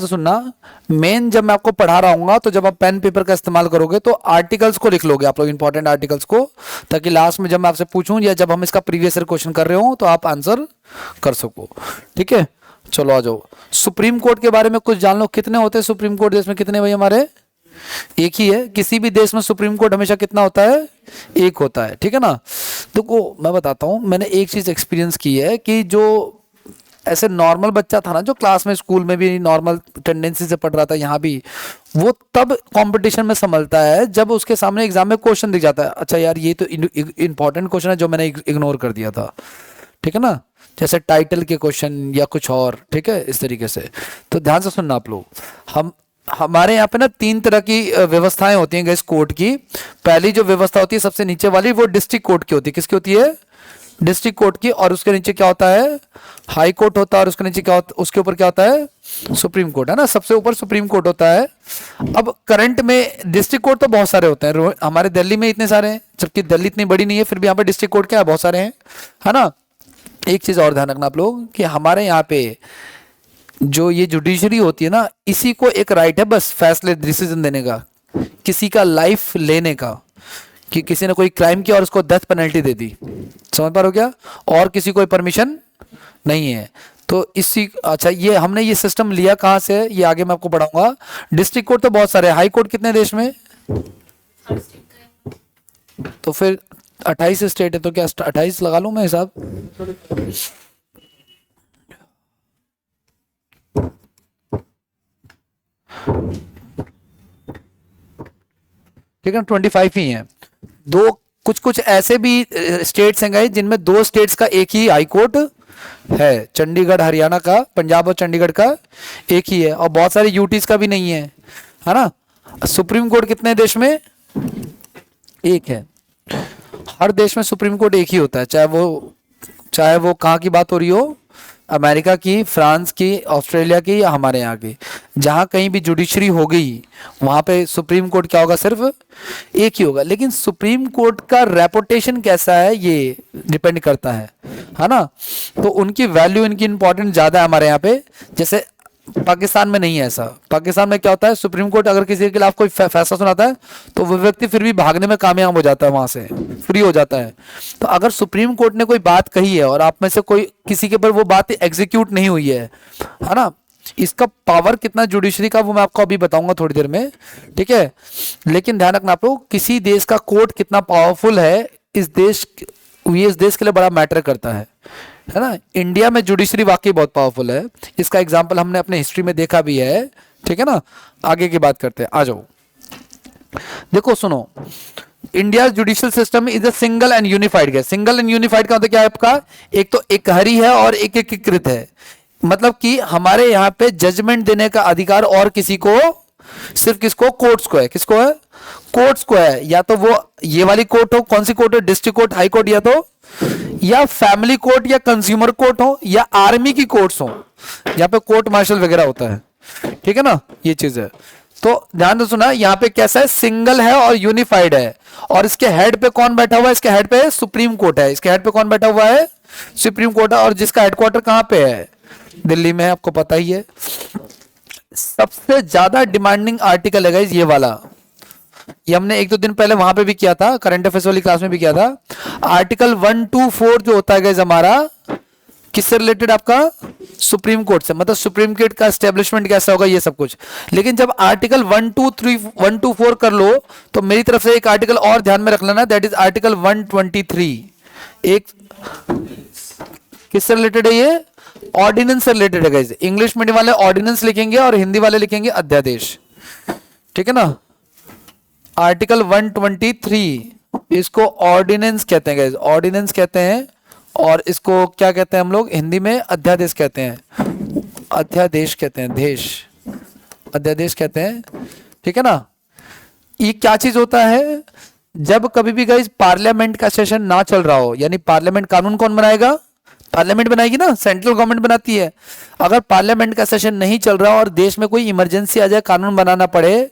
से सुनना, मेन जब मैं आपको पढ़ा रहा हूँ तो जब आप पेन पेपर का इस्तेमाल करोगे तो आर्टिकल्स को लिख लोगे आप लोग, इंपॉर्टेंट आर्टिकल्स को, ताकि लास्ट में जब मैं आपसे पूछूं या जब हम इसका प्रीवियस ईयर क्वेश्चन कर रहे हो तो आप आंसर कर सको। ठीक है, चलो आ जाओ। सुप्रीम कोर्ट के बारे में कुछ जान लो। कितने होते हैं सुप्रीम कोर्ट देश में? कितने भाई हमारे? एक ही है। किसी भी देश में सुप्रीम कोर्ट हमेशा कितना होता है? एक होता है। ठीक है ना। देखो मैं बताता हूँ, मैंने एक चीज एक्सपीरियंस की है कि जो ऐसे नॉर्मल बच्चा था ना, जो क्लास में स्कूल में भी नॉर्मल टेंडेंसी से पढ़ रहा था, यहाँ भी, वो तब कंपटीशन में संभलता है जब उसके सामने एग्जाम में क्वेश्चन दिख जाता है, अच्छा यार ये तो इंपॉर्टेंट क्वेश्चन है जो मैंने इग्नोर कर दिया था। ठीक है ना, जैसे टाइटल के क्वेश्चन या कुछ और। ठीक है, इस तरीके से। तो ध्यान से सुनना आप लोग। हमारे यहाँ पे ना 3 तरह की व्यवस्थाएं होती हैं इस कोर्ट की। पहली जो व्यवस्था होती है सबसे नीचे वाली, वो डिस्ट्रिक्ट कोर्ट की होती है। किसकी होती है? डिस्ट्रिक्ट कोर्ट की। और उसके नीचे क्या होता है? हाई कोर्ट होता है। और उसके नीचे क्या होता, उसके ऊपर क्या होता है? सुप्रीम कोर्ट, है ना। सबसे ऊपर सुप्रीम कोर्ट होता है। अब करंट में डिस्ट्रिक्ट कोर्ट तो बहुत सारे होते हैं, हमारे दिल्ली में इतने सारे हैं, जबकि दिल्ली इतनी बड़ी नहीं है, फिर भी यहाँ पे डिस्ट्रिक्ट कोर्ट क्या है, बहुत सारे हैं, है ना। एक चीज और ध्यान रखना आप लोग कि हमारे यहाँ पे जो ये जुडिशरी होती है ना, इसी को एक राइट है बस फैसले डिसीजन देने का, किसी का लाइफ लेने का, कि किसी ने कोई क्राइम किया और उसको डेथ पेनल्टी दे दी, समझ पा रहे हो क्या? और किसी को परमिशन नहीं है। तो इसी, अच्छा ये हमने ये सिस्टम लिया कहाँ से है, ये आगे मैं आपको पढ़ाऊंगा। डिस्ट्रिक्ट कोर्ट तो बहुत सारे, हाई कोर्ट कितने देश में? तो फिर 28 स्टेट है, तो क्या 28 लगा लूं मैं हिसाब? ठीक है, 25 ही है। दो कुछ कुछ ऐसे भी स्टेट्स हैं गए जिनमें 2 स्टेट्स का एक ही हाई कोर्ट है, चंडीगढ़ हरियाणा का, पंजाब और चंडीगढ़ का एक ही है, और बहुत सारे यूटीज का भी नहीं है ना। सुप्रीम कोर्ट कितने देश में? एक है। हर देश में सुप्रीम कोर्ट एक ही होता है, चाहे वो कहाँ की बात हो रही हो, अमेरिका की, फ्रांस की, ऑस्ट्रेलिया की, या हमारे यहाँ की। जहाँ कहीं भी जुडिशरी हो गई वहाँ पे सुप्रीम कोर्ट क्या होगा? सिर्फ एक ही होगा। लेकिन सुप्रीम कोर्ट का रेपुटेशन कैसा है ये डिपेंड करता है ना। तो उनकी वैल्यू, इनकी इंपॉर्टेंस ज़्यादा है हमारे यहाँ पे। जैसे पाकिस्तान में नहीं है ऐसा। पाकिस्तान में क्या होता है, सुप्रीम कोर्ट अगर किसी के खिलाफ कोई फैसला सुनाता है तो वो व्यक्ति फिर भी भागने में कामयाब हो जाता है, वहां से फ्री हो जाता है। तो अगर सुप्रीम कोर्ट ने कोई बात कही है और आप में से कोई किसी के ऊपर वो बात एग्जीक्यूट नहीं हुई है ना, इसका पावर कितना जुडिशरी का वो मैं आपको अभी बताऊंगा थोड़ी देर में। ठीक है, लेकिन ध्यान रखना आप लोग, किसी देश का कोर्ट कितना पावरफुल है ये इस देश के लिए बड़ा मैटर करता है ना। इंडिया में जुडिशरी वाकई बहुत पावरफुल है, इसका एग्जांपल हमने अपने हिस्ट्री में देखा भी है। ठीक है ना, आगे की बात करते हैं, आ जाओ। देखो सुनो, India judicial system is a single and unified है। सिंगल एंड यूनिफाइड का मतलब क्या है आपका? एक तो एकहरी है और एक एकीकृत है। मतलब कि हमारे यहाँ पे जजमेंट देने का अधिकार और किसी को, सिर्फ किसको? कोर्ट्स को है। किसको है? कोर्ट्स को है। या तो वो ये वाली कोर्ट हो, कौन सी कोर्ट हो? डिस्ट्रिक्ट कोर्ट, हाई कोर्ट, या फैमिली कोर्ट, या कंज्यूमर कोर्ट हो, या आर्मी की कोर्ट्स हो, यहाँ पे कोर्ट मार्शल वगैरह होता है। ठीक है ना, ये चीज है। तो ध्यान से सुना, यहाँ पे कैसा है? सिंगल है और यूनिफाइड है। और इसके हेड पे कौन बैठा हुआ है? इसके हेड पे सुप्रीम कोर्ट है। इसके हेड पे कौन बैठा हुआ है? सुप्रीम कोर्ट है। और जिसका हेडक्वार्टर कहाँ पे है? दिल्ली में है, आपको पता ही है। सबसे ज्यादा डिमांडिंग आर्टिकल है गाइस ये वाला। ये हमने 1-2 दिन पहले वहां पे भी किया था, करंट अफेयर्स वाली क्लास में भी किया था। आर्टिकल 124 जो होता है गाइस हमारा, किससे रिलेटेड? आपका सुप्रीम कोर्ट से। मतलब सुप्रीम कोर्ट का एस्टेब्लिशमेंट कैसा होगा, ये सब कुछ। लेकिन जब आर्टिकल 124 कर लो तो मेरी तरफ से एक आर्टिकल और ध्यान में रख लेना, दैट इज आर्टिकल 123। एक किससे रिलेटेड है ये? ऑर्डिनेंस से रिलेटेड है गाइस। इंग्लिश मीडियम वाले ऑर्डिनेंस लिखेंगे और हिंदी वाले लिखेंगे अध्यादेश। ठीक है ना। आर्टिकल 123 इसको ऑर्डिनेंस कहते हैं गाइस, ऑर्डिनेंस कहते हैं। और इसको क्या कहते हैं हम लोग हिंदी में? अध्यादेश कहते हैं। अध्यादेश कहते हैं, देश, अध्यादेश कहते हैं। ठीक है ना। ये क्या चीज होता है? जब कभी भी गाइस पार्लियामेंट का सेशन ना चल रहा हो, यानी पार्लियामेंट, कानून कौन बनाएगा? पार्लियामेंट बनाएगी ना, सेंट्रल गवर्नमेंट बनाती है। अगर पार्लियामेंट का सेशन नहीं चल रहा और देश में कोई इमरजेंसी आ जाए, कानून बनाना पड़े,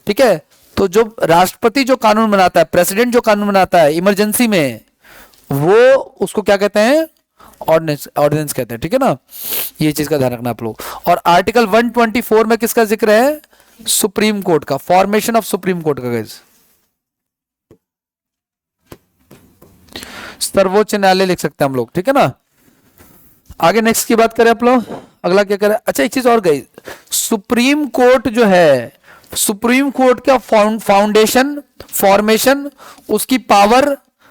ठीक है, तो जो राष्ट्रपति जो कानून बनाता है, प्रेसिडेंट जो कानून बनाता है इमरजेंसी में, वो उसको क्या कहते हैं? ऑर्डिनेंस, ऑर्डिनेंस कहते हैं, ठीक है ना, ये चीज का ध्यान रखना आप लोग। और आर्टिकल 124 में किसका जिक्र है? सुप्रीम कोर्ट का, फॉर्मेशन ऑफ सुप्रीम कोर्ट का गाइस, सर्वोच्च न्यायालय लिख सकते हैं हम लोग, ठीक है ना। आगे नेक्स्ट की बात करें आप लोग, अगला क्या करें? अच्छा एक चीज और गई, सुप्रीम कोर्ट जो है, सुप्रीम कोर्ट का फाउंडेशन, फॉर्मेशन, उसकी पावर,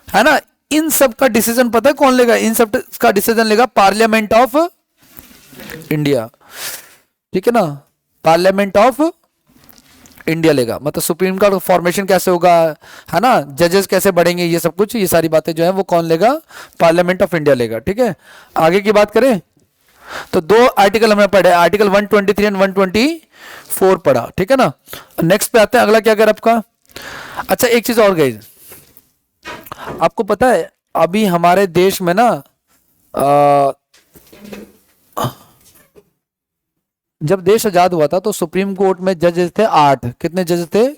है ना, इन सब का डिसीजन पता है कौन लेगा? इन सब का डिसीजन लेगा पार्लियामेंट ऑफ इंडिया, ठीक है ना, पार्लियामेंट ऑफ इंडिया लेगा। मतलब सुप्रीम कोर्ट फॉर्मेशन कैसे होगा, है ना, जजेस कैसे बढ़ेंगे, ये सब कुछ, ये सारी बातें जो है वो कौन लेगा? पार्लियामेंट ऑफ इंडिया लेगा, ठीक है। आगे की बात करें तो दो आर्टिकल हमने पढ़े, आर्टिकल 123 एंड 124 पढ़ा, ठीक है ना। नेक्स्ट पे आते हैं, अगला क्या कर आपका? अच्छा एक चीज और गई, आपको पता है अभी हमारे देश में ना जब देश आजाद हुआ था तो सुप्रीम कोर्ट में जजेस थे 8, कितने जजेस थे?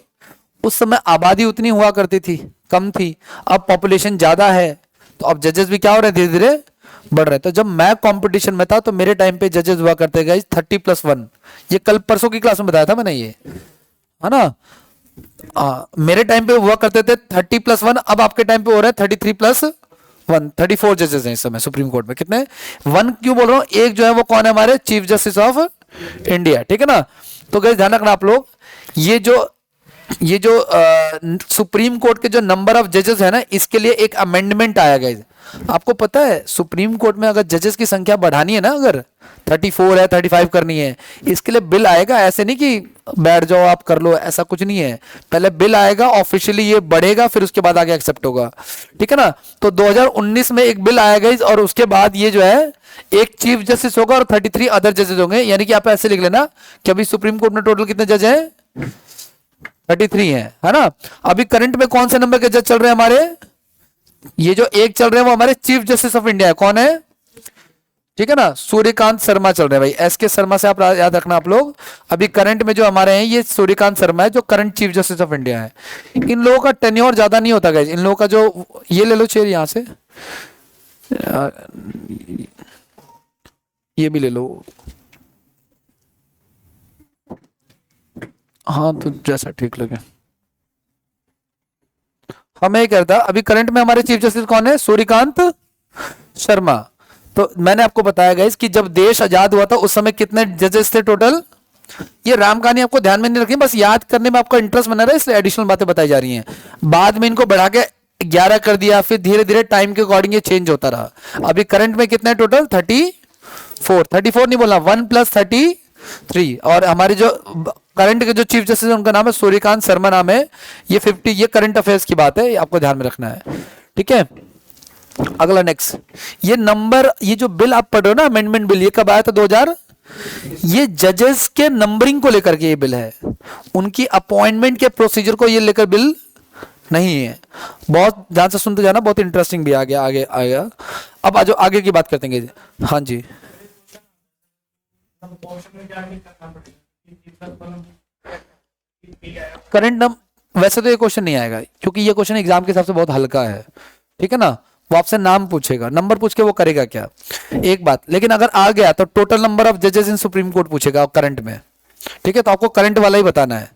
उस समय आबादी उतनी हुआ करती थी, कम थी, अब पॉपुलेशन ज्यादा है, तो अब जजेस भी क्या हो रहे हैं, धीरे धीरे बढ़ रहे। तो जब मैं कंपटीशन में था तो मेरे टाइम पे जजेस हुआ करते गए 30+1, ये कल परसों की क्लास में बताया था मैंने, ये है ना, मेरे टाइम पे हुआ करते थे 30+1, अब आपके टाइम पे हो रहा है 33+1, 34 जजेस हैं इस समय सुप्रीम कोर्ट में। कितने? 1 क्यों बोल रहा हूं? एक जो है वो कौन है? हमारे चीफ जस्टिस ऑफ इंडिया, ठीक है ना। तो गाइस ध्यान रखना आप लोग, ये जो सुप्रीम कोर्ट के जो नंबर ऑफ जजेस है ना, इसके लिए एक अमेंडमेंट आया गाइस। आपको पता है सुप्रीम कोर्ट में अगर जजेस की संख्या बढ़ानी है ना, अगर 34 है, 35 करनी है, इसके लिए बिल आएगा। ऐसे नहीं कि बैठ जाओ आप कर लो, ऐसा कुछ नहीं है, पहले बिल आएगा, ऑफिशियली ये बढ़ेगा, फिर उसके बाद आगे एक्सेप्ट होगा, ठीक है ना। तो 2019 में एक बिल आया गाइस, और उसके बाद ये जो है एक चीफ जस्टिस होगा और 33 अदर जजेस होंगे। यानी कि आप ऐसे लिख लेना कि अभी सुप्रीम कोर्ट में टोटल कितने जज हैं? 33 है ना। अभी करंट में कौन से नंबर के जज चल रहे हैं हमारे? ये जो एक चल रहे हैं वो हमारे चीफ जस्टिस ऑफ इंडिया है, कौन है? ठीक है ना, सूर्यकांत शर्मा चल रहे हैं भाई, एस के शर्मा से आप याद रखना आप लोग। अभी करंट में जो हमारे हैं ये सूर्यकांत शर्मा है, जो current chief justice of India है। इन लोगों का टेन्योर ज्यादा नहीं होता गाइस, इन लोगों का जो, ये ले लो चेयर यहां से, ये भी ले लो, हाँ तो जैसा ठीक लगे। हमें ये कहता, अभी करंट में हमारे चीफ जस्टिस कौन है? सूर्यकांत शर्मा। तो मैंने आपको बताया गाइस कि जब देश आजाद हुआ था उस समय कितने जजेस थे टोटल? ये राम कहानी आपको ध्यान में नहीं रखनी, बस याद करने में आपका इंटरेस्ट बना रहा है, इसलिए एडिशनल बातें बताई जा रही हैं। बाद में इनको बढ़ा के 11 कर दिया, फिर धीरे धीरे टाइम के अकॉर्डिंग ये चेंज होता रहा। अभी करंट में कितने टोटल? 34 नहीं बोला, 1 + 33। और हमारे जो करंट के जो चीफ जस्टिस है उनका नाम है सूर्यकांत शर्मा नाम है। ये 50, ये करंट अफेयर्स की बात है, आपको ध्यान में रखना है, ठीक है। अगला नेक्स्ट, ये नंबर, ये जो बिल आप पढ़ रहे हो ना, अमेंडमेंट बिल, ये कब आया था? 2000। ये जजेस के नंबरिंग को लेकर के ये बिल है, उनकी अपॉइंटमेंट के प्रोसीजर को ये लेकर बिल नहीं है। बहुत ध्यान से सुनते जाना, बहुत इंटरेस्टिंग भी आ गया, आगे आएगा। अब आज आगे की बात करते हैं। हाँ जी, करंट नंबर, वैसे तो ये क्वेश्चन नहीं आएगा क्योंकि ये क्वेश्चन एग्जाम के हिसाब से बहुत हल्का है, ठीक है ना। वो आपसे नाम पूछेगा, नंबर पूछ के वो करेगा क्या, एक बात। लेकिन अगर आ गया तो टोटल नंबर ऑफ जजेस इन सुप्रीम कोर्ट पूछेगा करंट में, ठीक है। तो आपको करंट वाला ही बताना है।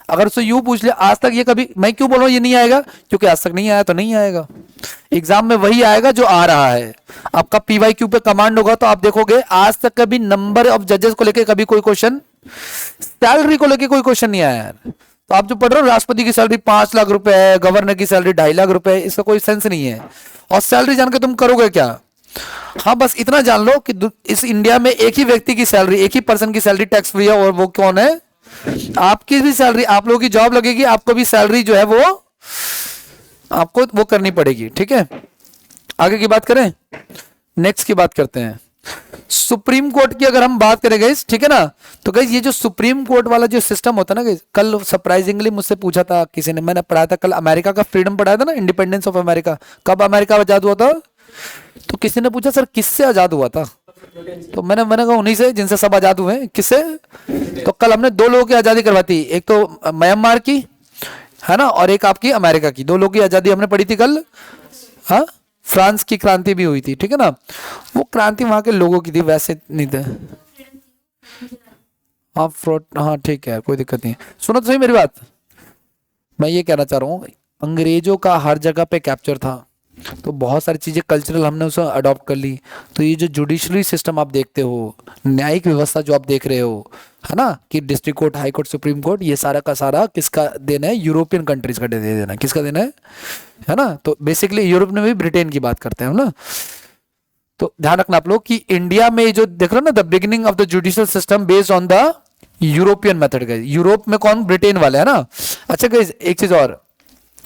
अगर उससे यू पूछ लिया, आज तक ये कभी, मैं क्यों बोल रहा हूं ये नहीं आएगा, क्योंकि आज तक नहीं आया तो नहीं आएगा। एग्जाम में वही आएगा जो आ रहा है। आपका PYQ पे कमांड होगा तो आप देखोगे आज तक कभी नंबर ऑफ जजेस को लेकर कभी कोई क्वेश्चन, सैलरी को लेकर कोई क्वेश्चन नहीं आया यार। तो आप जो पढ़ रहे हो, राष्ट्रपति की सैलरी 5 लाख रुपए है, गवर्नर की सैलरी 2.5 लाख रुपए है, इसका कोई सेंस नहीं है। और सैलरी जान के तुम करोगे क्या? हाँ बस इतना जान लो कि इस इंडिया में एक ही व्यक्ति की सैलरी, एक ही पर्सन की सैलरी टैक्स फ्री है, और वो कौन है? आपकी भी सैलरी, आप लोगों की जॉब लगेगी, आपको भी सैलरी जो है वो आपको वो करनी पड़ेगी, ठीक है। आगे की बात करें, नेक्स्ट की बात करते हैं। सुप्रीम कोर्ट की अगर हम बात करें गाइस, ठीक है ना, तो गाइस ये जो सुप्रीम कोर्ट वाला जो सिस्टम होता है ना गाइस, कल सरप्राइजिंगली मुझसे पूछा था किसी ने, मैंने पढ़ाया था कल, अमेरिका का फ्रीडम पढ़ाया था ना, इंडिपेंडेंस ऑफ अमेरिका, कब अमेरिका आजाद हुआ था? तो किसी ने पूछा सर किससे आजाद हुआ था? तो मैंने कहा उन्हीं से जिनसे सब आजाद हुए। किससे? तो कल हमने 2 लोगों की आजादी करवाती, एक तो म्यांमार की, है ना, और एक आपकी अमेरिका की। 2 लोगों की आजादी हमने पढ़ी थी कल, हाँ फ्रांस की क्रांति भी हुई थी, ठीक है ना, वो क्रांति वहां के लोगों की थी, वैसे नहीं थे। हाँ फ्रॉड, हाँ ठीक है, कोई दिक्कत नहीं। सुनो तो सही मेरी बात, मैं ये कहना चाह रहा हूँ, अंग्रेजों का हर जगह पे कैप्चर था, तो बहुत सारी चीजें कल्चरल हमने उसे अडॉप्ट कर ली। तो ये जो जुडिशरी सिस्टम आप देखते हो, न्यायिक व्यवस्था जो आप देख रहे हो, है ना, कि district court, high court, supreme court, ये सारा का सारा किसका देना है? यूरोपियन कंट्रीज का दे देना है। किसका देना है ना? तो बेसिकली यूरोप में भी ब्रिटेन की बात करते हैं हम ना। तो ध्यान रखना आप लोग कि इंडिया में जो देख रहे हो ना, the beginning of the judicial system based on the European method. गए यूरोप में कौन? ब्रिटेन वाले, है ना। अच्छा गाइस, एक चीज और,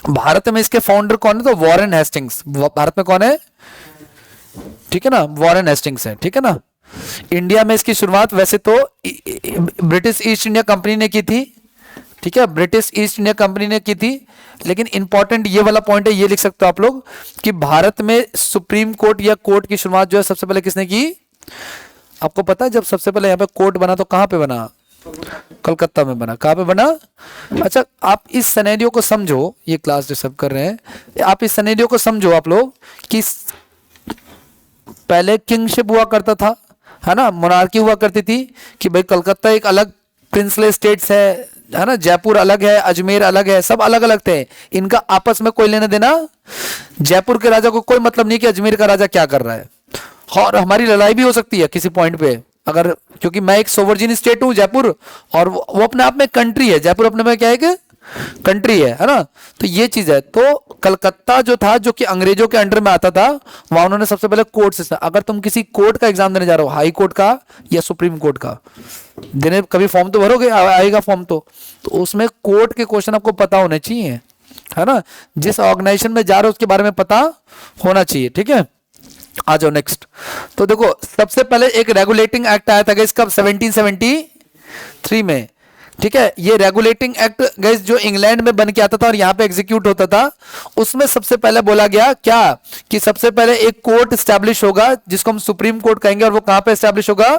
भारत में इसके फाउंडर कौन है? तो वॉरेन हेस्टिंग्स। भारत में कौन है? ठीक है ना, वॉरेन हेस्टिंग्स है, ठीक है ना। इंडिया में इसकी शुरुआत वैसे तो ब्रिटिश ईस्ट इंडिया कंपनी ने की थी, ठीक है, ब्रिटिश ईस्ट इंडिया कंपनी ने की थी। लेकिन इंपॉर्टेंट ये वाला पॉइंट है, ये लिख सकते हो आप लोग कि भारत में सुप्रीम कोर्ट या कोर्ट की शुरुआत जो है सबसे पहले किसने की? आपको पता है जब सबसे पहले यहाँ पे कोर्ट बना तो कहां पे बना? कलकत्ता में बना। कहां पे बना? अच्छा, आप इस सिनेरियो को समझो, ये क्लास डिस्टर्ब कर रहे हैं, आप इस सिनेरियो को समझो आप लोग कि पहले किंगशिप हुआ करता था, है ना, मोनार्की हुआ करती थी, कि भाई कलकत्ता एक अलग प्रिंसले स्टेट्स है ना, जयपुर अलग है, अजमेर अलग है, सब अलग अलग थे, इनका आपस में कोई लेना देना, जयपुर के राजा को कोई मतलब नहीं कि अजमेर का राजा क्या कर रहा है। और हमारी लड़ाई भी हो सकती है किसी पॉइंट पे, अगर, क्योंकि मैं एक सोवरजिन स्टेट हूं जयपुर, और वो अपने आप में कंट्री है, जयपुर अपने में क्या है कि कंट्री है ना। तो ये चीज है। तो कलकत्ता जो था, जो कि अंग्रेजों के अंडर में आता था, वहां उन्होंने सबसे पहले कोर्ट सिस्टम, अगर तुम किसी कोर्ट का एग्जाम देने जा रहे हो, हाई कोर्ट का या सुप्रीम कोर्ट का देने, कभी फॉर्म तो भरोगे, आएगा फॉर्म तो उसमें कोर्ट के क्वेश्चन आपको पता होने चाहिए, है ना, जिस ऑर्गेनाइजेशन में जा रहे हो उसके बारे में पता होना चाहिए, ठीक है। आ जाओ नेक्स्ट। तो देखो, सबसे पहले एक रेगुलेटिंग एक्ट आया था इसका 1773 में, ठीक है। ये रेगुलेटिंग एक्ट गाइस जो इंग्लैंड में बन के आता था और यहां पे एग्जीक्यूट होता था, उसमें सबसे पहले बोला गया क्या, कि सबसे पहले एक कोर्ट स्टैब्लिश होगा जिसको हम सुप्रीम कोर्ट कहेंगे, और वो कहां पे स्टैब्लिश होगा?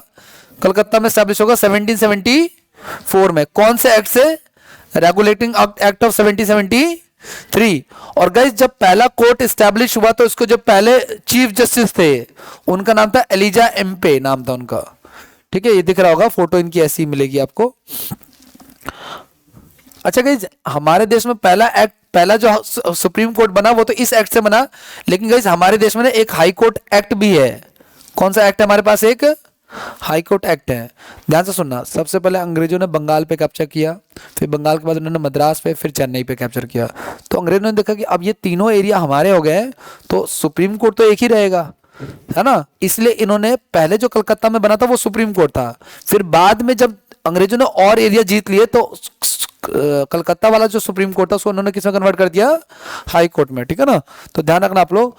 कलकत्ता में स्टैब्लिश होगा 1774 में। कौन से एक्ट से? Regulating act of 1773। और गाइस जब पहला कोर्ट स्टैब्लिश हुआ तो इसको जो पहले चीफ जस्टिस थे उनका नाम था एलिजा एम्पे, नाम था उनका, ठीक है। ये दिख रहा होगा, फोटो इनकी ऐसी मिलेगी आपको। अच्छा गाइज, हमारे देश में पहला एक्ट, पहला जो सुप्रीम कोर्ट बना वो तो इस एक्ट से बना, लेकिन गाइज हमारे देश में ना एक हाई कोर्ट एक्ट भी है। कौन सा एक्ट है हमारे पास? एक हाई कोर्ट एक्ट है। ध्यान से सुनना, सबसे पहले अंग्रेजों ने बंगाल पे कैप्चर किया, फिर बंगाल के बाद उन्होंने मद्रास पे, फिर चेन्नई पे कैप्चर किया। तो अंग्रेजों ने देखा कि अब ये तीनों एरिया हमारे हो गए, तो सुप्रीम कोर्ट तो एक ही रहेगा, है ना। इसलिए इन्होंने पहले जो कलकत्ता में बना था वो सुप्रीम कोर्ट था, फिर बाद में जब अंग्रेजों ने और एरिया जीत लिए तो कलकत्ता वाला जो सुप्रीम कोर्ट था उसको उन्होंने किसमें कन्वर्ट कर दिया? हाई कोर्ट में, ठीक है ना। तो ध्यान रखना आप लोग,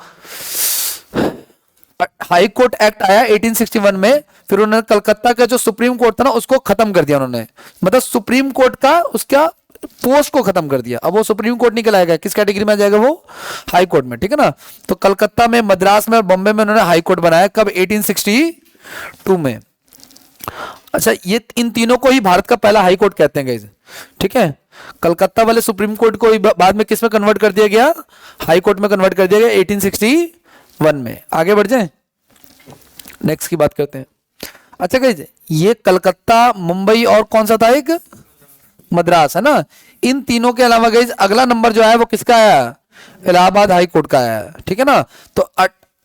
हाई कोर्ट एक्ट आया 1861 में, फिर उन्होंने कलकत्ता का जो सुप्रीम कोर्ट था ना उसको खत्म कर दिया उन्होंने, मतलब सुप्रीम कोर्ट का उसका पोस्ट को खत्म कर दिया। अब वो सुप्रीम कोर्ट निकल आएगा, किस कैटेगरी में आ जाएगा वो? हाई कोर्ट में, ठीक है ना। तो कलकत्ता में, मद्रास में और बॉम्बे में उन्होंने हाई कोर्ट बनाया, कब? 1862 में। अच्छा, ये इन तीनों को ही भारत का पहला हाई कोर्ट कहते हैं गाइस, ठीक है। कलकत्ता वाले सुप्रीम कोर्ट को बाद में किस में कन्वर्ट कर दिया गया? हाई कोर्ट में कन्वर्ट कर दिया गया 1861 में। आगे बढ़ जाएं, नेक्स्ट की बात करते हैं। अच्छा गाइस, ये कलकत्ता, मुंबई और कौन सा था? एक मद्रास, है ना। इन तीनों के अलावा गाइस अगला नंबर जो है वो किसका आया? इलाहाबाद हाई कोर्ट का आया, ठीक है ना। तो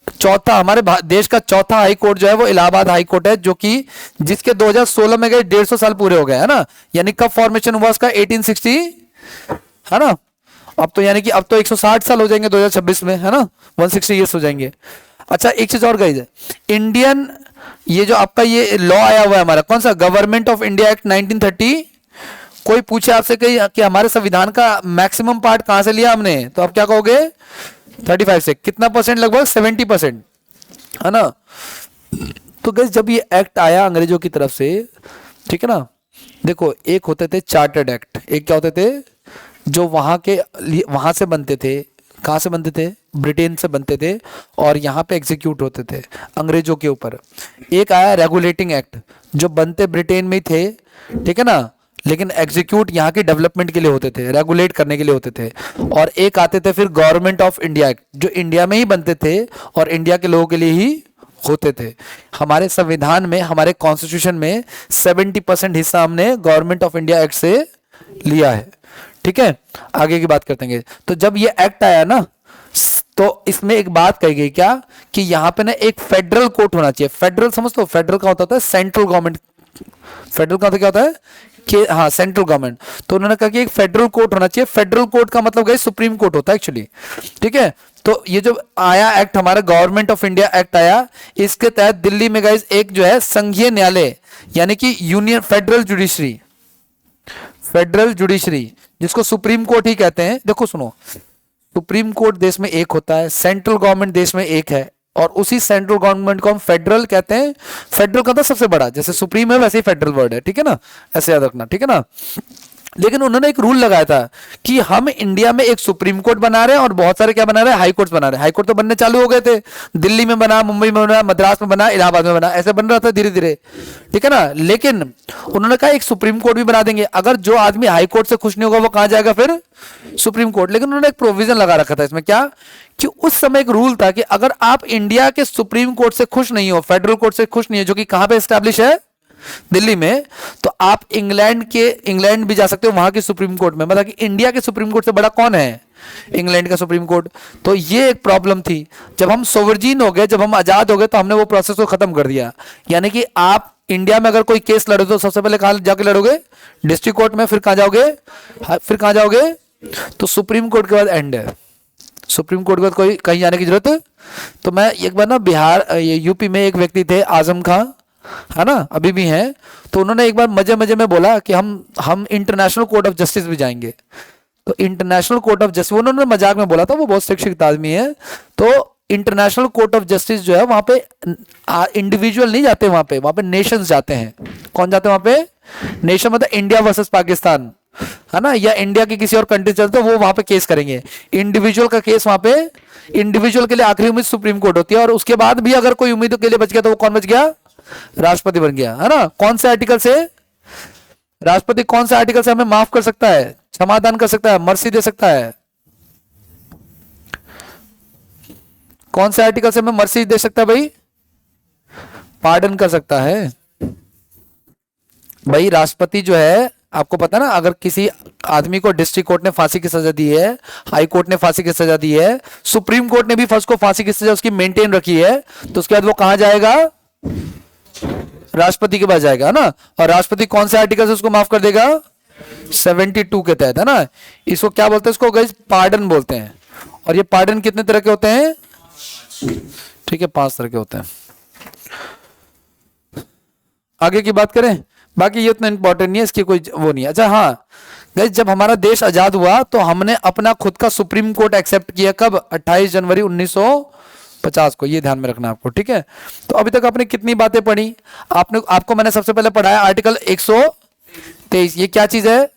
चौथा, हमारे देश का चौथा हाई कोर्ट जो है वो इलाहाबाद हाई कोर्ट है, जो कि जिसके 2016 में गए 150 साल पूरे हो गए, है ना। यानी कब फॉर्मेशन हुआ उसका? 1860, है ना। अब तो यानी कि अब तो 160 साल हो जाएंगे 2026 में, है ना, 160 ईयर्स हो जाएंगे। अच्छा, एक चीज और गाइस, इंडियन ये जो आपका ये लॉ आया हुआ है हमारा, कौन सा? Government of India act 1930। कोई पूछे आपसे कि हमारे संविधान का मैक्सिमम पार्ट कहां से लिया हमने, तो आप क्या कहोगे? 35 से। कितना परसेंट? लगभग 70%, है ना। तो गाइस जब ये एक्ट आया अंग्रेजों की तरफ से, ठीक है ना, देखो एक होते थे चार्टर्ड एक्ट, एक क्या होते थे जो वहां से बनते थे। कहां से बनते थे? ब्रिटेन से बनते थे, और यहां पे एग्जीक्यूट होते थे अंग्रेजों के ऊपर। एक आया रेगुलेटिंग एक्ट, जो बनते ब्रिटेन में ही थे, ठीक है ना, लेकिन एग्जीक्यूट यहाँ की डेवलपमेंट के लिए होते थे, रेगुलेट करने के लिए होते थे। और एक आते थे फिर गवर्नमेंट ऑफ इंडिया एक्ट, जो इंडिया में ही बनते थे और इंडिया के लोगों के लिए ही होते थे। हमारे संविधान में, हमारे कॉन्स्टिट्यूशन में 70% हिस्सा हमने गवर्नमेंट ऑफ इंडिया एक्ट से लिया है। ठीक है, आगे की बात करते हैं। तो जब ये एक्ट आया ना, तो इसमें एक बात कही गई क्या, कि यहां पे ना एक फेडरल कोर्ट होना चाहिए। फेडरल समझते हो, फेडरल का होता है सेंट्रल गवर्नमेंट। फेडरल का क्या होता है कि हाँ, सेंट्रल गवर्नमेंट। तो उन्होंने कहा कि एक फेडरल कोर्ट होना चाहिए। फेडरल कोर्ट का मतलब गई सुप्रीम कोर्ट होता है एक्चुअली। ठीक है, तो ये जो आया एक्ट, हमारा गवर्नमेंट ऑफ इंडिया एक्ट आया, इसके तहत दिल्ली में गाइस एक जो है संघीय न्यायालय, यानी कि union federal judiciary, federal judiciary जिसको सुप्रीम कोर्ट ही कहते हैं। देखो सुनो, सुप्रीम कोर्ट देश में एक होता है, सेंट्रल गवर्नमेंट देश में एक है, और उसी सेंट्रल गवर्नमेंट को हम फेडरल कहते हैं। फेडरल का तो सबसे बड़ा, जैसे सुप्रीम है वैसे ही फेडरल वर्ड है। ठीक है ना, ऐसे याद रखना। ठीक है ना, लेकिन उन्होंने एक रूल लगाया था कि हम इंडिया में एक सुप्रीम कोर्ट बना रहे हैं और बहुत सारे क्या बना रहे हैं, हाई कोर्ट्स बना रहे हैं। हाई कोर्ट तो बनने चालू हो गए थे, दिल्ली में बना, मुंबई में बना, मद्रास में बना, इलाहाबाद में बना, ऐसे बन रहा था धीरे धीरे। ठीक है ना, लेकिन उन्होंने कहा एक सुप्रीम कोर्ट भी बना देंगे। अगर जो आदमी हाई कोर्ट से खुश नहीं होगा वो कहां जाएगा, फिर सुप्रीम कोर्ट। लेकिन उन्होंने एक प्रोविजन लगा रखा था इसमें, क्या कि उस समय एक रूल था कि अगर आप इंडिया के सुप्रीम कोर्ट से खुश नहीं हो, फेडरल कोर्ट से खुश नहीं हो, जो कि कहां पे एस्टैब्लिश है, दिल्ली में, तो आप इंग्लैंड भी जा सकते हो वहां के सुप्रीम कोर्ट में। मतलब कि इंडिया के सुप्रीम कोर्ट से बड़ा कौन है, इंग्लैंड का सुप्रीम कोर्ट। तो ये एक प्रॉब्लम थी। जब हम सोवरजीन हो गए, जब हम आजाद हो गए, तो हमने वो प्रोसेस को खत्म कर दिया। यानी कि आप इंडिया में अगर कोई केस लड़ो तो सबसे पहले कहां जाके लड़ोगे, डिस्ट्रिक्ट कोर्ट में, फिर कहां जाओगे, फिर कहां जाओगे, तो सुप्रीम कोर्ट के बाद एंड है। सुप्रीम कोर्ट के बाद कोई कहीं जाने की जरूरत। तो मैं एक बार ना बिहार, यूपी में एक व्यक्ति थे आजम खां, है ना, अभी भी हैं। तो उन्होंने एक बार मजे मजे में बोला कि हम इंटरनेशनल कोर्ट ऑफ जस्टिस भी जाएंगे। तो इंटरनेशनल कोर्ट ऑफ जस्टिस, उन्होंने मजाक में बोला था, वो बहुत शिक्षित आदमी है। तो इंटरनेशनल कोर्ट ऑफ जस्टिस जो है वहां पे इंडिविजुअल नहीं जाते, वहां पे नेशंस जाते हैं। कौन जाते हैं वहां पे, नेशन, मतलब इंडिया वर्सेस पाकिस्तान, है ना, या इंडिया की किसी और कंट्री चलते, वो वहां पे केस करेंगे। इंडिविजुअल का केस वहां पे, इंडिविजुअल के लिए आखिरी उम्मीद सुप्रीम कोर्ट होती है, और उसके बाद भी अगर कोई उम्मीद के लिए बच गया तो वो कौन बच गया, राष्ट्रपति बन गया, है ना। कौन से आर्टिकल से, राष्ट्रपति कौन से आर्टिकल से हमें माफ कर सकता है, क्षमादान कर सकता है, मर्सी दे सकता है, कौन से आर्टिकल से हमें मर्सी दे सकता है भाई, पार्डन कर सकता है भाई। राष्ट्रपति जो है, आपको पता है ना, अगर किसी आदमी को डिस्ट्रिक्ट कोर्ट ने फांसी की सजा दी है, हाई कोर्ट ने फांसी की सजा दी है, सुप्रीम कोर्ट ने भी फर्स्ट को फांसी की सजा उसकी मेंटेन रखी है, तो उसके बाद वो कहां जाएगा, राष्ट्रपति के पास जाएगा, है ना। और राष्ट्रपति कौन से आर्टिकल से उसको माफ कर देगा, 72 के तहत, है ना। इसको क्या बोलते हैं, इसको गाइस पार्डन बोलते हैं। और ये पार्डन कितने तरह के होते हैं, ठीक है, 5 तरह के होते हैं। आगे की बात करें, बाकी ये उतना इंपॉर्टेंट नहीं है, इसकी कोई वो नहीं है। अच्छा हाँ गाइस, जब हमारा देश आजाद हुआ तो हमने अपना खुद का सुप्रीम कोर्ट एक्सेप्ट किया, कब, 28 जनवरी 1950 को। ये ध्यान में रखना आपको, ठीक है। तो अभी तक आपने कितनी बातें पढ़ी, आपको मैंने सबसे पहले पढ़ाया आर्टिकल 123। ये क्या चीज है,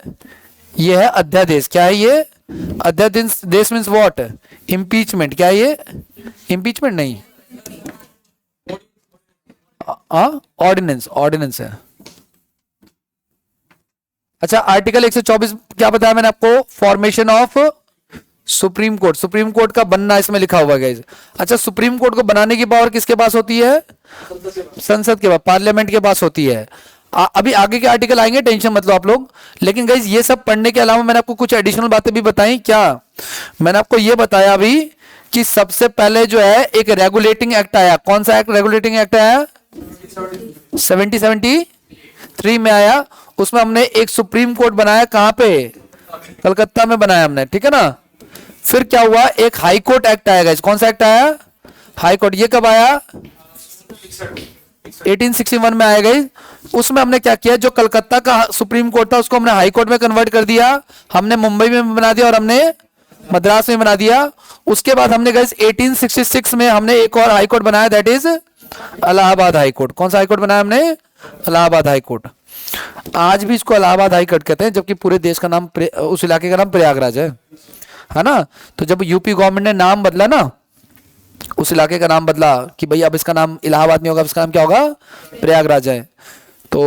ये है अध्यादेश। क्या है ये, अध्यादेश मीन्स व्हाट, इम्पीचमेंट। क्या है ये, इम्पीचमेंट नहीं, ऑर्डिनेंस है। अच्छा, आर्टिकल 124 क्या बताया मैंने आपको, formation of supreme court. Supreme court का बनना इसमें लिखा हुआ है। अच्छा, सुप्रीम कोर्ट को बनाने की पावर किसके पास होती है, संसद के पास, पार्लियामेंट के पास होती है। अभी आगे के आर्टिकल आएंगे, टेंशन मत लो आप लोग। लेकिन गाइज ये सब पढ़ने के अलावा मैंने आपको कुछ एडिशनल बातें भी बताई। क्या मैंने आपको ये बताया अभी कि सबसे पहले जो है एक रेगुलेटिंग एक्ट आया। कौन सा एक्ट, रेगुलेटिंग एक्ट आया, 1773 में आया। उसमें हमने एक सुप्रीम कोर्ट बनाया, कहां पे, कलकत्ता में बनाया हमने, ठीक है ना। फिर क्या हुआ, एक हाई कोर्ट एक्ट आया। कौन सा एक्ट आया, हाई कोर्ट। ये कब आया, 1861 में आएगा। उसमें हमने क्या किया, जो कलकत्ता का सुप्रीम कोर्ट था उसको हमने हाई कोर्ट में कन्वर्ट कर दिया। हमने मुंबई में बना दिया और हमने मद्रास में बना दिया। उसके बाद हमने गाइस 1866 में हमने एक और हाई कोर्ट बनाया, that is Allahabad high court. कौन सा हाई कोर्ट बनाया हमने, इलाहाबाद हाई कोर्ट। आज भी इसको इलाहाबाद हाई कोर्ट कहते हैं, जबकि पूरे देश का नाम, उस इलाके का नाम प्रयागराज है ना। तो जब यूपी गवर्नमेंट ने नाम बदला ना, उस इलाके का नाम बदला कि भाई अब इसका नाम इलाहाबाद नहीं होगा, इसका नाम क्या होगा, प्रयागराज है। तो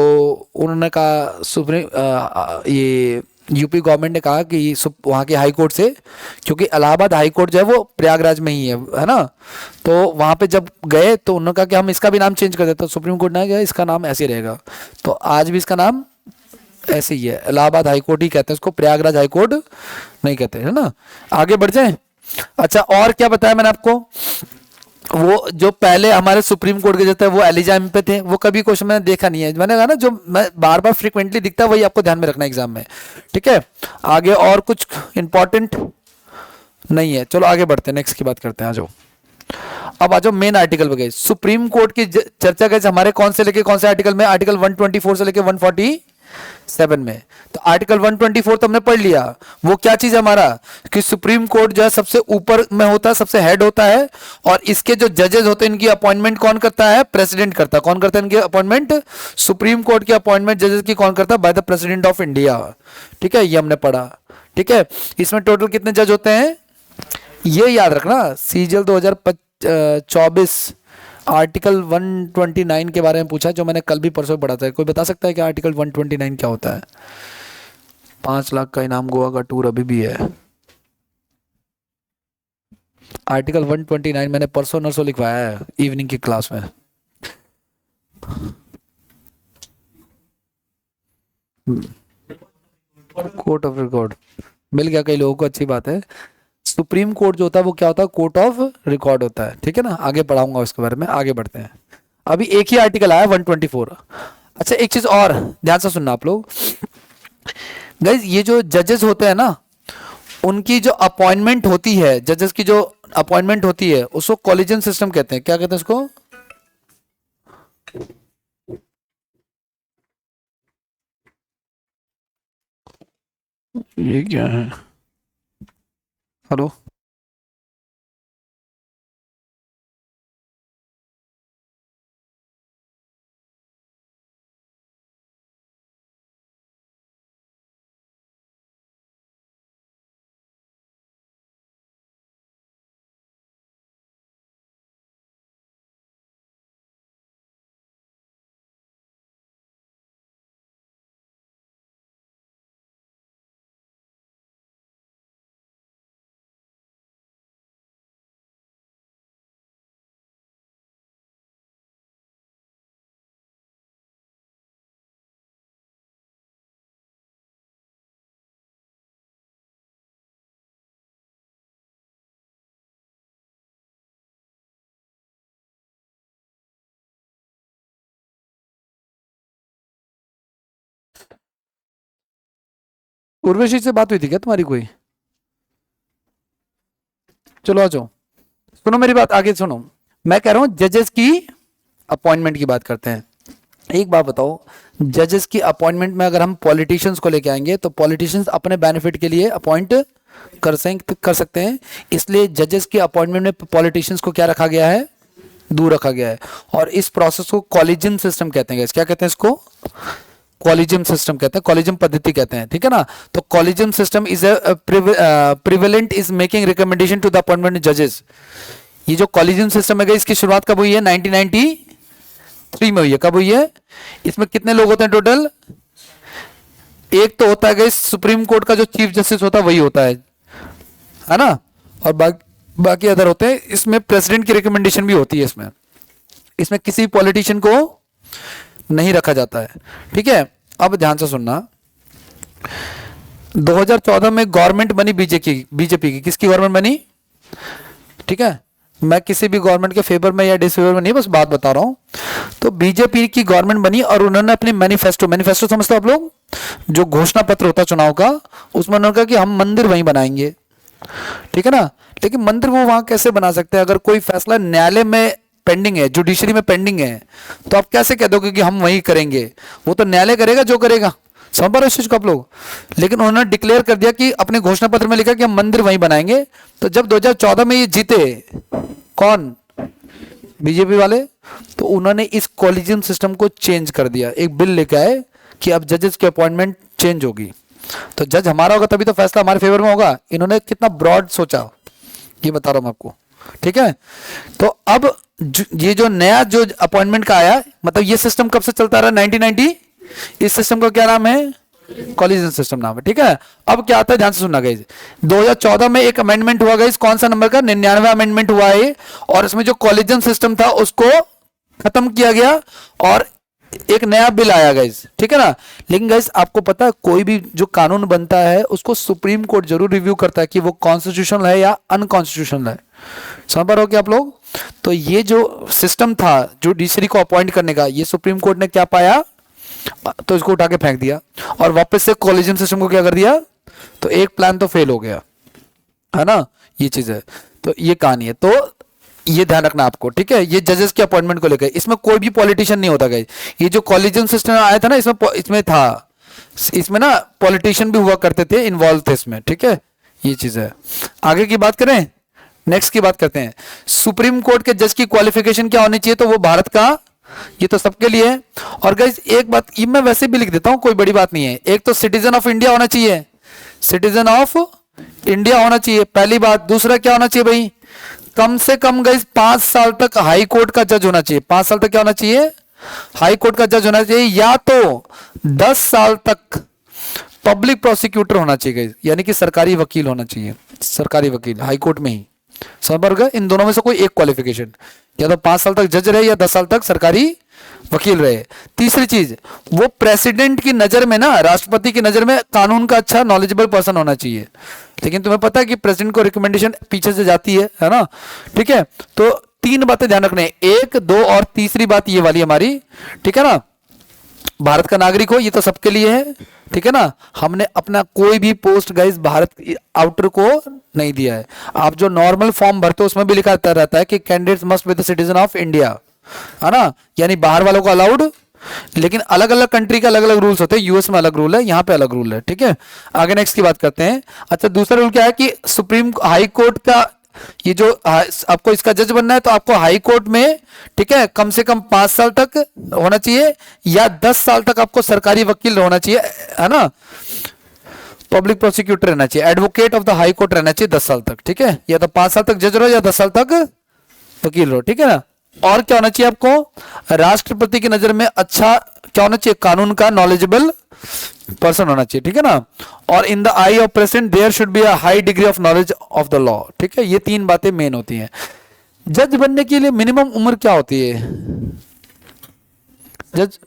उन्होंने कहा ये यूपी गवर्नमेंट ने कहा कि वहाँ के हाई कोर्ट से, क्योंकि इलाहाबाद हाई कोर्ट जो है वो प्रयागराज में ही है ना, तो वहाँ पे जब गए तो उन्होंने कहा कि हम इसका भी नाम चेंज कर देते, तो सुप्रीम कोर्ट ने कहा इसका नाम ऐसे ही रहेगा। तो आज भी इसका नाम ऐसे ही है, इलाहाबाद हाई कोर्ट ही कहते हैं इसको, प्रयागराज हाई कोर्ट नहीं कहते, है ना। आगे बढ़ जाए। अच्छा, और क्या बताया मैंने आपको, वो जो पहले हमारे सुप्रीम कोर्ट के जो थे वो एलिजाम पे थे, वो कभी क्वेश्चन मैंने देखा नहीं है, मैंने कहा ना जो मैं बार बार फ्रीक्वेंटली दिखता है वही आपको ध्यान में रखना एग्जाम में, ठीक है। आगे और कुछ इंपॉर्टेंट नहीं है, चलो आगे बढ़ते हैं, नेक्स्ट की बात करते हैं। आ जाओ, अब आ जाओ मेन आर्टिकल पे गए। सुप्रीम कोर्ट की चर्चा गई हमारे कौन से लेके कौन से आर्टिकल में, आर्टिकल 124 से लेके 147 में। तो आर्टिकल 124 तो हमने पढ़ लिया, वो क्या चीज है हमारा, कि सुप्रीम कोर्ट जो है सबसे ऊपर में होता है, सबसे हेड होता है, और इसके जो जजेस होते हैं इनकी अपॉइंटमेंट कौन करता है, प्रेसिडेंट करता है। कौन करता है इनकी अपॉइंटमेंट, सुप्रीम कोर्ट की अपॉइंटमेंट जजेस की कौन करता है, bye the president of India, ठीक है, ये हमने पढ़ा, ठीक है। इसमें टोटल कितने जज होते हैं, ये याद रखना, सीजीएल 2024 आर्टिकल 129 के बारे में पूछा, जो मैंने कल भी परसों पढ़ा था। कोई बता सकता है कि आर्टिकल 129 क्या होता है? 5 लाख का इनाम, गोवा का टूर अभी भी है। आर्टिकल 129 मैंने परसों नरसों लिखवाया है इवनिंग की क्लास में। कोर्ट ऑफ रिकॉर्ड मिल गया कई लोगों को, अच्छी बात है। सुप्रीम कोर्ट जो होता है वो क्या होता है, कोर्ट ऑफ रिकॉर्ड होता है, ठीक है ना। आगे पढ़ाऊंगा उसके बारे में, आगे बढ़ते हैं। अभी एक ही आर्टिकल आया 124। अच्छा, एक चीज और ध्यान से सुनना आप लोग गाइस, ये जो जजेस होते हैं ना, उनकी जो अपॉइंटमेंट होती है, जजेस की जो अपॉइंटमेंट होती है उसको कॉलेजियम सिस्टम कहते हैं। क्या कहते हैं उसको, ये क्या है, हेलो, उर्वशी से बात हुई थी क्या तुम्हारी कोई? चलो आ जाओ, सुनो मेरी बात, आगे सुनो। मैं कह रहा हूं जजेस की अपॉइंटमेंट की बात करते हैं। एक बात बताओ, जजेस की अपॉइंटमेंट में अगर हम पॉलिटिशियंस को लेके आएंगे तो पॉलिटिशियंस अपने बेनिफिट के लिए अपॉइंट कर सकते हैं, इसलिए जजेस की अपॉइंटमेंट में पॉलिटिशियंस को क्या रखा गया है, दूर रखा गया है। और इस प्रोसेस को कॉलेजियम सिस्टम कहते हैं। क्या कहते हैं इसको, कॉलेजियम सिस्टम कहते हैं, कॉलेजियम पद्धति कहते हैं, ठीक है ना। तो collegium system is prevalent is making recommendation to the appointment जजेस। ये जो कॉलेजियम सिस्टम है इसकी शुरुआत कब हुई है, 1993 में हुई है। कब हुई है? इसमें कितने लोग होते हैं टोटल, एक तो होता है सुप्रीम कोर्ट का जो चीफ जस्टिस होता है वही होता है ना, और बाकी अदर होते हैं। इसमें प्रेसिडेंट की रिकमेंडेशन भी होती है, इसमें किसी पॉलिटिशियन को नहीं रखा जाता है, ठीक है। अब ध्यान से सुनना, 2014 में गवर्नमेंट बनी बीजेपी की। किसकी गवर्नमेंट बनी, ठीक है। मैं किसी भी गवर्नमेंट के फेवर में या डिसफेवर में नहीं, बस बात बता रहा हूं। तो बीजेपी की गवर्नमेंट बनी और उन्होंने अपने मैनिफेस्टो समझते हो आप लोग, जो घोषणा पत्र होता है चुनाव का, उसमें उन्होंने कहा कि हम मंदिर वहीं बनाएंगे, ठीक है ना। लेकिन मंदिर वो वहां कैसे बना सकते हैं, अगर कोई फैसला न्यायालय में पेंडिंग है, जुडिशरी में पेंडिंग है, तो आप कैसे कह दोगे कि हम वही करेंगे? वो तो न्यायालय करेगा जो करेगा, समझ पा रहे हो इस चीज को आप लोग। लेकिन उन्होंने डिक्लेयर कर दिया कि अपने घोषणा पत्र में लिखा कि हम मंदिर वहीं बनाएंगे। तो जब 2014 में ये जीते, कौन, बीजेपी वाले, तो उन्होंने इस कॉलेजियम सिस्टम को चेंज कर दिया, एक बिल लेके आए कि अब जजेस की अपॉइंटमेंट चेंज होगी। तो जज हमारा होगा तभी तो फैसला हमारे फेवर में होगा। इन्होंने कितना ब्रॉड सोचा, ये बता रहा हूं मैं आपको, ठीक है। तो अब ये जो नया जो अपॉइंटमेंट का आया, मतलब ये सिस्टम कब से चलता रहा, 1990। इस सिस्टम का क्या नाम है, कॉलेजियन सिस्टम नाम है, ठीक है। अब क्या आता है, ध्यान से सुनना गाइस, 2014 में एक अमेंडमेंट हुआ गाइस, कौन सा नंबर का, 99वां अमेंडमेंट हुआ है, और इसमें जो कॉलेजियन सिस्टम था उसको खत्म किया गया और एक नया बिल आया गाइस, ठीक है ना। लेकिन गाइस आपको पता है कोई भी जो कानून बनता है उसको सुप्रीम कोर्ट जरूर रिव्यू करता है कि वो कॉन्स्टिट्यूशनल है या अनकॉन्स्टिट्यूशनल है, समझ पा रहे हो क्या आप लोग। तो ये जो सिस्टम था जुडिशरी को अपॉइंट करने का, ये सुप्रीम कोर्ट ने क्या पाया, तो इसको उठा के फेंक दिया और वापस से कॉलेजियन सिस्टम को क्या कर दिया, तो एक प्लान तो फेल हो गया, है ना, ये चीज है। तो ये कहानी है, तो ये ध्यान रखना आपको, ठीक है। ये जजेस के अपॉइंटमेंट को लेकर, इसमें कोई भी पॉलिटिशियन नहीं होता गाइस। ये जो कॉलेजियन सिस्टम आया था ना, इसमें था, इसमें ना पॉलिटिशियन भी हुआ करते थे, इन्वॉल्व थे इसमें, ठीक है, ये चीज है। आगे की बात करें, नेक्स्ट की बात करते हैं, सुप्रीम कोर्ट के जज की क्वालिफिकेशन क्या होनी चाहिए, तो वो भारत का, ये तो सबके लिए है। और गाइस एक बात, ये मैं वैसे भी लिख देता हूं, कोई बड़ी बात नहीं है, एक तो सिटीजन ऑफ इंडिया होना चाहिए, सिटीजन ऑफ इंडिया होना चाहिए, पहली बात। दूसरा क्या होना चाहिए भाई, कम से कम गाइस 5 साल तक हाई कोर्ट का जज होना चाहिए, 5 साल तक क्या होना चाहिए, हाई कोर्ट का जज होना चाहिए, या तो 10 साल तक पब्लिक प्रोसिक्यूटर होना चाहिए, यानी कि सरकारी वकील होना चाहिए, सरकारी वकील हाई कोर्ट में ही, समझ गए। इन दोनों में से कोई एक क्वालिफिकेशन, या तो 5 साल तक जज रहे या 10 साल तक सरकारी वकील रहे। तीसरी चीज, वो प्रेसिडेंट की नजर में ना, राष्ट्रपति की नजर में कानून का अच्छा नॉलेजेबल पर्सन होना चाहिए। लेकिन तुम्हें पता है कि प्रेसिडेंट को रिकमेंडेशन पीछे से जाती है ना, ठीक है। तो 3 बातें ध्यान रखने, 1, 2 और तीसरी बात ये वाली हमारी, ठीक है ना। भारत का नागरिक हो, ये तो सबके लिए है, ठीक है ना। हमने अपना कोई भी पोस्ट गाइस भारत आउटर को नहीं दिया है। आप जो नॉर्मल फॉर्म भरते हो उसमें भी लिखा रहता है कि candidates must be the citizen of India, है ना, यानी बाहर वालों को अलाउड, लेकिन अलग अलग कंट्री के अलग अलग रूल्स होते हैं, यूएस में अलग रूल है, यहाँ पे अलग रूल है, ठीक है। आगे नेक्स्ट की बात करते हैं। अच्छा, दूसरा रूल क्या है कि सुप्रीम हाई कोर्ट का ये जो आपको इसका जज बनना है तो आपको हाई कोर्ट में, ठीक है, कम से कम 5 साल तक होना चाहिए या 10 साल तक आपको सरकारी वकील होना चाहिए, है ना, पब्लिक प्रोसिक्यूटर रहना चाहिए, advocate of the high court रहना चाहिए 10 साल तक, ठीक है। या तो 5 साल तक जज रहो या 10 साल तक वकील रहो, ठीक है ना। और क्या होना चाहिए आपको, राष्ट्रपति की नजर में अच्छा क्या होना चाहिए, कानून का नॉलेजेबल पर्सन होना चाहिए, ठीक है ना। और in the eye of president there should be a high degree of knowledge of the law, ठीक है। ये 3 बातें मेन होती हैं। जज बनने के लिए मिनिमम उम्र क्या होती है, जज,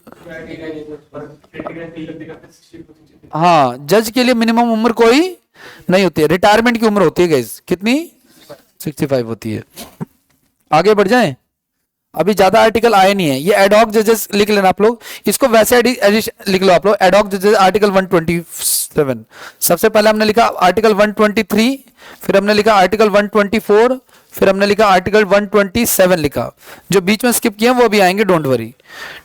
हाँ, जज के लिए मिनिमम उम्र कोई नहीं होती है, रिटायरमेंट की उम्र होती है गाइस, कितनी, 65 होती है। आगे बढ़ जाएं, अभी ज्यादा आर्टिकल आए नहीं है, ये एडॉक जजेस लिख लेना आप लोग, इसको वैसे लिख लो आप लोग, एडॉक जजेस आर्टिकल 127, सबसे पहले हमने लिखा आर्टिकल 123, फिर हमने लिखा आर्टिकल 124, फिर हमने लिखा आर्टिकल 127 लिखा, जो बीच में स्किप किया वो अभी आएंगे, डोंट वरी,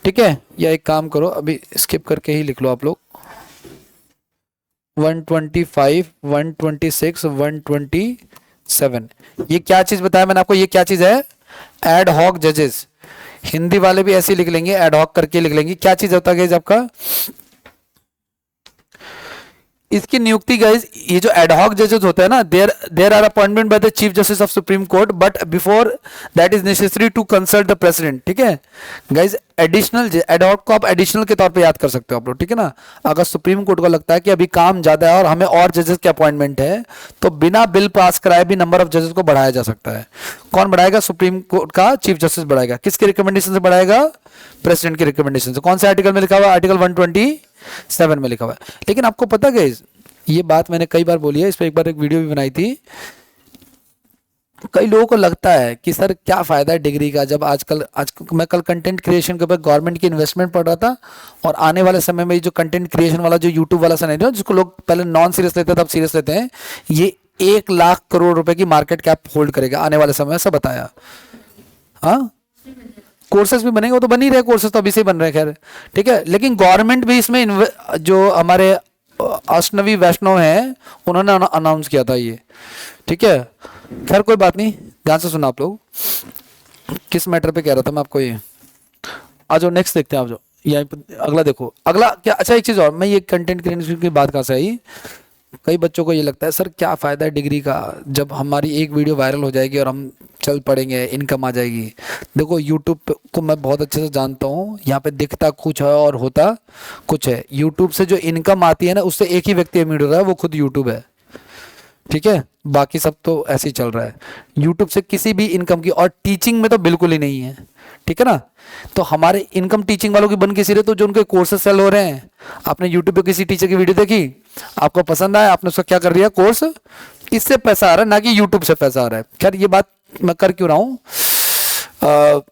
ठीक है। या एक काम करो, अभी स्किप करके ही लिख लो आप लोग, 125, 126, 127, ये क्या चीज बताया मैंने आपको, ये क्या चीज है, एड हॉक जजेस, हिंदी वाले भी ऐसे लिख लेंगे, एड हॉक करके लिख लेंगे। क्या चीज होता है आपका, इसकी नियुक्ति गाइज, ये जो एडहॉक जजेस होते हैं ना, there are appointment by the chief justice of supreme court, but before that is necessary to consult the president, ठीक है गाइज। एडिशनल एडहॉक को आप एडिशनल के तौर पे याद कर सकते हो आप लोग, ठीक है ना। अगर सुप्रीम कोर्ट को लगता है कि अभी काम ज्यादा है और हमें और जजेस की अपॉइंटमेंट है, तो बिना बिल पास कराए भी नंबर ऑफ जजेस को बढ़ाया जा सकता है। कौन बढ़ाएगा, सुप्रीम कोर्ट का चीफ जस्टिस बढ़ाएगा, किसके रिकमेंडेशन से बढ़ाएगा, प्रेसिडेंट की रिकमेंडेशन से। कौन से आर्टिकल में लिखा हुआ, आर्टिकल 127 में लिखा हुआ है। लेकिन आपको पता है ये बात मैंने कई बार बोली है, इस पर एक बार एक वीडियो भी बनाई थी। कई लोगों को लगता है कि सर क्या फायदा है डिग्री का, जब आज मैं कल कंटेंट क्रिएशन के ऊपर गवर्नमेंट की इन्वेस्टमेंट पढ़ रहा था, और आने वाले समय में जो कंटेंट क्रिएशन वाला जो यूट्यूब वाला सिनेरियो, जिसको लोग पहले नॉन सीरियस लेते थे अब सीरियस लेते हैं, ये 1 लाख करोड़ रुपए की मार्केट कैप होल्ड करेगा आने वाले समय में, ऐसा बताया। हाँ, कोर्सेज भी बनेंगे, वो तो बन ही रहे, कोर्सेज तो अभी से बन रहे हैं, खैर ठीक है। लेकिन गवर्नमेंट भी इसमें जो हमारे अष्टनवी वैष्णव हैं उन्होंने अनाउंस किया था ये, ठीक है। खैर कोई बात नहीं, ध्यान से सुना आप लोग, किस मैटर पे कह रहा था मैं आपको, ये आ जाओ नेक्स्ट देखते हैं, आप जाओ यहाँ अगला देखो, अगला क्या, अच्छा एक चीज और, मैं ये कंटेंट क्रिएशन की बात कहाँ से आई, कई बच्चों को ये लगता है सर क्या फ़ायदा है डिग्री का, जब हमारी एक वीडियो वायरल हो जाएगी और हम चल पड़ेंगे, इनकम आ जाएगी। देखो यूट्यूब को मैं बहुत अच्छे से जानता हूँ, यहाँ पे दिखता कुछ है और होता कुछ है। यूट्यूब से जो इनकम आती है ना, उससे एक ही व्यक्ति मिल रहा है, वो खुद यूट्यूब है, ठीक है। बाकी सब तो ऐसे ही चल रहा है। यूट्यूब से किसी भी इनकम की, और टीचिंग में तो बिल्कुल ही नहीं है, ठीक है ना। तो हमारे इनकम टीचिंग वालों की बन के सिरे, तो जो उनके कोर्सेज सेल हो रहे हैं, आपने यूट्यूब पे किसी टीचर की वीडियो देखी, आपको पसंद आया, आपने उसका क्या कर दिया कोर्स, इससे पैसा आ रहा है, ना कि यूट्यूब से पैसा आ रहा है। खैर ये बात मैं कर क्यों रहा हूँ,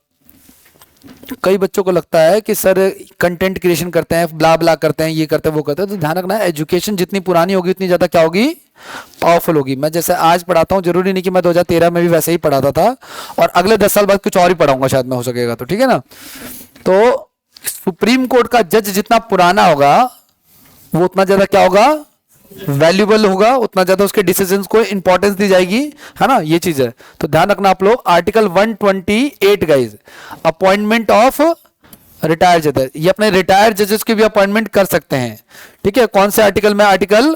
कई बच्चों को लगता है कि सर कंटेंट क्रिएशन करते हैं, ब्ला ब्ला करते हैं, ये करते हैं वो करते हैं, तो ध्यान रखना है एजुकेशन जितनी पुरानी होगी उतनी ज़्यादा क्या होगी, पावरफुल होगी। मैं जैसे आज पढ़ाता हूँ, जरूरी नहीं कि मैं 2013 में भी वैसे ही पढ़ाता था और अगले 10 साल बाद कुछ और ही पढ़ाऊंगा शायद मैं, हो सकेगा तो, ठीक है ना। तो सुप्रीम कोर्ट का जज जितना पुराना होगा वो उतना ज़्यादा क्या होगा, वैल्यूबल होगा, उतना ज्यादा उसके डिसीजंस को इंपॉर्टेंस दी जाएगी, है ना, ये चीज है। तो ध्यान रखना आप लोग, article 128 guys, appointment of retired जजेस, ये अपने रिटायर्ड जजेस की भी अपॉइंटमेंट कर सकते हैं, ठीक है। कौन से आर्टिकल में, आर्टिकल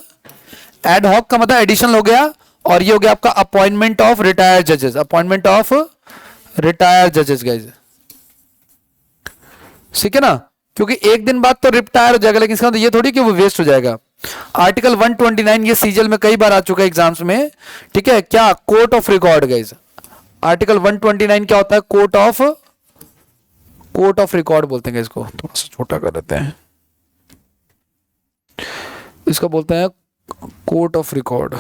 एड हॉक का मतलब एडिशन हो गया, और ये हो गया आपका अपॉइंटमेंट ऑफ रिटायर्ड जजेस, अपॉइंटमेंट ऑफ रिटायर्ड जजेस गाइज, ठीक है ना। क्योंकि एक दिन बाद तो रिटायर हो जाएगा, लेकिन इसका मतलब ये थोड़ी कि वो वेस्ट हो जाएगा। आर्टिकल 129 ये सीजल में कई बार आ चुका है एग्जाम्स में, ठीक है। क्या, court of record guys, article 129 क्या होता है, कोर्ट ऑफ रिकॉर्ड बोलते हैं इसको, थोड़ा सा छोटा कर देते हैं, इसको बोलते हैं court of record.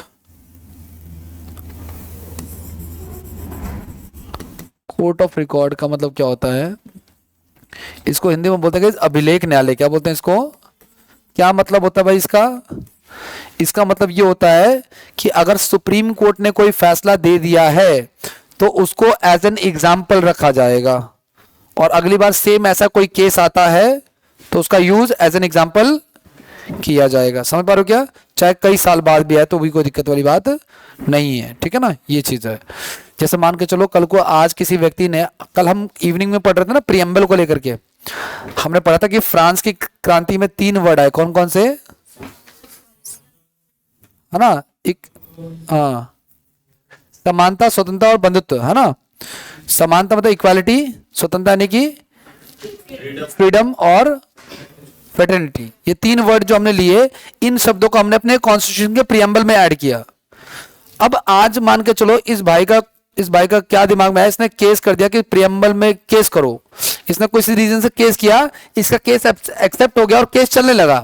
Court of record का मतलब क्या होता है, इसको हिंदी में बोलते हैं अभिलेख न्यायालय। क्या बोलते हैं इसको, क्या मतलब होता है भाई इसका, इसका मतलब ये होता है कि अगर सुप्रीम कोर्ट ने कोई फैसला दे दिया है तो उसको एज एन एग्जाम्पल रखा जाएगा, और अगली बार सेम ऐसा कोई केस आता है तो उसका यूज एज एन एग्जाम्पल किया जाएगा। समझ पा रहे हो क्या, चाहे कई साल बाद भी आए तो भी कोई दिक्कत वाली बात नहीं है, ठीक है ना, ये चीज है। जैसे मान के चलो कल को आज किसी व्यक्ति ने, कल हम इवनिंग में पढ़ रहे थे ना प्रियम्बल को लेकर के, हमने पढ़ा था कि फ्रांस की क्रांति में 3 वर्ड आए, कौन कौन से, है ना, एक, हाँ, समानता, स्वतंत्रता और बंधुत्व, है ना। समानता मतलब इक्वालिटी, स्वतंत्रता यानी कि फ्रीडम, और फ्रेटर्निटी, ये 3 वर्ड जो हमने लिए, इन शब्दों को हमने अपने कॉन्स्टिट्यूशन के प्रियम्बल में ऐड किया। अब आज मान के चलो इस भाई का क्या दिमाग में है, इसने केस कर दिया कि प्रियम्बल में केस करो, इसने किसी रीजन से केस किया, इसका केस एक्सेप्ट हो गया और केस चलने लगा,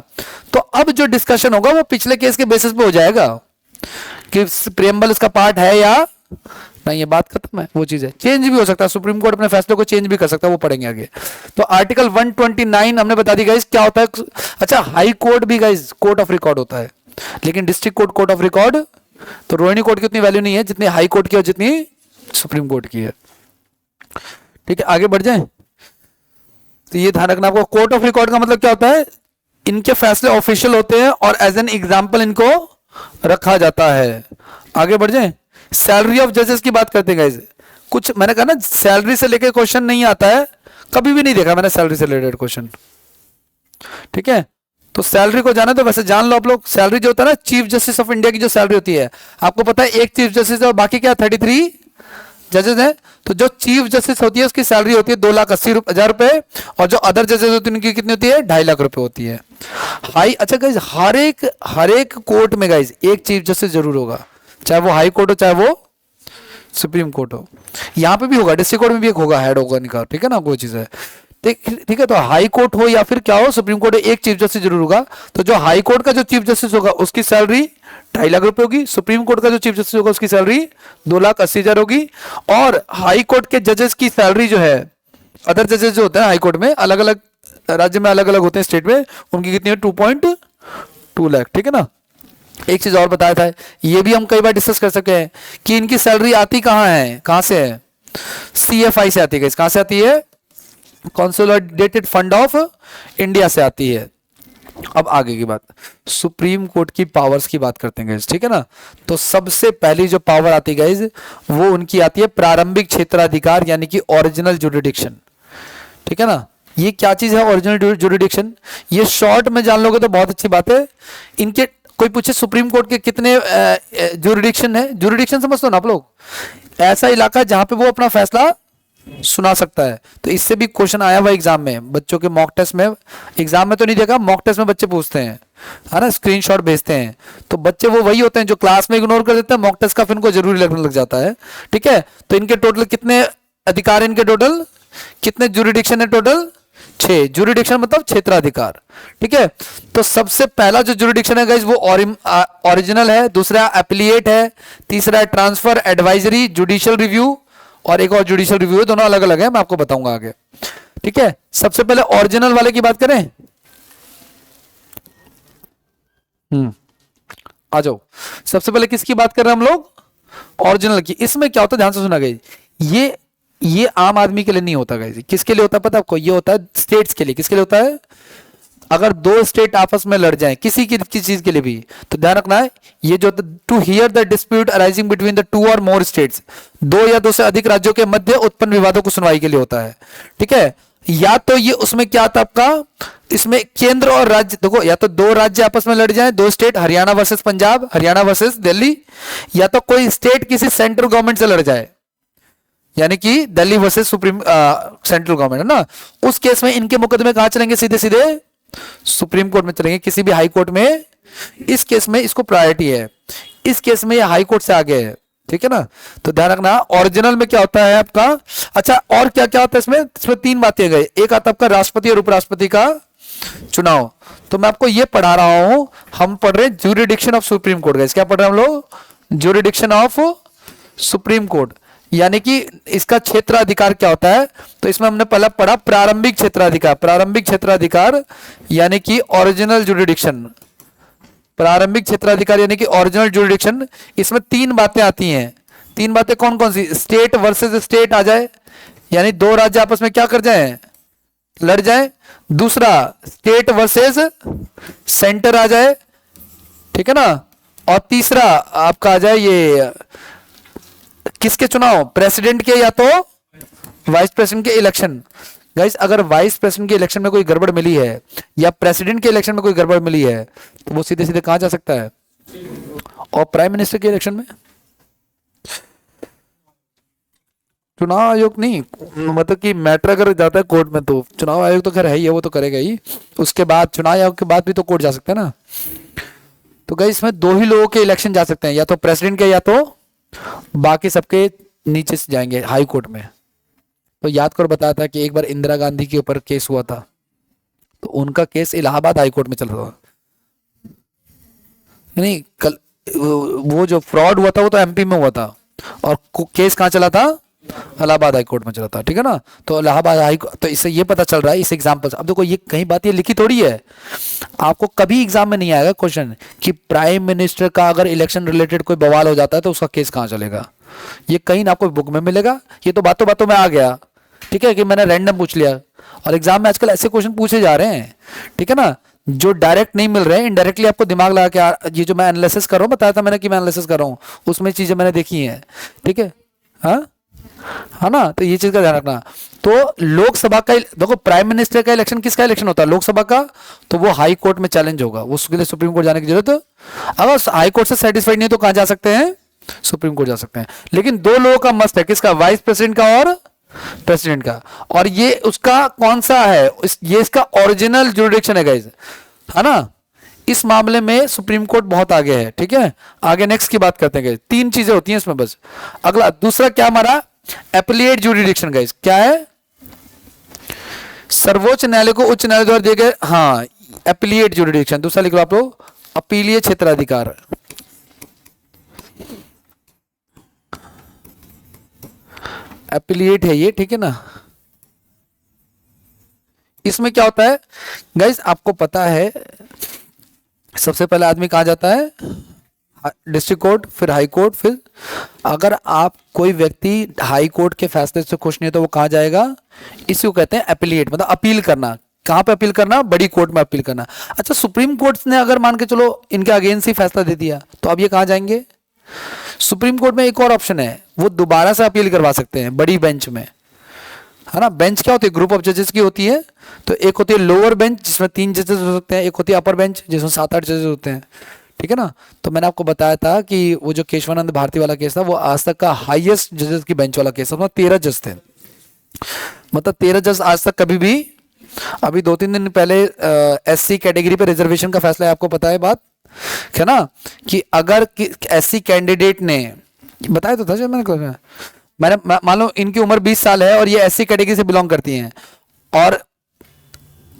तो अब जो डिस्कशन होगा वो पिछले केस के बेसिस पे हो जाएगा कि प्रियम्बल इसका पार्ट है या नहीं, ये बात खत्म है, वो चीज है। चेंज भी हो सकता है, सुप्रीम कोर्ट अपने फैसले को चेंज भी कर सकता है, वो पढ़ेंगे आगे। तो आर्टिकल 129 हमने बता दी गाइस क्या होता है। अच्छा, हाई कोर्ट भी गाइस कोर्ट ऑफ रिकॉर्ड होता है, लेकिन district court court of record, तो रोहिणी कोर्ट की उतनी वैल्यू नहीं है जितनी हाई कोर्ट की और जितनी सुप्रीम कोर्ट की है, ठीक है। आगे बढ़ जाए, तो ये ध्यान रखना आपको, कोर्ट ऑफ रिकॉर्ड का मतलब क्या होता है, इनके फैसले ऑफिशियल होते हैं और एज एन एग्जाम्पल इनको रखा जाता है। आगे बढ़ जाए, सैलरी ऑफ जजेस की बात करते हैं गाइस। कुछ मैंने कहा ना, सैलरी से लेकर क्वेश्चन नहीं आता है, कभी भी नहीं देखा मैंने सैलरी से रिलेटेड क्वेश्चन, ठीक है। तो सैलरी को जाना तो वैसे जान लो आप लोग, सैलरी जो होता है ना, चीफ जस्टिस ऑफ इंडिया की जो सैलरी होती है, आपको पता है एक चीफ जस्टिस है और बाकी क्या 33 जजेस हैं। तो जो चीफ जस्टिस होती है उसकी सैलरी होती है 2,80,000 रुपए, और जो अदर जजेस होती है उनकी कितनी होती है, 2.5 लाख रुपए होती है। हाई, अच्छा गाइज, हर एक कोर्ट में गाइज एक चीफ जस्टिस जरूर होगा, चाहे वो हाई कोर्ट हो चाहे वो सुप्रीम कोर्ट हो। यहाँ पे भी होगा, डिस्ट्रिक्ट कोर्ट में भी एक होगा, हेड होगा इनका, ठीक है ना, कोई चीज है, ठीक है। तो हाई कोर्ट हो या फिर क्या हो, सुप्रीम कोर्ट, एक चीफ जस्टिस जरूर होगा। तो जो हाई कोर्ट का जो चीफ जस्टिस होगा उसकी सैलरी 2.5 लाख रुपए होगी, सुप्रीम कोर्ट का जो चीफ जस्टिस होगा उसकी सैलरी 2,80,000 होगी, और हाई कोर्ट के जजेस की सैलरी जो है, अदर जजेस जो होते हैं हाई कोर्ट में, अलग अलग राज्य में अलग अलग होते हैं, स्टेट में, उनकी कितनी है, 2.2 लाख, ठीक है ना। एक चीज और बताया था, ये भी हम कई बार डिस्कस कर सकते हैं कि इनकी सैलरी आती कहाँ है, कहाँ से है, CFI से आती है, कहाँ से आती है, कंसोलिडेटेड फंड ऑफ इंडिया से आती है। अब आगे की बात, सुप्रीम कोर्ट की पावर्स की बात करते हैं गाइस, ठीक है ना। तो सबसे पहली जो पावर आती है गाइस, वो उनकी आती है प्रारंभिक क्षेत्राधिकार, यानी कि ओरिजिनल जुरिडिक्शन, ठीक है ना। ये क्या चीज है ओरिजिनल जुरिडिक्शन, ये शॉर्ट में जान लोगे तो बहुत अच्छी बात है। इनके कोई पूछे सुप्रीम कोर्ट के कितने ज्यूरिडिक्शन है, ज्यूरिडिक्शन समझते हो ना आप लोग, ऐसा इलाका जहां पे वो अपना फैसला सुना सकता है। तो इससे भी क्वेश्चन आया हुआ एग्जाम में, बच्चों के मॉक टेस्ट में, एग्जाम में तो नहीं देखा, मॉक टेस्ट में बच्चे पूछते हैं, है ना, स्क्रीनशॉट भेजते हैं। तो बच्चे वो वही होते हैं जो क्लास में इग्नोर कर देते हैं, मॉक टेस्ट का फिर उनको जरूरी लगने लग जाता है। ठीक है, तो इनके टोटल कितने अधिकार, इनके टोटल कितने ज्यूरिडिक्शन है, टोटल 6। ज्यूरिडिक्शन मतलब क्षेत्राधिकार। ठीक है, तो सबसे पहला जो ज्यूरिडिक्शन है गाइस वो ओरिजिनल है, दूसरा एप्लीएट है, तीसरा है ट्रांसफर, एडवाइजरी, जुडिशियल रिव्यू, और एक और जुडिशियल रिव्यू है, दोनों अलग अलग है, मैं आपको बताऊंगा आगे। ठीक है, सबसे पहले ओरिजिनल वाले की बात करें। आ जाओ, सबसे पहले किसकी बात कर रहे हैं हम लोग, ओरिजिनल की। इसमें क्या होता है, ध्यान से सुना गाइस, ये आम आदमी के लिए नहीं होता गाइस, किसके लिए होता है पता है आपको, ये होता है स्टेट्स के लिए। किसके लिए होता है, अगर दो स्टेट आपस में लड़ जाएं किसी चीज के लिए भी, तो ध्यान रखना है, ये जो to hear the dispute arising between the 2 और मोर स्टेट्स, 2 या 2 से अधिक राज्यों के मध्य उत्पन्न विवादों को सुनवाई के लिए होता है। ठीक है, या तो ये उसमें क्या था आपका, इसमें केंद्र और राज्य, देखो, या तो 2 राज्य आपस में लड़ जाएं, 2 state, Haryana versus Punjab, Haryana versus Delhi, या तो कोई स्टेट किसी सेंट्रल गवर्नमेंट से लड़ जाए, यानी कि Delhi versus supreme central government, है ना। उस केस में इनके मुकदमे कहां चलेंगे, सीधे सीधे सुप्रीम कोर्ट में चलेंगे, किसी भी हाई कोर्ट में। इस केस में इसको प्रायोरिटी है, इस केस में ये हाई कोर्ट से आगे है। ठीक है ना, तो ध्यान रखना ओरिजिनल में क्या होता है आपका। अच्छा, और क्या क्या होता है इसमें 3 बातें गए, एक आता है आपका राष्ट्रपति और उपराष्ट्रपति का चुनाव। तो मैं आपको ये पढ़ा रहा हूं, हम पढ़ रहे हैं ज्यूरिडिक्शन ऑफ सुप्रीम कोर्ट। गए क्या पढ़ रहे हैं हम लोग, ज्यूरिडिक्शन ऑफ सुप्रीम कोर्ट, यानी कि इसका क्षेत्राधिकार क्या होता है। तो इसमें हमने पहला पढ़ा प्रारंभिक क्षेत्राधिकार, प्रारंभिक क्षेत्राधिकार यानी कि ओरिजिनल ज्यूरिडिक्शन, प्रारंभिक क्षेत्राधिकार यानी कि ओरिजिनल ज्यूरिडिक्शन। इसमें 3 बातें आती हैं, 3 बातें कौन कौन सी, स्टेट वर्सेस स्टेट आ जाए, यानी 2 राज्य आपस में क्या कर जाए, लड़ जाए। दूसरा स्टेट वर्सेस सेंटर आ जाए, ठीक है ना। और तीसरा आपका आ जाए ये किसके चुनाव, प्रेसिडेंट के या तो वाइस प्रेसिडेंट के इलेक्शन। गाइस, अगर वाइस प्रेसिडेंट के इलेक्शन में कोई गड़बड़ मिली है या प्रेसिडेंट के इलेक्शन में कोई गड़बड़ मिली है, तो वो सीधे सीधे कहां जा सकता है, और प्राइम मिनिस्टर के इलेक्शन में चुनाव आयोग नहीं, मतलब कि मैटर अगर जाता है कोर्ट में, तो चुनाव आयोग तो खैर है ही है, वो तो करेगा ही। उसके बाद चुनाव आयोग के बाद भी तो कोर्ट जा सकते हैं ना। तो गाइस, इसमें 2 ही लोगों के इलेक्शन जा सकते हैं, या तो प्रेसिडेंट के या तो बाकी सबके नीचे से जाएंगे हाई कोर्ट में। तो याद करो, बताया था कि एक बार इंदिरा गांधी के ऊपर केस हुआ था, तो उनका केस इलाहाबाद हाई कोर्ट में चल रहा था। नहीं, कल वो जो फ्रॉड हुआ था वो तो एमपी में हुआ था, और केस कहां चला था, इलाहाबाद हाई कोर्ट में चला था। ठीक है ना, तो इलाहाबाद हाई, तो इससे ये पता चल रहा है इस एग्जाम्पल से। अब देखो, ये कहीं बात ये लिखी थोड़ी है, आपको कभी एग्जाम में नहीं आएगा क्वेश्चन कि प्राइम मिनिस्टर का अगर इलेक्शन रिलेटेड कोई बवाल हो जाता है तो उसका केस कहां चलेगा। ये कहीं ना आपको बुक में मिलेगा, ये तो बातों बातों में आ गया। ठीक है, कि मैंने रैंडम पूछ लिया, और एग्जाम में आजकल ऐसे क्वेश्चन पूछे जा रहे हैं, ठीक है ना, जो डायरेक्ट नहीं मिल रहे हैं, इनडायरेक्टली आपको दिमाग लगा के, ये जो मैं एनालिसिस कर रहा हूँ, बताया था मैंने कि मैं एनालिसिस कर रहा हूँ, उसमें चीजें मैंने देखी हैं। ठीक है, हाँ है ना, तो ये चीज का ध्यान रखना। तो लोकसभा का देखो, प्राइम मिनिस्टर का इलेक्शन किसका इलेक्शन होता है, लोकसभा का, तो वो हाई कोर्ट में चैलेंज होगा, उसके लिए सुप्रीम कोर्ट जाने की जरूरत। अगर हाई कोर्ट से सेटिस्फाइड नहीं है तो कहां जा सकते हैं, सुप्रीम कोर्ट जा सकते हैं। लेकिन 2 लोगों का मस्ट है, किसका, वाइस प्रेसिडेंट का और प्रेसिडेंट का। और ये उसका कौन सा है, ये इसका ओरिजिनल ज्यूरिडिक्शन है गाइस, है ना। इस मामले में सुप्रीम कोर्ट बहुत आगे है। ठीक है, आगे नेक्स्ट की बात करते हैं। 3 चीजें होती हैं इसमें बस। अगला दूसरा क्या हमारा, एप्लीएट ज्यूरिडिक्शन गाइस, क्या है, सर्वोच्च न्यायालय को उच्च न्यायालय द्वारा दिए गए, हाँ, एप्लीएट ज्यूरिडिक्शन। दूसरा लिख लो आप लोग, अपीलीय क्षेत्राधिकार। एप्लीएट है ये, ठीक है ना। इसमें क्या होता है गाइस, आपको पता है, सबसे पहले आदमी कहां जाता है, डिस्ट्रिक्ट कोर्ट, फिर हाई कोर्ट, फिर अगर आप कोई व्यक्ति हाई कोर्ट के फैसले से खुश नहीं है तो वो कहां जाएगा, इसी को कहते हैं एपीलिएट, मतलब अपील करना। कहां पे अपील करना, बड़ी कोर्ट में अपील करना। अच्छा, सुप्रीम कोर्ट ने अगर मान के चलो इनके अगेंस्ट ही फैसला दे दिया, तो अब ये कहां जाएंगे, सुप्रीम कोर्ट में एक और ऑप्शन है, वो दोबारा से अपील करवा सकते हैं बड़ी बेंच में, है ना। बेंच क्या होती है, ग्रुप ऑफ जजेस की होती है। तो एक होती है लोअर बेंच जिसमें 3 जजेस हो सकते हैं, एक होती है अपर बेंच जिसमें 7-8 जजेस होते हैं। ठीक है ना। तो मैंने आपको बताया था कि वो जो केशवानंद भारती वाला केस था वो आज तक का हाईएस्ट जजेस की बेंच वाला केस था, 13 जज थे, मतलब 13 जज आज तक कभी भी। अभी 2-3 दिन पहले एससी कैटेगरी पे रिजर्वेशन का फैसला है, आपको पता है बात है ना, कि अगर एससी कैंडिडेट ने बताया तो था शायद मैंने मान लो इनकी उम्र 20 साल है और ये एससी कैटेगरी से बिलोंग करती हैं और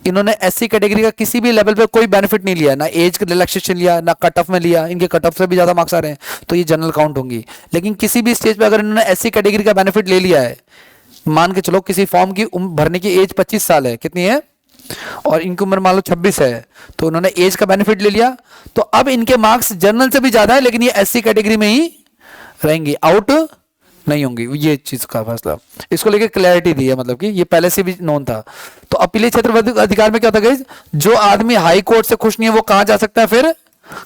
इन्होंने एससी कैटेगरी का किसी भी लेवल पे कोई बेनिफिट नहीं लिया, ना एज रिलैक्सेशन लिया, ना कट ऑफ में लिया, इनके कट ऑफ से भी ज्यादा मार्क्स आ रहे हैं तो ये जनरल काउंट होंगी। लेकिन किसी भी स्टेज पे अगर इन्होंने एससी कैटेगरी का बेनिफिट ले लिया है, मान के चलो किसी फॉर्म की भरने की एज 25 साल है, कितनी है, और इनकी उम्र मान लो 26 है, तो उन्होंने एज का बेनिफिट ले लिया, तो अब इनके मार्क्स जनरल से भी ज्यादा है लेकिन ये एससी कैटेगरी में ही रहेंगी, आउट नहीं होंगी। ये चीज का फैसला, इसको लेके क्लैरिटी दी है, मतलब कि ये पहले से भी नोन था। तो अपीलीय क्षेत्र अधिकार में क्या होता है, जो आदमी हाई कोर्ट से खुश नहीं है वो कहां जा सकता है, फिर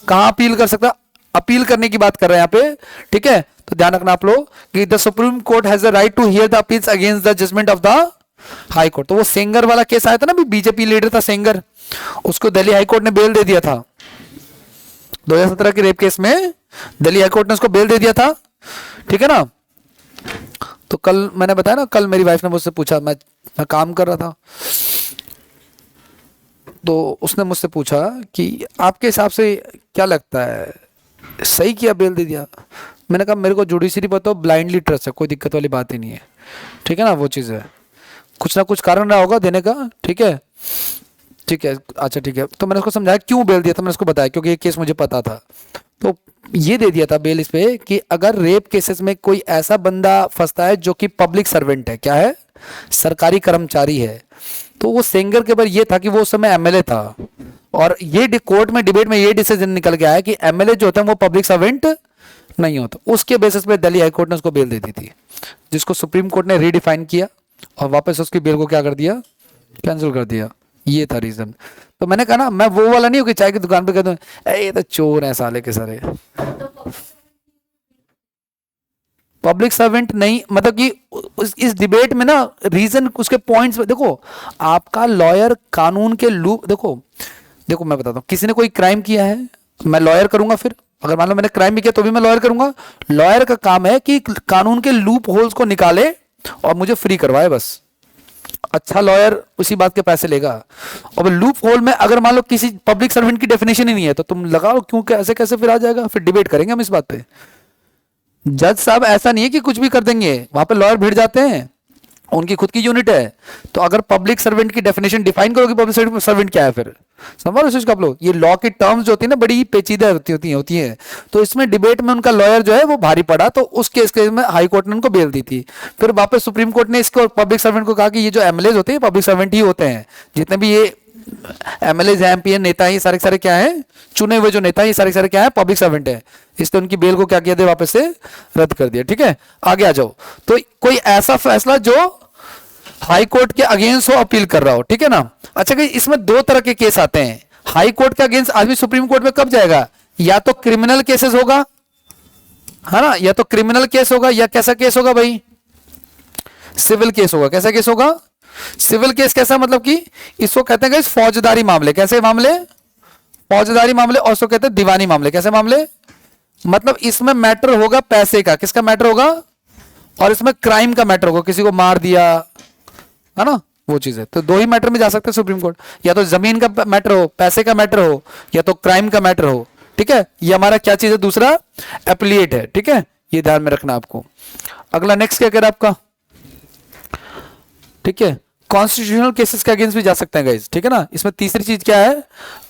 कहां अपील कर सकता है, अपील करने की बात कर रहे हैं यहाँ पे, ठीक है। तो ध्यान रखना आप लोग कि the supreme court has the right to hear the appeals against the judgment of the high court. तो वो सेंगर वाला केस आया था ना, भी बीजेपी लीडर था सेंगर, उसको दिल्ली हाई कोर्ट ने बेल दे दिया था 2017 के रेप केस में, दिल्ली हाई कोर्ट ने उसको बेल दे दिया था, ठीक है ना। तो कल मैंने बताया ना, कल मेरी वाइफ ने मुझसे पूछा, मैं काम कर रहा था, तो उसने मुझसे पूछा कि आपके हिसाब से क्या लगता है, सही किया बेल दे दिया। मैंने कहा मेरे को जुडिशरी पर तो ब्लाइंडली ट्रस्ट है, कोई दिक्कत वाली बात ही नहीं है, ठीक है ना, वो चीज़ है, कुछ ना कुछ कारण रहा होगा देने का, ठीक है, ठीक है, अच्छा ठीक है। तो मैंने उसको समझाया क्यों बेल दिया था, मैंने उसको बताया क्योंकि ये केस मुझे पता था। तो ये दे दिया था बेल इस पे कि अगर रेप केसेस में कोई ऐसा बंदा फंसता है जो कि पब्लिक सर्वेंट है, क्या है, सरकारी कर्मचारी है, तो वो सेंगर के ऊपर ये था कि वो उस समय एमएलए था और ये कोर्ट में डिबेट में ये डिसीजन निकल के आया कि एमएलए जो होता है वो पब्लिक सर्वेंट नहीं होता। उसके बेसिस पे दिल्ली हाई कोर्ट ने उसको बेल दे दी थी, जिसको सुप्रीम कोर्ट ने रीडिफाइन किया और वापस उसकी बेल को क्या कर दिया, कैंसिल कर दिया। ये था रीजन। तो मैंने कहा ना, मैं वो वाला नहीं हूँ कि चाय की दुकान पे कहता हूँ ये तो चोर है साले के सारे, पब्लिक सर्वेंट नहीं, मतलब कि इस डिबेट में ना रीजन उसके पॉइंट्स देखो, आपका लॉयर कानून के लूप देखो मैं बताता हूँ, किसी ने कोई क्राइम किया है, मैं लॉयर करूंगा, फिर अगर मान लो मैंने क्राइम भी किया तो भी मैं लॉयर करूंगा। लॉयर का काम है कि कानून के लूप होल्स को निकाले और मुझे फ्री करवाए, बस। अच्छा लॉयर उसी बात के पैसे लेगा। और लूप होल में अगर मान लो किसी पब्लिक सर्वेंट की डेफिनेशन ही नहीं है तो तुम लगाओ, क्यों कैसे कैसे फिर आ जाएगा, फिर डिबेट करेंगे हम इस बात पे। जज साहब ऐसा नहीं है कि कुछ भी कर देंगे, वहां पे लॉयर भिड़ जाते हैं, उनकी खुद की यूनिट है। तो अगर पब्लिक सर्वेंट की डेफिनेशन डिफाइन करोगे पब्लिक सर्वेंट क्या है, फिर समझ रहे हो आप लोग। ये लॉ की टर्म्स जो होती है ना बड़ी पेचीदा होती है। तो इसमें डिबेट में उनका लॉयर जो है वो भारी पड़ा, तो उस केस में हाई कोर्ट ने उनको बेल दी थी। फिर वापस सुप्रीम कोर्ट ने इसको पब्लिक सर्वेंट को कहा कि ये जो एमएलए होते हैं पब्लिक सर्वेंट ही होते हैं, जितने भी ये एमएलए एमपी नेता है, ये सारे सारे क्या है, चुने हुए जो नेता है, ये सारे सारे क्या है, पब्लिक सर्वेंट है। इसने उनकी बेल को क्या किया, वापस से रद्द कर दिया, ठीक है। आगे आ जाओ। तो कोई ऐसा फैसला जो हाई कोर्ट के अगेंस्ट हो, अपील कर रहा हो, ठीक है ना। अच्छा कि इसमें दो तरह के केस आते हैं। हाई कोर्ट के अगेंस्ट आदमी सुप्रीम कोर्ट में कब जाएगा, या तो क्रिमिनल केसेस होगा, है ना, या तो क्रिमिनल केस होगा, या कैसा केस होगा भाई, सिविल केस होगा। कैसा केस होगा, सिविल केस। कैसा मतलब कि इसको कहते हैं फौजदारी मामले। कैसे मामले, फौजदारी मामले। और इसको कहते हैं दीवानी मामले। कैसे मामले, मतलब इसमें मैटर होगा पैसे का, किसका मैटर होगा, और इसमें क्राइम का मैटर होगा, किसी को मार दिया, है ना, वो चीज है। तो दो ही मैटर में जा सकते हैं सुप्रीम कोर्ट, या तो जमीन का मैटर हो, पैसे का मैटर हो, या तो क्राइम का मैटर हो, ठीक है। ये हमारा क्या चीज है, दूसरा एप्लीएट है, ठीक है। ये ध्यान में रखना आपको। अगला नेक्स्ट क्या कह रहा है आपका, ठीक है, कॉन्स्टिट्यूशनल केसेस के अगेंस्ट भी जा सकते हैं गाइस, ठीक है ना। इसमें तीसरी चीज क्या है,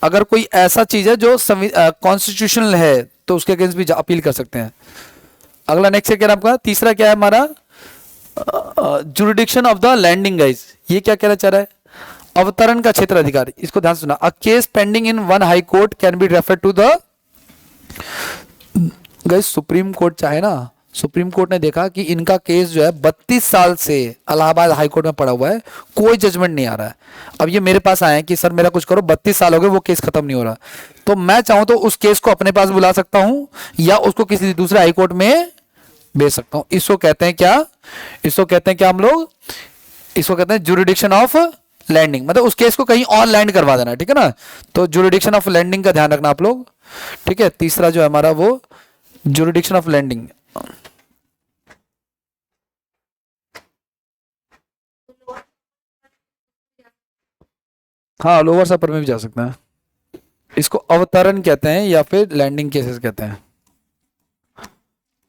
अगर कोई ऐसा चीज है जो कॉन्स्टिट्यूशनल है तो उसके अगेंस्ट भी अपील कर सकते हैं। अगला नेक्स्ट क्या कह रहा है आपका, तीसरा क्या है हमारा, jurisdiction of the landing guys. ये क्या कहना चाह रहा है, अवतरण का क्षेत्र अधिकार। इसको ध्यान से सुना, a case pending in one high court can be refer to the guys supreme court. चाहे ना, सुप्रीम कोर्ट ने देखा कि इनका केस जो है 32 साल से इलाहाबाद हाई कोर्ट में पड़ा हुआ है, कोई जजमेंट नहीं आ रहा है। अब ये मेरे पास आए हैं कि सर मेरा कुछ करो, 32 साल हो गए वो केस खत्म नहीं हो रहा। तो मैं चाहूं तो उस केस को अपने पास बुला सकता हूं या उसको किसी दूसरे हाई कोर्ट में भेज सकता हूं। इसको कहते हैं क्या, इसको कहते हैं क्या हम लोग, इसको कहते हैं जुरिडिक्शन ऑफ लैंडिंग। मतलब उस केस को कहीं और लैंड करवा देना, ठीक है ना। तो जुरिडिक्शन ऑफ लैंडिंग का ध्यान रखना आप लोग, ठीक है, तीसरा जो है हमारा वो जुरिडिक्शन ऑफ लैंडिंग। हाँ, लोअर सपर में भी जा सकते हैं। इसको अवतरण कहते हैं या फिर लैंडिंग केसेस कहते हैं।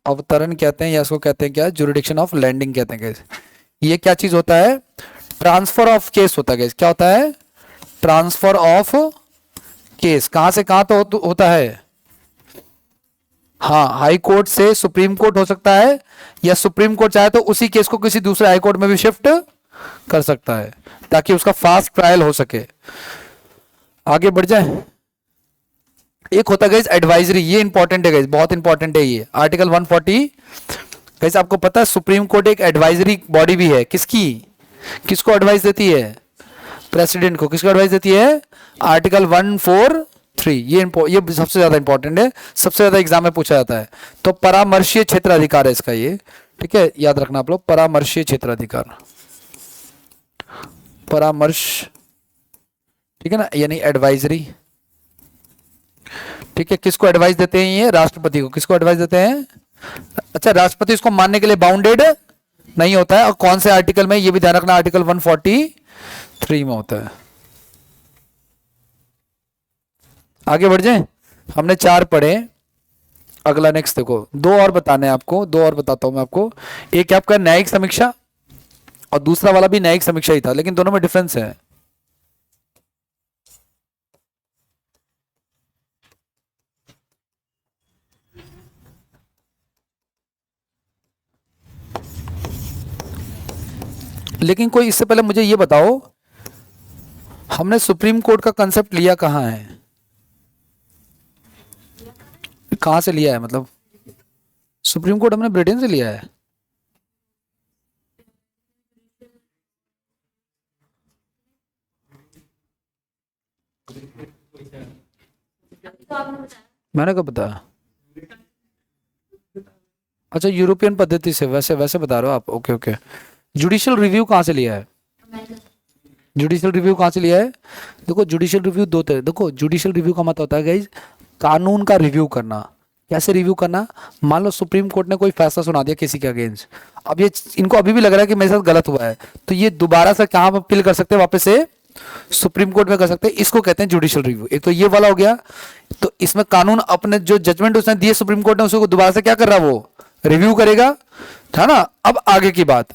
अवतरण कहते हैं या इसको कहते हैं क्या, जुरिडिक्शन ऑफ लैंडिंग कहते हैं guys। ये क्या चीज होता है, ट्रांसफर ऑफ केस होता है guys। क्या होता है, ट्रांसफर ऑफ केस। कहां से कहां तो होता है, हाँ, हाई कोर्ट से सुप्रीम कोर्ट हो सकता है, या सुप्रीम कोर्ट चाहे तो उसी केस को किसी दूसरे हाई कोर्ट में भी शिफ्ट कर सकता है ताकि उसका फास्ट ट्रायल हो सके। आगे बढ़ जाए, एक होता है गाइस एडवाइजरी, ये इंपॉर्टेंट है गाइस, बहुत इंपॉर्टेंट है ये, आर्टिकल 140। गाइस आपको पता है सुप्रीम कोर्ट एक एडवाइजरी बॉडी भी है, किसकी, किसको एडवाइस देती है, प्रेसिडेंट को। किसको एडवाइस देती है, आर्टिकल 143। ये सबसे ज्यादा इंपॉर्टेंट है, सबसे ज्यादा एग्जाम में पूछा जाता है। तो परामर्शीय क्षेत्र अधिकार है इसका ये, ठीक है, याद रखना आप लोग, परामर्शीय क्षेत्र अधिकार, परामर्श, ठीक है ना, यानी एडवाइजरी। ठीक है, किसको एडवाइस देते हैं ये, राष्ट्रपति को। किसको एडवाइस देते हैं, अच्छा, राष्ट्रपति इसको मानने के लिए बाउंडेड नहीं होता है, और कौन से आर्टिकल में, ये भी ध्यान रखना, आर्टिकल 143 में होता है। आगे बढ़ जाए, हमने 4 पढ़े, अगला नेक्स्ट देखो, 2 और बताने हैं आपको, 2 और बताता हूं मैं आपको। एक आपका न्यायिक समीक्षा और दूसरा वाला भी न्यायिक समीक्षा ही था, लेकिन दोनों में डिफरेंस है। लेकिन कोई इससे पहले मुझे ये बताओ, हमने सुप्रीम कोर्ट का कंसेप्ट लिया कहाँ है, कहां से लिया है, मतलब सुप्रीम कोर्ट हमने ब्रिटेन से लिया है। मैंने कब बताया, अच्छा, यूरोपियन पद्धति से, वैसे वैसे बता रहे हो आप, ओके ओके। जुडिशियल रिव्यू कहाँ से लिया है, जुडिशियल रिव्यू कहाँ से लिया है, देखो जुडिशियल रिव्यू 2 तरह, देखो जुडिशियल रिव्यू का मतलब होता है गाइज कानून का रिव्यू करना। कैसे रिव्यू करना, मान लो सुप्रीम कोर्ट ने कोई फैसला सुना दिया किसी के अगेंस्ट, अब ये इनको अभी भी लग रहा है कि मेरे साथ गलत हुआ है, तो ये दोबारा से कहाँ अपील कर सकते हैं, वापस से सुप्रीम कोर्ट में कर सकते हैं। इसको कहते हैं जुडिशियल रिव्यू। एक तो ये वाला हो गया, तो इसमें कानून अपने जो जजमेंट उसने दिए सुप्रीम कोर्ट ने, उसको दोबारा से क्या कर रहा है, वो रिव्यू करेगा, था ना। अब आगे की बात,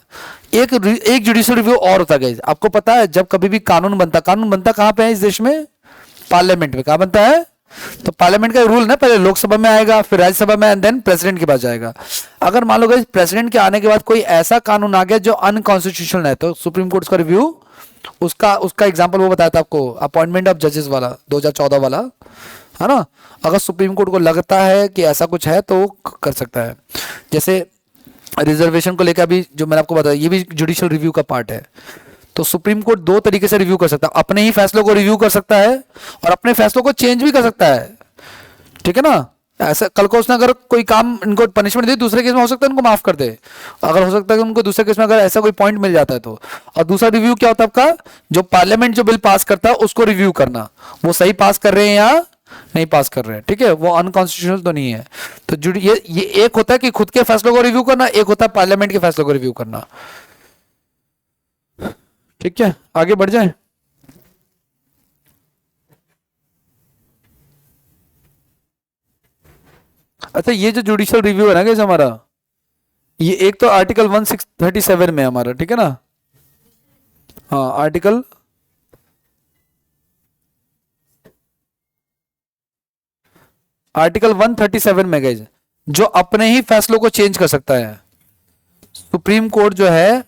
एक जुडिशियल रिव्यू और होता है, आपको पता है जब कभी भी कानून बनता कहां पे है इस देश में, पार्लियामेंट में। कहां बनता है, तो पार्लियामेंट का रूल ना, पहले लोकसभा में आएगा, फिर राज्यसभा में, एंड देन प्रेसिडेंट के पास जाएगा। अगर मान लो गाइस प्रेसिडेंट के आने के बाद कोई ऐसा कानून आ गया जो अनकॉन्स्टिट्यूशनल है, तो सुप्रीम कोर्ट का रिव्यू, उसका एग्जांपल वो बताया था आपको, अपॉइंटमेंट ऑफ जजेस वाला 2014 वाला, है ना। अगर सुप्रीम कोर्ट को लगता है कि ऐसा कुछ है तो कर सकता है। जैसे रिजर्वेशन को लेकर अभी जो मैंने आपको बताया, ये भी जुडिशियल रिव्यू का पार्ट है। तो सुप्रीम कोर्ट 2 तरीके से रिव्यू कर सकता है, अपने ही फैसलों को रिव्यू कर सकता है और अपने फैसलों को चेंज भी कर सकता है, ठीक है ना। ऐसा कल को उसने अगर कोई काम इनको पनिशमेंट दी, दूसरे केस में हो सकता है उनको माफ कर दे, अगर हो सकता है कि उनको दूसरे केस में अगर ऐसा कोई पॉइंट मिल जाता है तो। और दूसरा रिव्यू क्या होता है आपका, जो पार्लियामेंट जो बिल पास करता है उसको रिव्यू करना, वो सही पास कर रहे हैं या नहीं पास कर रहे हैं, ठीक है, वो अनकॉन्स्टिट्यूशनल तो नहीं है। तो ये एक होता है कि खुद के फैसलों को रिव्यू करना, एक होता है पार्लियामेंट के फैसलों को रिव्यू करना, ठीक है। आगे बढ़ जाए, अच्छा, ये जो जुडिशियल रिव्यू है ना कैसे हमारा, ये एक तो आर्टिकल 1637 में हमारा, ठीक है ना, हाँ, आर्टिकल 137 में गए, जो अपने ही फैसलों को चेंज कर सकता है। सुप्रीम कोर्ट जो है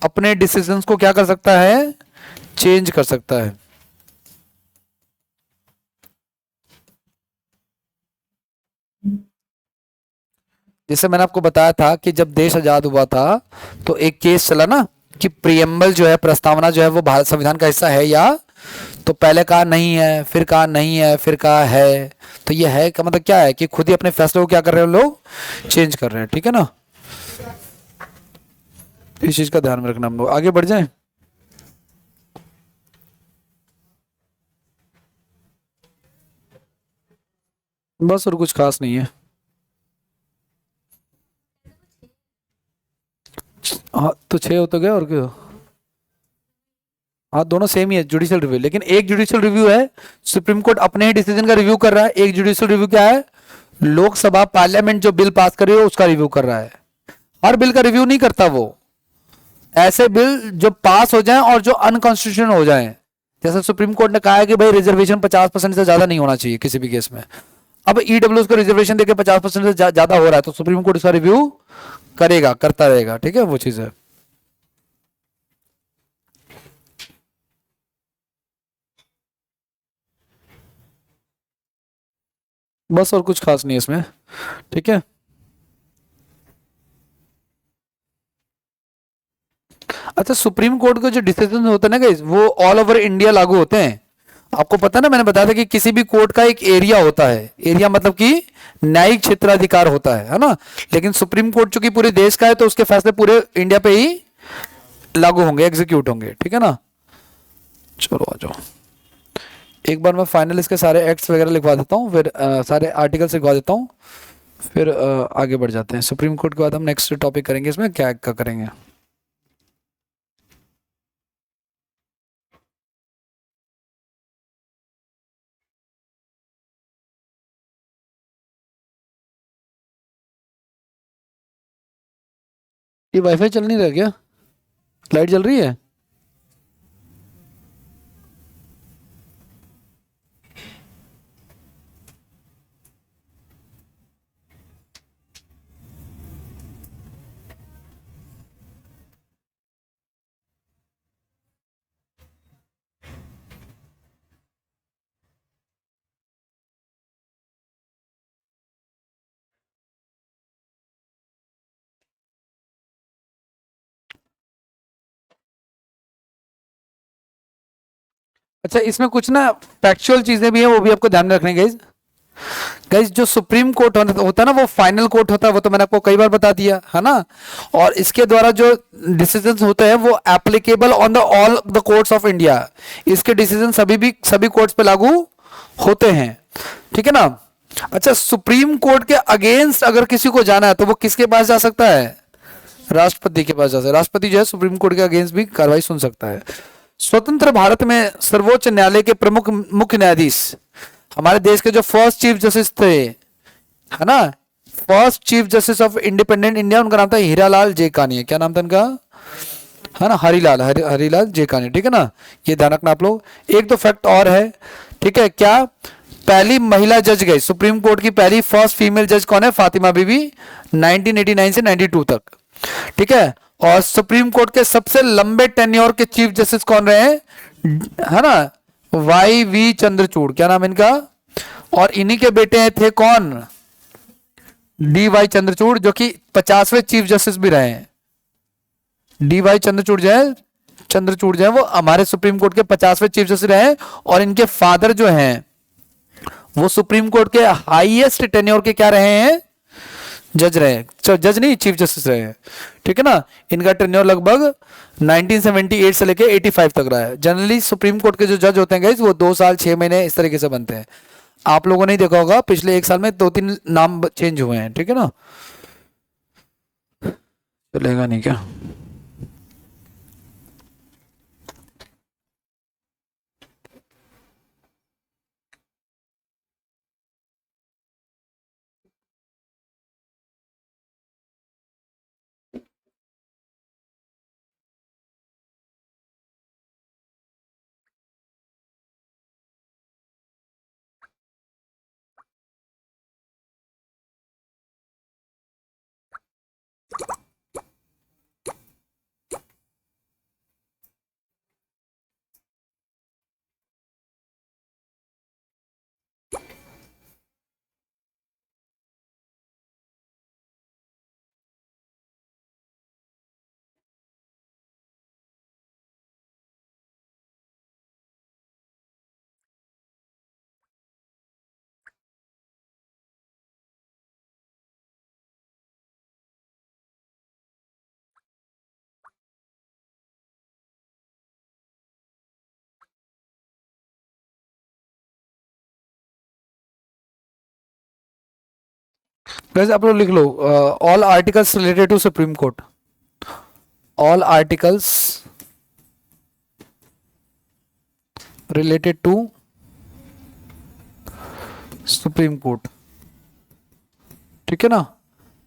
अपने डिसीजंस को क्या कर सकता है, चेंज कर सकता है। जैसे मैंने आपको बताया था कि जब देश आजाद हुआ था तो एक केस चला ना कि प्रियम्बल जो है, प्रस्तावना जो है, वो भारत संविधान का हिस्सा है या, तो पहले कहा नहीं है, फिर कहा नहीं है, फिर कहा है। तो ये है का मतलब क्या है कि खुद ही अपने फैसले को क्या कर रहे हैं लोग, चेंज कर रहे हैं, ठीक है ना। इस चीज का ध्यान में रखना हम लोग। आगे बढ़ जाए, बस और कुछ खास नहीं है। हाँ तो 6 हो तो गए और क्या। हाँ दोनों सेम ही है जुडिशियल रिव्यू, लेकिन एक जुडिशियल रिव्यू है सुप्रीम कोर्ट अपने ही डिसीजन का रिव्यू कर रहा है, एक जुडिशियल रिव्यू क्या है, लोकसभा पार्लियामेंट जो बिल पास कर रही है उसका रिव्यू कर रहा है। हर बिल का रिव्यू नहीं करता वो, ऐसे बिल जो पास हो जाएं और जो अनकॉन्स्टिट्यूशनल हो जाएं, जैसे सुप्रीम कोर्ट ने कहा है कि भाई रिजर्वेशन 50% से ज्यादा नहीं होना चाहिए किसी भी केस में। अब ईडब्ल्यू को रिजर्वेशन देके 50% से ज्यादा हो रहा है तो सुप्रीम कोर्ट उसका रिव्यू करेगा, करता रहेगा, ठीक है, वो चीज है। बस और कुछ खास नहीं है इसमें, ठीक है। अच्छा सुप्रीम कोर्ट के जो डिसीजन होते हैं ना गाइस, वो ऑल ओवर इंडिया लागू होते हैं। आपको पता है ना, मैंने बताया था कि किसी भी कोर्ट का एक एरिया होता है, एरिया मतलब कि न्यायिक क्षेत्राधिकार होता है ना। लेकिन सुप्रीम कोर्ट चूंकि पूरे देश का है तो उसके फैसले पूरे इंडिया पे ही लागू होंगे, एग्जीक्यूट होंगे, ठीक है ना। चलो आ जाओ, एक बार मैं फाइनल इसके सारे एक्ट्स वगैरह लिखवा देता हूँ, फिर सारे आर्टिकल्स लिखवा देता हूँ, फिर आगे बढ़ जाते हैं। सुप्रीम कोर्ट के बाद हम नेक्स्ट टॉपिक करेंगे, इसमें क्या क्या करेंगे। ये वाईफाई चल नहीं रहा क्या, लाइट जल रही है। अच्छा इसमें कुछ ना फैक्चुअल चीजें भी हैं, वो भी आपको ध्यान में रखनी है गाइज। गाइज जो सुप्रीम कोर्ट होता है ना वो फाइनल कोर्ट होता है, वो तो मैंने आपको कई बार बता दिया है ना। और इसके द्वारा जो डिसीजंस होते हैं वो applicable on the all the courts of India. इसके डिसीजन सभी भी सभी कोर्ट्स पे लागू होते हैं, ठीक है ना। अच्छा सुप्रीम कोर्ट के अगेंस्ट अगर किसी को जाना है तो वो किसके पास जा सकता है, राष्ट्रपति के पास जा सकता है। राष्ट्रपति जो है सुप्रीम कोर्ट के अगेंस्ट भी कार्रवाई सुन सकता है। स्वतंत्र भारत में सर्वोच्च न्यायालय के प्रमुख मुख्य न्यायाधीश हमारे देश के जो फर्स्ट चीफ जस्टिस थे, है ना, first chief justice of independent India, उनका नाम था हीरालाल जेकानी। क्या नाम था इनका, है ना, हरीलाल जेकानी, ठीक है ना। ये ध्यान रखना आप लोग। एक दो फैक्ट और है, ठीक है, क्या पहली महिला जज गई सुप्रीम कोर्ट की, पहली फर्स्ट फीमेल जज कौन है, फातिमा बीबी, 1989 से 92 तक, ठीक है। और सुप्रीम कोर्ट के सबसे लंबे टेन्योर के चीफ जस्टिस कौन रहे हैं, है ना, वाई वी चंद्रचूड़, क्या नाम इनका। और इन्हीं के बेटे थे कौन, डी वाई चंद्रचूड़, जो कि 50वें चीफ जस्टिस भी रहे हैं। डी वाई चंद्रचूड़ जो है वो हमारे सुप्रीम कोर्ट के 50वें चीफ जस्टिस रहे हैं। और इनके फादर जो हैं वो सुप्रीम कोर्ट के हाईएस्ट टेन्योर के क्या रहे हैं, जज रहे हैं, जज नहीं चीफ जस्टिस रहे हैं, ठीक है ना। इनका टेन्योर लगभग 1978 से लेके 85 तक रहा है। जनरली सुप्रीम कोर्ट के जो जज होते हैं गाइस वो 2 साल 6 महीने इस तरीके से बनते हैं। आप लोगों ने ही देखा होगा पिछले 1 साल में 2-3 नाम चेंज हुए हैं, ठीक है ना। चलेगा नहीं क्या। वैसे आप लोग लिख लो, all articles related to Supreme Court, all articles related to Supreme Court, ठीक है ना।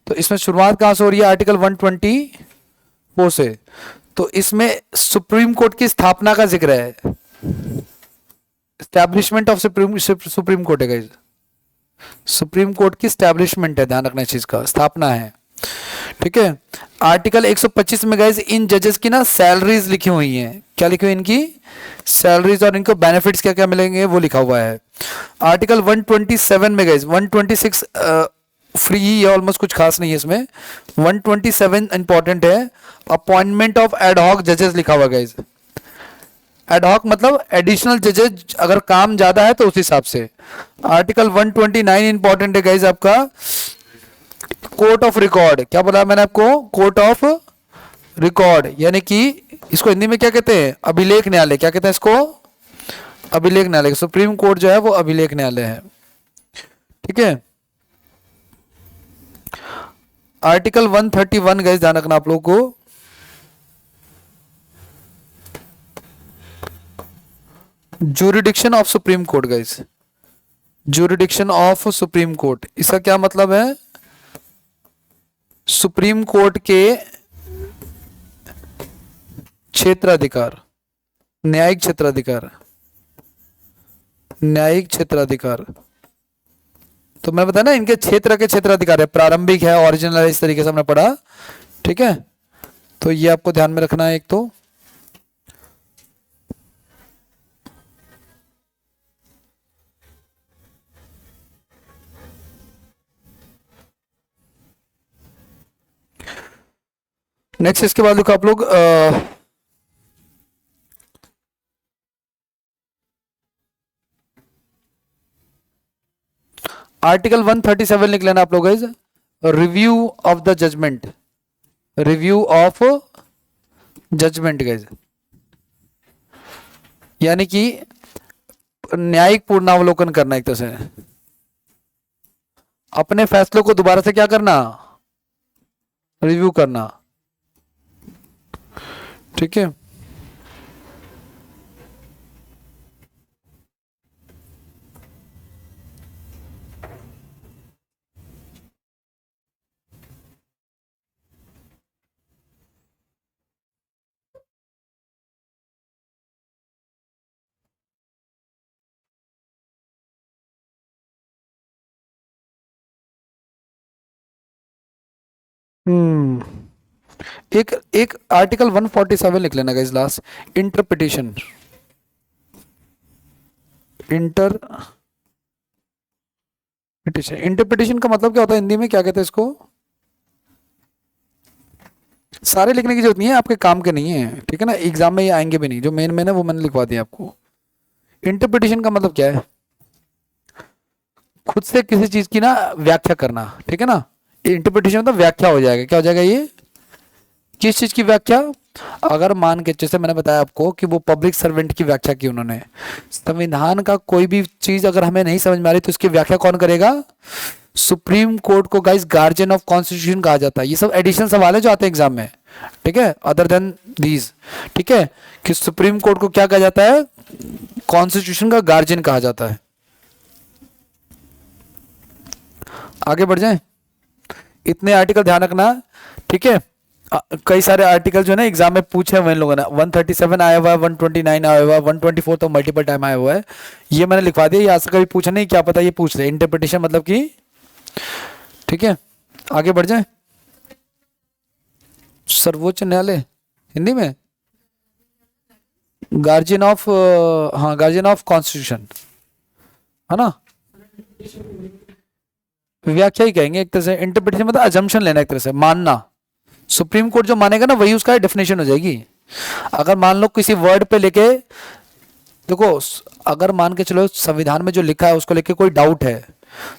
तो इसमें शुरुआत कहां से हो रही है, आर्टिकल 124 से। तो इसमें सुप्रीम कोर्ट की स्थापना का जिक्र है, स्टैब्लिशमेंट ऑफ सुप्रीम कोर्ट है गाइस, सुप्रीम कोर्ट की स्टैब्लिशमेंट है, ध्यान रखना इस चीज का, स्थापना है, ठीक है। आर्टिकल 125 में गाइस इन जजेस की ना सैलरीज लिखी हुई हैं, क्या लिखी हुई इनकी सैलरीज, और इनको बेनिफिट्स क्या क्या मिलेंगे वो लिखा हुआ है। आर्टिकल 127 में गाइस, 126 फ्री ही है, ऑलमोस्ट कुछ खास नहीं है इसमें। 127 इंपॉर्टेंट है, अपॉइंटमेंट ऑफ एडहॉक जजेस लिखा हुआ गाइस। एडहॉक मतलब एडिशनल जजेस, अगर काम ज्यादा है तो उस हिसाब से। आर्टिकल 129 इंपॉर्टेंट है गाइस आपका, कोर्ट ऑफ रिकॉर्ड, क्या बोला मैंने आपको, कोर्ट ऑफ रिकॉर्ड, यानी कि इसको हिंदी में क्या कहते हैं, अभिलेख न्यायालय, क्या कहते हैं इसको, अभिलेख न्यायालय। सुप्रीम कोर्ट जो है वो अभिलेख न्यायालय है, ठीक है। आर्टिकल 131 गाइस ध्यान रखना आप लोगों को, jurisdiction of supreme court guys, jurisdiction of supreme court, इसका क्या मतलब है, सुप्रीम कोर्ट के क्षेत्राधिकार, न्यायिक क्षेत्राधिकार, न्यायिक क्षेत्राधिकार। तो मैं बताया ना इनके क्षेत्र के क्षेत्राधिकार है, प्रारंभिक है, ओरिजिनल है, इस तरीके से हमने पढ़ा, ठीक है। तो ये आपको ध्यान में रखना है एक तो। नेक्स्ट इसके बाद देखो आप लोग, आर्टिकल 137 लिख लेना आप लोग guys, review of the judgment, review of judgment guys, यानी कि न्यायिक पूर्णावलोकन करना, एक तरह से अपने फैसलों को दोबारा से क्या करना, रिव्यू करना, ठीक है। एक एक आर्टिकल 147 लिख लेना guys last, interpretation, interpretation, interpretation का मतलब क्या होता है हिंदी में, क्या कहते हैं इसको, सारे लिखने की जरूरत नहीं है, आपके काम के नहीं है, ठीक है ना, एग्जाम में ये आएंगे भी नहीं, जो मेन है वो मैंने लिखवा दिया आपको। इंटरप्रिटेशन का मतलब क्या है, खुद से किसी चीज की ना व्याख्या करना, ठीक है ना। इंटरप्रिटेशन मतलब व्याख्या हो जाएगा, क्या हो जाएगा ये, किस चीज की व्याख्या, अगर मान के, जैसे मैंने बताया आपको कि वो पब्लिक सर्वेंट की व्याख्या की उन्होंने, संविधान का कोई भी चीज अगर हमें नहीं समझ में आ रही तो उसकी व्याख्या कौन करेगा, सुप्रीम कोर्ट को गाइस गार्जियन ऑफ कॉन्स्टिट्यूशन कहा जाता है। ये सब एडिशनल सवाल है जो आते हैं एग्जाम में, ठीक है, अदर देन दीज, ठीक है, कि सुप्रीम कोर्ट को क्या कहा जाता है, कॉन्स्टिट्यूशन का गार्जियन कहा जाता है। आगे बढ़ जाए, इतने आर्टिकल ध्यान रखना, ठीक है। कई सारे आर्टिकल जो है ना एग्जाम में पूछे हुए इन लोगों ने, 137 आया हुआ है, 129 आया हुआ है, 124 तो मल्टीपल टाइम आया हुआ है, ये मैंने लिखवा दिया, ये आज से कभी पूछा नहीं, क्या पता ये पूछ ले, इंटरप्रिटेशन मतलब कि, ठीक है। आगे बढ़ जाए, सर्वोच्च न्यायालय हिंदी में गार्जियन ऑफ, हाँ गार्जियन ऑफ कॉन्स्टिट्यूशन, है ना, व्याख्या ही कहेंगे एक तरह से। इंटरप्रिटेशन मतलब अजम्पशन लेना, एक तरह से मानना, सुप्रीम कोर्ट जो मानेगा ना वही उसका डेफिनेशन हो जाएगी। अगर मान लो किसी वर्ड पे लेके, देखो अगर मान के चलो संविधान में जो लिखा है उसको लेके कोई डाउट है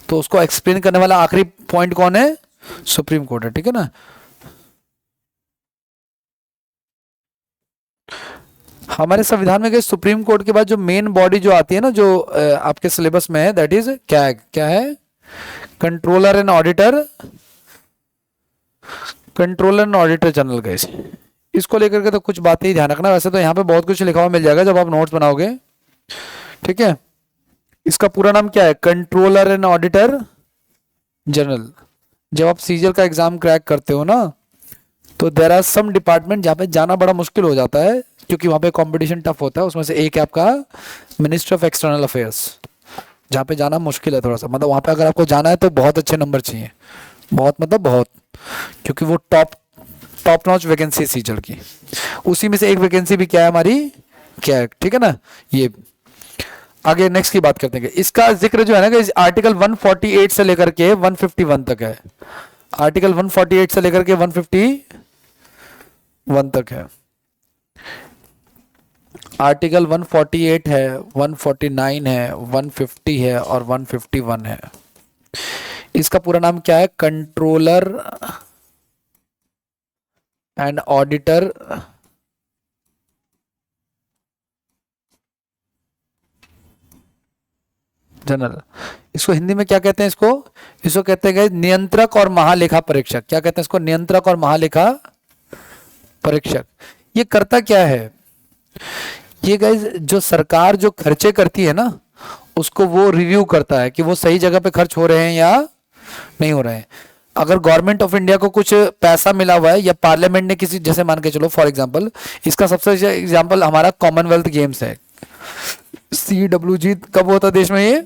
तो उसको एक्सप्लेन करने वाला आखिरी पॉइंट कौन है, सुप्रीम कोर्ट है, ठीक है ना। हमारे संविधान में गए सुप्रीम कोर्ट के बाद जो मेन बॉडी जो आती है ना, जो आपके सिलेबस में है, दैट इज कैग, क्या है, controller and auditor, controller and auditor general guys, इसको लेकर के तो कुछ बातें ही ध्यान रखना। वैसे तो यहाँ पे बहुत कुछ लिखा हुआ मिल जाएगा जब आप नोट्स बनाओगे, ठीक है। इसका पूरा नाम क्या है? Controller and auditor general. जब आप सीजीएल का एग्जाम क्रैक करते हो ना, तो देर आर सम डिपार्टमेंट जहाँ पे जाना बड़ा मुश्किल हो जाता है, क्योंकि वहाँ पे कंपटीशन टफ होता है। उसमें से एक है आपका मिनिस्ट्री ऑफ एक्सटर्नल अफेयर्स, जहाँ पे जाना मुश्किल है थोड़ा सा। मतलब वहाँ पे अगर आपको जाना है तो बहुत अच्छे नंबर चाहिए, बहुत मतलब बहुत, क्योंकि वो टॉप नॉच वैकेंसी सीजीएल की। उसी में से एक वैकेंसी भी क्या है हमारी, कैग, ठीक है ना। ये आगे नेक्स्ट की बात करते हैं। इसका जिक्र जो है ना, आर्टिकल 148 से लेकर के 151 तक है। आर्टिकल 148 से लेकर के 151 तक है। आर्टिकल 148 है, 149 है, 150 है और 151 है। इसका पूरा नाम क्या है? Controller and auditor general. इसको हिंदी में क्या कहते हैं? इसको कहते हैं नियंत्रक और महालेखा परीक्षक। क्या कहते हैं इसको? नियंत्रक और महालेखा परीक्षक। ये करता क्या है? ये गाइज जो सरकार जो खर्चे करती है ना, उसको वो रिव्यू करता है कि वो सही जगह पे खर्च हो रहे हैं या नहीं हो रहे हैं। अगर गवर्नमेंट ऑफ इंडिया को कुछ पैसा मिला हुआ है या पार्लियामेंट ने किसी, जैसे मान के चलो फॉर एग्जांपल, इसका सबसे अच्छा एग्जांपल हमारा कॉमनवेल्थ गेम्स है। CWG कब होता देश में? ये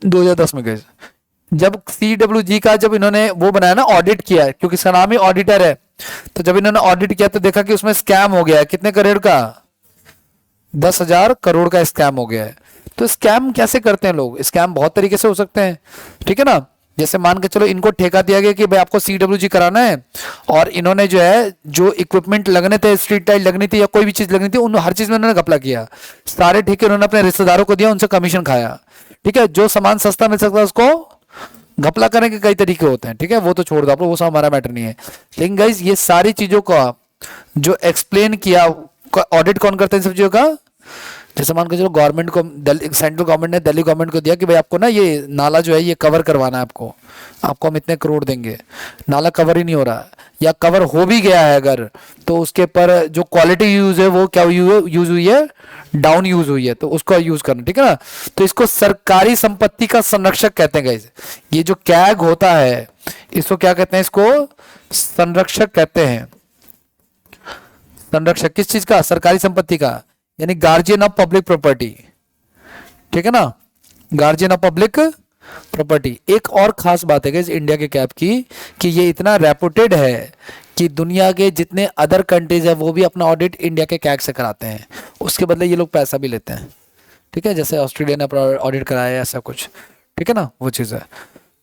2010 में गए। जब CWG का जब इन्होंने वो बनाया ना, ऑडिट किया, क्योंकि इसका नाम ही ऑडिटर है, तो जब इन्होंने ऑडिट किया तो देखा कि उसमें स्कैम हो गया है। कितने करोड़ का? 10,000 करोड़ का स्कैम हो गया है। तो स्कैम कैसे करते हैं लोग? स्कैम बहुत तरीके से हो सकते हैं, ठीक है ना। जैसे मान के चलो इनको ठेका दिया गया कि भाई आपको CWG कराना है, और इन्होंने जो है जो इक्विपमेंट लगने थे, स्ट्रीट टाइल लगनी थी या कोई भी चीज लगनी थी, उन हर चीज में उन्होंने घपला किया। सारे ठेके उन्होंने अपने रिश्तेदारों को दिया, उनसे कमीशन खाया, ठीक है। जो सामान सस्ता मिल सकता है उसको घपला करने के कई तरीके होते हैं, ठीक है। वो तो छोड़ दो आप लोग, वो सब हमारा मैटर नहीं है। लेकिन गाइज ये सारी चीजों का जो एक्सप्लेन किया, ऑडिट कौन करते हैं इन सब चीजों का? जैसे मान के चलो गवर्नमेंट को, सेंट्रल गवर्नमेंट ने दिल्ली गवर्नमेंट को दिया कि भाई आपको ना ये नाला जो है ये कवर करवाना है, आपको हम इतने करोड़ देंगे, नाला कवर ही नहीं हो रहा है, या कवर हो भी गया है अगर, तो उसके पर जो क्वालिटी यूज है वो क्या यूज हुई है? डाउन यूज हुई है, तो उसको यूज करना, ठीक है ना। तो इसको सरकारी संपत्ति का संरक्षक कहते हैं गाइस। ये जो कैग होता है इसको क्या कहते हैं? इसको संरक्षक कहते हैं। संरक्षक किस चीज का? सरकारी संपत्ति का, यानी गार्जियन ऑफ पब्लिक प्रॉपर्टी, ठीक है ना, गार्जियन ऑफ पब्लिक प्रॉपर्टी। एक और खास बात है इस इंडिया के कैब की, कि ये इतना रेपुटेड है कि दुनिया के जितने अदर कंट्रीज है वो भी अपना ऑडिट इंडिया के कैग से कराते हैं। उसके बदले ये लोग पैसा भी लेते हैं, ठीक है। जैसे ऑस्ट्रेलिया ने अपना ऑडिट कराया है, ऐसा कुछ, ठीक है ना, वो चीज़ है।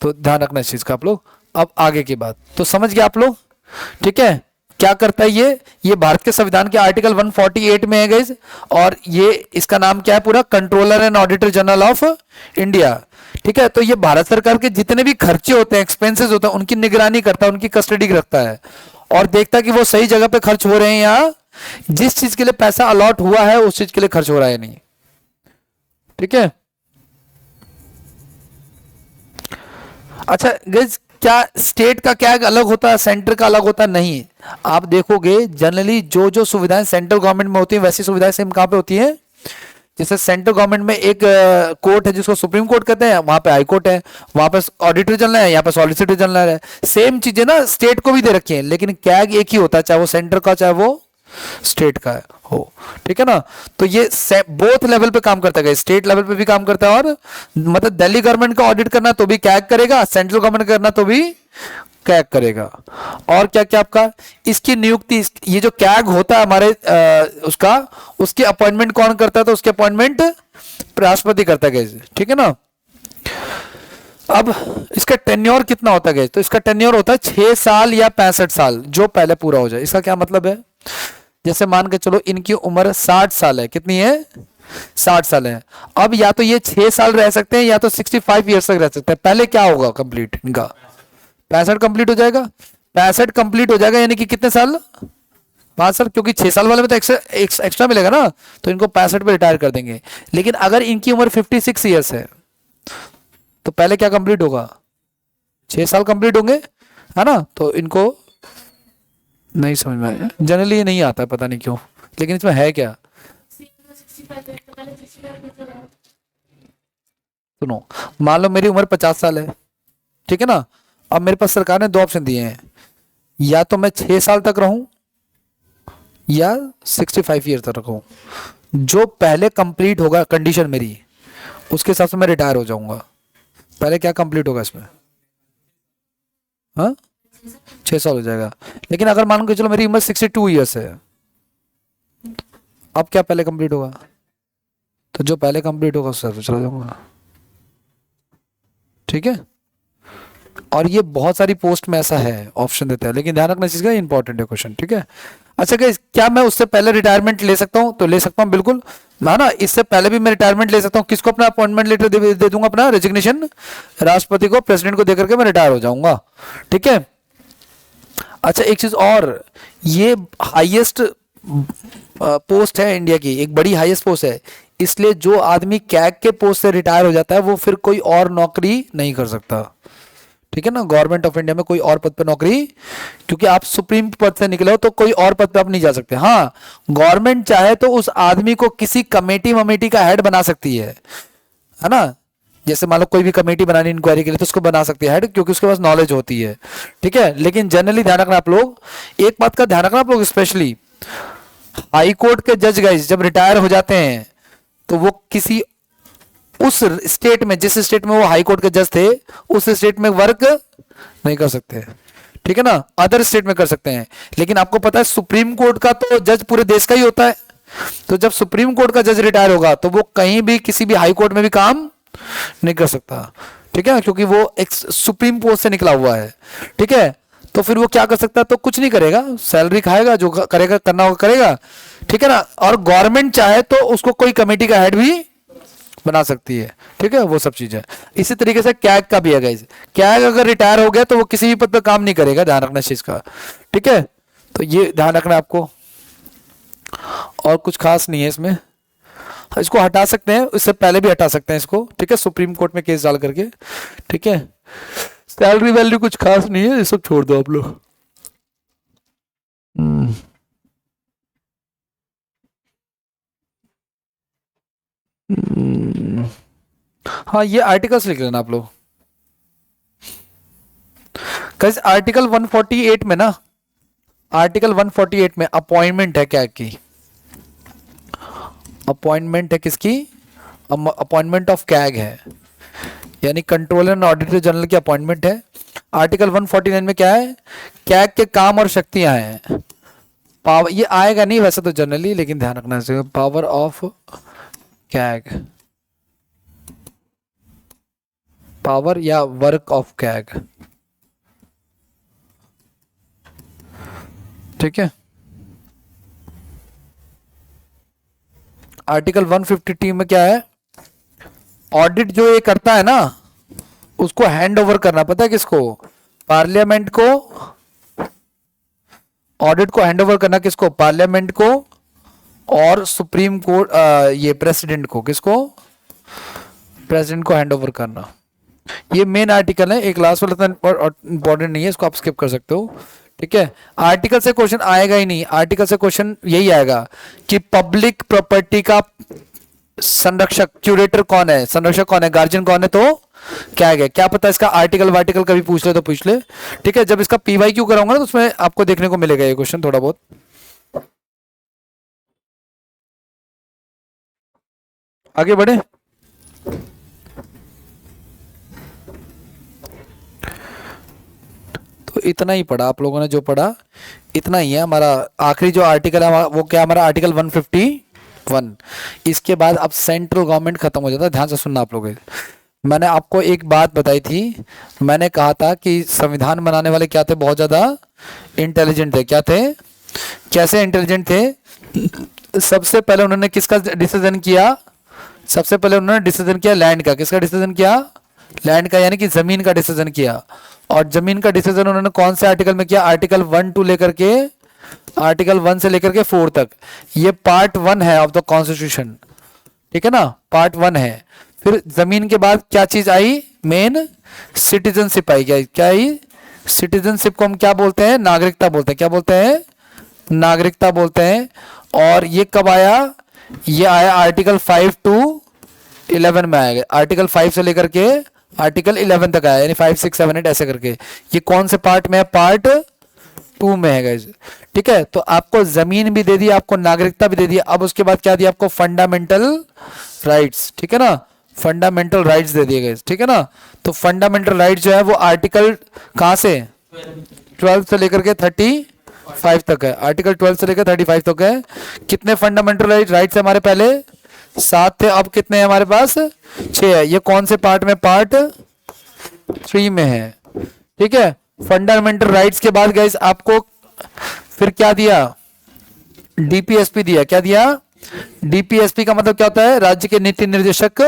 तो ध्यान रखना इस चीज़ का आप लोग। अब आगे की बात तो समझ गए आप लोग, ठीक है। क्या करता है ये भारत के संविधान के आर्टिकल 148 में है गाइस, और ये इसका नाम क्या है पूरा? Controller and auditor general of India, ठीक है। तो ये भारत सरकार के जितने भी खर्चे होते हैं, एक्सपेंसेस होते हैं, उनकी निगरानी करता है, उनकी कस्टडी रखता है, और देखता है कि वो सही जगह पे खर्च हो रहे हैं या जिस चीज के लिए पैसा अलॉट हुआ है उस चीज के लिए खर्च हो रहा है नहीं, ठीक है। अच्छा गाइस, क्या स्टेट का क्या अलग होता है, सेंटर का अलग होता है? नहीं। आप देखोगे जनरली जो जो सुविधाएं सेंट्रल गवर्नमेंट में होती है वैसी सुविधाएं सेम कहां पे होती हैं? जैसे सेंट्रल गवर्नमेंट में एक कोर्ट है जिसको सुप्रीम कोर्ट कहते हैं, वहां पे हाई कोर्ट है, वहां पे ऑडिटर जनरल है, यहाँ पे सॉलिसिटर जनरल है। सेम चीजें ना स्टेट को भी दे रखी है, लेकिन कैग एक ही होता है, चाहे वो सेंटर का चाहे वो स्टेट का हो, ठीक है ना। तो ये बोथ लेवल पे काम करता है, स्टेट लेवल पे भी काम करता है, और मतलब दिल्ली गवर्नमेंट का ऑडिट करना तो भी कैग करेगा, सेंट्रल गवर्नमेंट करना तो भी कैग करेगा। और क्या क्या आपका इसकी नियुक्ति, ये जो कैग होता है हमारे उसकी अपॉइंटमेंट कौन करता है? तो उसके अपॉइंटमेंट राष्ट्रपति करता है, ठीक है ना। अब इसका टेन्योर कितना होता है? तो इसका टेन्योर होता है 6 साल या 65 साल, जो पहले पूरा हो जाए। इसका क्या मतलब है? जैसे मान के चलो इनकी उम्र 60 साल है, कितनी है? 60 साल है। अब या तो ये 6 साल रह सकते हैं या तो 65 ईयर्स तक रह सकते हैं। पहले क्या होगा कंप्लीट इनका? 65 कंप्लीट हो जाएगा। 65 कंप्लीट हो जाएगा यानी कि कितने साल? 5 साल, क्योंकि 6 साल वाले में तो एक्स्ट्रा मिलेगा ना, तो इनको 65 पे रिटायर कर देंगे। लेकिन अगर इनकी उम्र 56 ईयर्स है तो पहले क्या कंप्लीट होगा, 6 साल कंप्लीट होंगे, है ना। तो इनको नहीं समझ में आया, जनरली ये नहीं आता है, पता नहीं क्यों, लेकिन इसमें है क्या। सुनो, मान लो मेरी उम्र 50 साल है, ठीक है ना। अब मेरे पास सरकार ने 2 ऑप्शन दिए हैं, या तो मैं 6 साल तक रहूं या 65 ईयर तक रहूं। जो पहले कंप्लीट होगा कंडीशन मेरी, उसके हिसाब से मैं रिटायर हो जाऊंगा। पहले क्या कंप्लीट होगा इसमें, हाँ 6 साल हो जाएगा। लेकिन अगर मान के चलो मेरी उम्र 62 ईयर्स है, अब क्या पहले कंप्लीट होगा, तो जो पहले कंप्लीट होगा उससे चला जाऊंगा, ठीक है। और ये बहुत सारी पोस्ट में ऐसा है, ऑप्शन देता है, लेकिन ध्यान रखना चीज का इंपॉर्टेंट है क्वेश्चन, ठीक है। अच्छा गाइस, क्या मैं उससे पहले रिटायरमेंट ले सकता हूं, तो ले सकता हूं बिल्कुल, ना इससे पहले भी मैं रिटायरमेंट ले सकता हूं। किसको अपना अपॉइंटमेंट लेटर दे दूंगा, अपना रेजिग्नेशन राष्ट्रपति को, प्रेसिडेंट को देकर के मैं रिटायर हो जाऊंगा, ठीक है। अच्छा एक चीज और, ये हाईएस्ट पोस्ट है इंडिया की, एक बड़ी हाईएस्ट पोस्ट है, इसलिए जो आदमी कैग के पोस्ट से रिटायर हो जाता है वो फिर कोई और नौकरी नहीं कर सकता, ठीक है ना। गवर्नमेंट ऑफ इंडिया में कोई और पद पे नौकरी, क्योंकि आप सुप्रीम पद से निकले हो तो कोई और पद पे आप नहीं जा सकते। हाँ, गवर्नमेंट चाहे तो उस आदमी को किसी कमेटी का हेड बना सकती है ना। जैसे मान लो कोई भी कमेटी बनानी इंक्वायरी के लिए, तो उसको बना सकती है हेड, क्योंकि उसके पास नॉलेज होती है, ठीक है। लेकिन जनरली ध्यान रखना आप लोग, एक बात का ध्यान रखना आप लोग, स्पेशली हाई कोर्ट के जज गाइस जब रिटायर हो जाते हैं तो वो किसी उस स्टेट में, जिस स्टेट में वो हाई कोर्ट के जज थे, उस स्टेट में वर्क नहीं कर सकते, ठीक है ना, अदर स्टेट में कर सकते हैं। लेकिन आपको पता है सुप्रीम कोर्ट का तो जज पूरे देश का ही होता है, तो जब सुप्रीम कोर्ट का जज रिटायर होगा तो वो कहीं भी किसी भी हाई कोर्ट में भी काम नहीं कर सकता, ठीक है, क्योंकि वो एक सुप्रीम पोस्ट से निकला हुआ है, ठीक है। तो फिर वो क्या कर सकता है, तो कुछ नहीं करेगा, सैलरी खाएगा, जो करेगा करना होगा करेगा, ठीक है ना। और गवर्नमेंट चाहे तो उसको कोई कमेटी का हेड भी बना सकती है, ठीक है, वो सब चीजें। इसी तरीके से कैग का भी है गाइस, कैग अगर रिटायर हो गया तो वो किसी भी पद पर काम नहीं करेगा, ध्यान रखना इस चीज का, ठीक है। तो ये ध्यान रखना आपको, और कुछ खास नहीं है इसमें। इसको हटा सकते हैं, इससे पहले भी हटा सकते हैं इसको, ठीक है, सुप्रीम कोर्ट में केस डाल करके, ठीक है। सैलरी वैल्यू कुछ खास नहीं है, ये सब छोड़ दो आप लोग। हाँ, ये आर्टिकल्स लिख लेना आप लोग। कैसे आर्टिकल 148 में ना, आर्टिकल 148 में अपॉइंटमेंट है क्या की, अपॉइंटमेंट है किसकी, अपॉइंटमेंट ऑफ कैग है, यानी कंट्रोलर एंड ऑडिटर जनरल की अपॉइंटमेंट है। आर्टिकल 149 में क्या है, कैग के काम और शक्तियां हैं, पावर, ये आएगा नहीं वैसे तो जनरली, लेकिन ध्यान रखना चाहिए, पावर ऑफ कैग, पावर या वर्क ऑफ कैग, ठीक है। आर्टिकल 150T में क्या है, ऑडिट जो ये करता है ना, उसको हैंड ओवर करना, पता है किसको, पार्लियामेंट को। ऑडिट को हैंड ओवर करना किसको, पार्लियामेंट को, और सुप्रीम कोर्ट, ये प्रेसिडेंट को, किसको, प्रेसिडेंट को हैंड ओवर करना। ये मेन आर्टिकल है, एक लास्ट वाला इंपॉर्टेंट नहीं है, इसको आप स्किप कर सकते हो, ठीक है। आर्टिकल से क्वेश्चन आएगा ही नहीं, आर्टिकल से क्वेश्चन यही आएगा कि पब्लिक प्रॉपर्टी का संरक्षक, क्यूरेटर कौन है, संरक्षक कौन है, गार्जियन कौन है, तो क्या है, क्या पता इसका आर्टिकल वार्टिकल कभी पूछ ले तो पूछ ले, ठीक है। जब इसका PYQ कराऊंगा ना तो उसमें आपको देखने को मिलेगा ये क्वेश्चन थोड़ा बहुत। आगे बढ़े, तो इतना ही पढ़ा आप लोगों ने, जो पढ़ा इतना ही है। हमारा आखिरी जो आर्टिकल है वो क्या, हमारा आर्टिकल 151। इसके बाद अब सेंट्रल गवर्नमेंट खत्म हो जाता है। ध्यान से सुनना आप लोग, मैंने आपको एक बात बताई थी, मैंने कहा था कि संविधान बनाने वाले क्या थे, बहुत ज्यादा इंटेलिजेंट थे। क्या थे, कैसे इंटेलिजेंट थे, सबसे पहले उन्होंने किसका डिसीजन किया, सबसे पहले उन्होंने डिसीजन किया लैंड का। किसका डिसीजन किया, लैंड का, यानी कि जमीन का डिसीजन किया। और जमीन का डिसीजन उन्होंने कौन से आर्टिकल में किया, आर्टिकल 1 टू लेकर के, आर्टिकल 1 से लेकर के 4 तक, ये पार्ट 1 है ऑफ द कॉन्स्टिट्यूशन, ठीक है ना, पार्ट 1 है। फिर जमीन के बाद क्या चीज आई, मेन सिटीजनशिप आई। क्या है सिटीजनशिप को हम क्या बोलते हैं? नागरिकता बोलते हैं। क्या बोलते हैं? नागरिकता बोलते हैं। और ये कब आया? ये आया आर्टिकल 5 to 11 में आएगा। आर्टिकल 5 से लेकर के आर्टिकल 11 तक आया, यानी 5, 6, 7, 8 ऐसे करके। ये कौन से पार्ट में है? पार्ट 2 में है गाइस। ठीक है, तो आपको जमीन भी दे दी, आपको नागरिकता भी दे दी। अब उसके बाद क्या दिया आपको? Fundamental rights. ठीक है ना, फंडामेंटल राइट्स दे दिए गए। ठीक है ना, तो फंडामेंटल राइट्स जो है वो आर्टिकल कहां से? 12 से लेकर के 35 तक है। आर्टिकल 12 से लेकर 35 तक है। कितने फंडामेंटल राइट्स है हमारे? पहले 7 थे, अब कितने हैं हमारे पास? 6 है। ये कौन से पार्ट में? पार्ट 3 में है। ठीक है, फंडामेंटल राइट्स के बाद गाइस आपको फिर क्या दिया? डीपीएसपी दिया। क्या दिया? डीपीएसपी का मतलब क्या होता है? राज्य के नीति निर्देशक।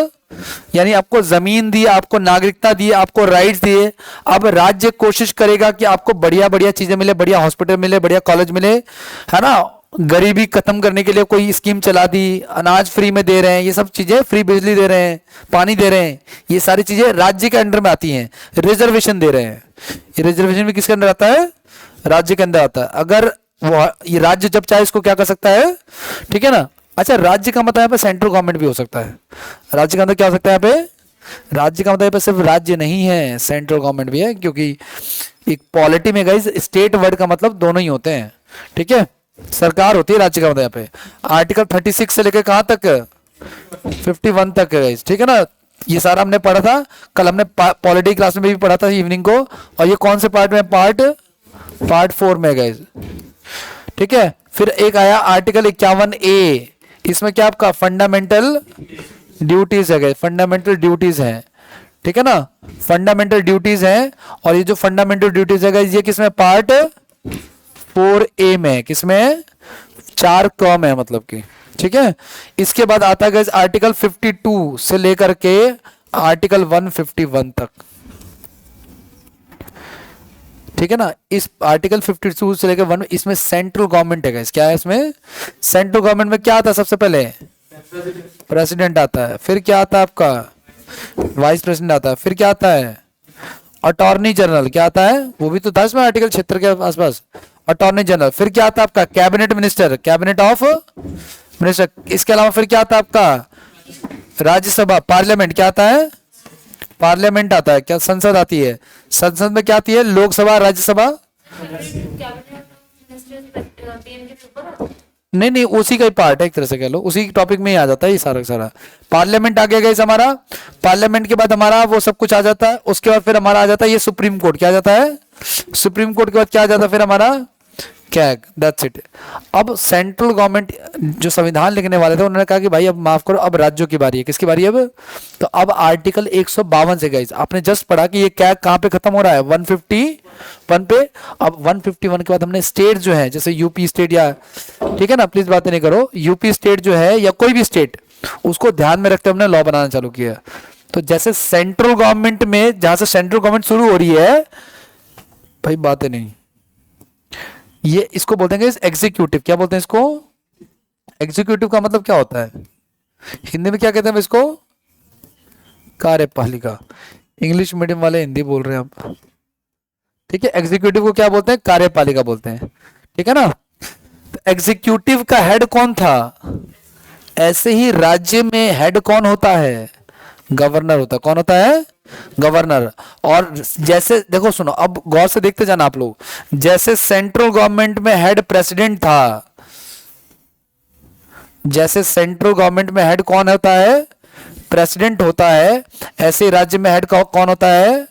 यानी आपको जमीन दी, आपको नागरिकता दी, आपको राइट्स दिए। अब राज्य कोशिश करेगा कि आपको बढ़िया बढ़िया चीजें मिले, बढ़िया हॉस्पिटल मिले, बढ़िया कॉलेज मिले, है ना। गरीबी खत्म करने के लिए कोई स्कीम चला दी, अनाज फ्री में दे रहे हैं, ये सब चीजें, फ्री बिजली दे रहे हैं, पानी दे रहे हैं, ये सारी चीजें राज्य के अंडर में आती हैं। रिजर्वेशन दे रहे हैं, ये रिजर्वेशन भी किसके अंदर आता है? राज्य के अंदर आता है। अगर वो ये राज्य जब चाहे इसको क्या कर सकता है? ठीक है ना। अच्छा, राज्य का मतलब यहाँ पे सेंट्रल गवर्नमेंट भी हो सकता है। राज्य का अंदर क्या हो सकता है यहाँ पे? राज्य का मतलब यहाँ पे सिर्फ राज्य नहीं है, सेंट्रल गवर्नमेंट भी है। क्योंकि एक पॉलिटी में गाइस स्टेट वर्ड का मतलब दोनों ही होते हैं। ठीक है, सरकार होती है राज्य का मतलब यहाँ पे। आर्टिकल 36 से लेकर कहां तक? 51 तक है गाइस। ठीक है ना, ये सारा हमने पढ़ा था कल, हमने पॉलिटी क्लास में भी पढ़ा था इवनिंग को। और ये कौन से पार्ट में? पार्ट 4 में गाइस। ठीक है, फिर एक आया आर्टिकल 51A। इसमें क्या आपका? फंडामेंटल ड्यूटीज है, फंडामेंटल ड्यूटीज है। ठीक है ना, फंडामेंटल ड्यूटीज है। और ये जो फंडामेंटल ड्यूटीज है ये किसमें? पार्ट 4A में। किसमें? 4 कॉम है मतलब कि। ठीक है, इसके बाद आता है आर्टिकल 52 से लेकर के आर्टिकल 151 तक। ठीक है ना, इस आर्टिकल 52 से लेकर 1, इसमें सेंट्रल गवर्नमेंट है गाइस। क्या है इसमें? सेंट्रल गवर्नमेंट में क्या आता है? सबसे पहले प्रेसिडेंट आता है। फिर क्या आता है आपका? वाइस प्रेसिडेंट आता है। फिर क्या आता है? Attorney general. क्या आता है? वो भी तो 10 में आर्टिकल 76 के आसपास, अटॉर्नी जनरल। फिर क्या आता है आपका? Cabinet minister, cabinet of minister. इसके अलावा फिर क्या आता है आपका? राज्यसभा, पार्लियामेंट। क्या आता है? पार्लियामेंट आता है। क्या? संसद आती है। संसद में क्या आती है? लोकसभा, राज्यसभा। नहीं नहीं, उसी का ही पार्ट है एक तरह से कह लो, उसी टॉपिक में ही आ जाता है ये सारा सारा। पार्लियामेंट आ गया गाइस हमारा। पार्लियामेंट के बाद हमारा वो सब कुछ आ जाता है। उसके बाद फिर हमारा आ जाता है ये सुप्रीम कोर्ट। क्या आ जाता है? सुप्रीम कोर्ट के बाद क्या आ जाता है फिर हमारा? कैग। That's it. अब सेंट्रल गवर्नमेंट जो संविधान लिखने वाले थे उन्होंने कहा कि भाई अब माफ करो, अब राज्यों की बारी है। किसकी बारी है अब? तो अब आर्टिकल 152 से गाइस आपने जस्ट पढ़ा कि ये कैग कहां पे खत्म हो रहा है? 151 पे। अब 151 के बाद हमने स्टेट जो है, जैसे यूपी स्टेट या, ठीक है ना, प्लीज बातें नहीं करो, यूपी स्टेट जो है या कोई भी स्टेट, उसको ध्यान में रखते हमने लॉ बनाना चालू किया। तो जैसे सेंट्रल गवर्नमेंट में, जहां से सेंट्रल गवर्नमेंट शुरू हो रही है, भाई बातें नहीं, ये इसको बोलते हैं एग्जीक्यूटिव। क्या बोलते हैं इसको? एग्जीक्यूटिव का मतलब क्या होता है हिंदी में? क्या कहते हैं इसको? कार्यपालिका। इंग्लिश मीडियम वाले हिंदी बोल रहे हैं आप, ठीक है। एग्जीक्यूटिव को क्या बोलते हैं? कार्यपालिका बोलते हैं, ठीक है ना। तो एग्जीक्यूटिव का हेड कौन था? ऐसे ही राज्य में हेड कौन होता है? गवर्नर होता है। कौन होता है? गवर्नर। और जैसे देखो, सुनो, अब गौर से देखते जाना आप लोग। जैसे सेंट्रल गवर्नमेंट में हेड प्रेसिडेंट था, जैसे सेंट्रल गवर्नमेंट में हेड कौन होता है? प्रेसिडेंट होता है। ऐसे राज्य में हेड कौन होता है?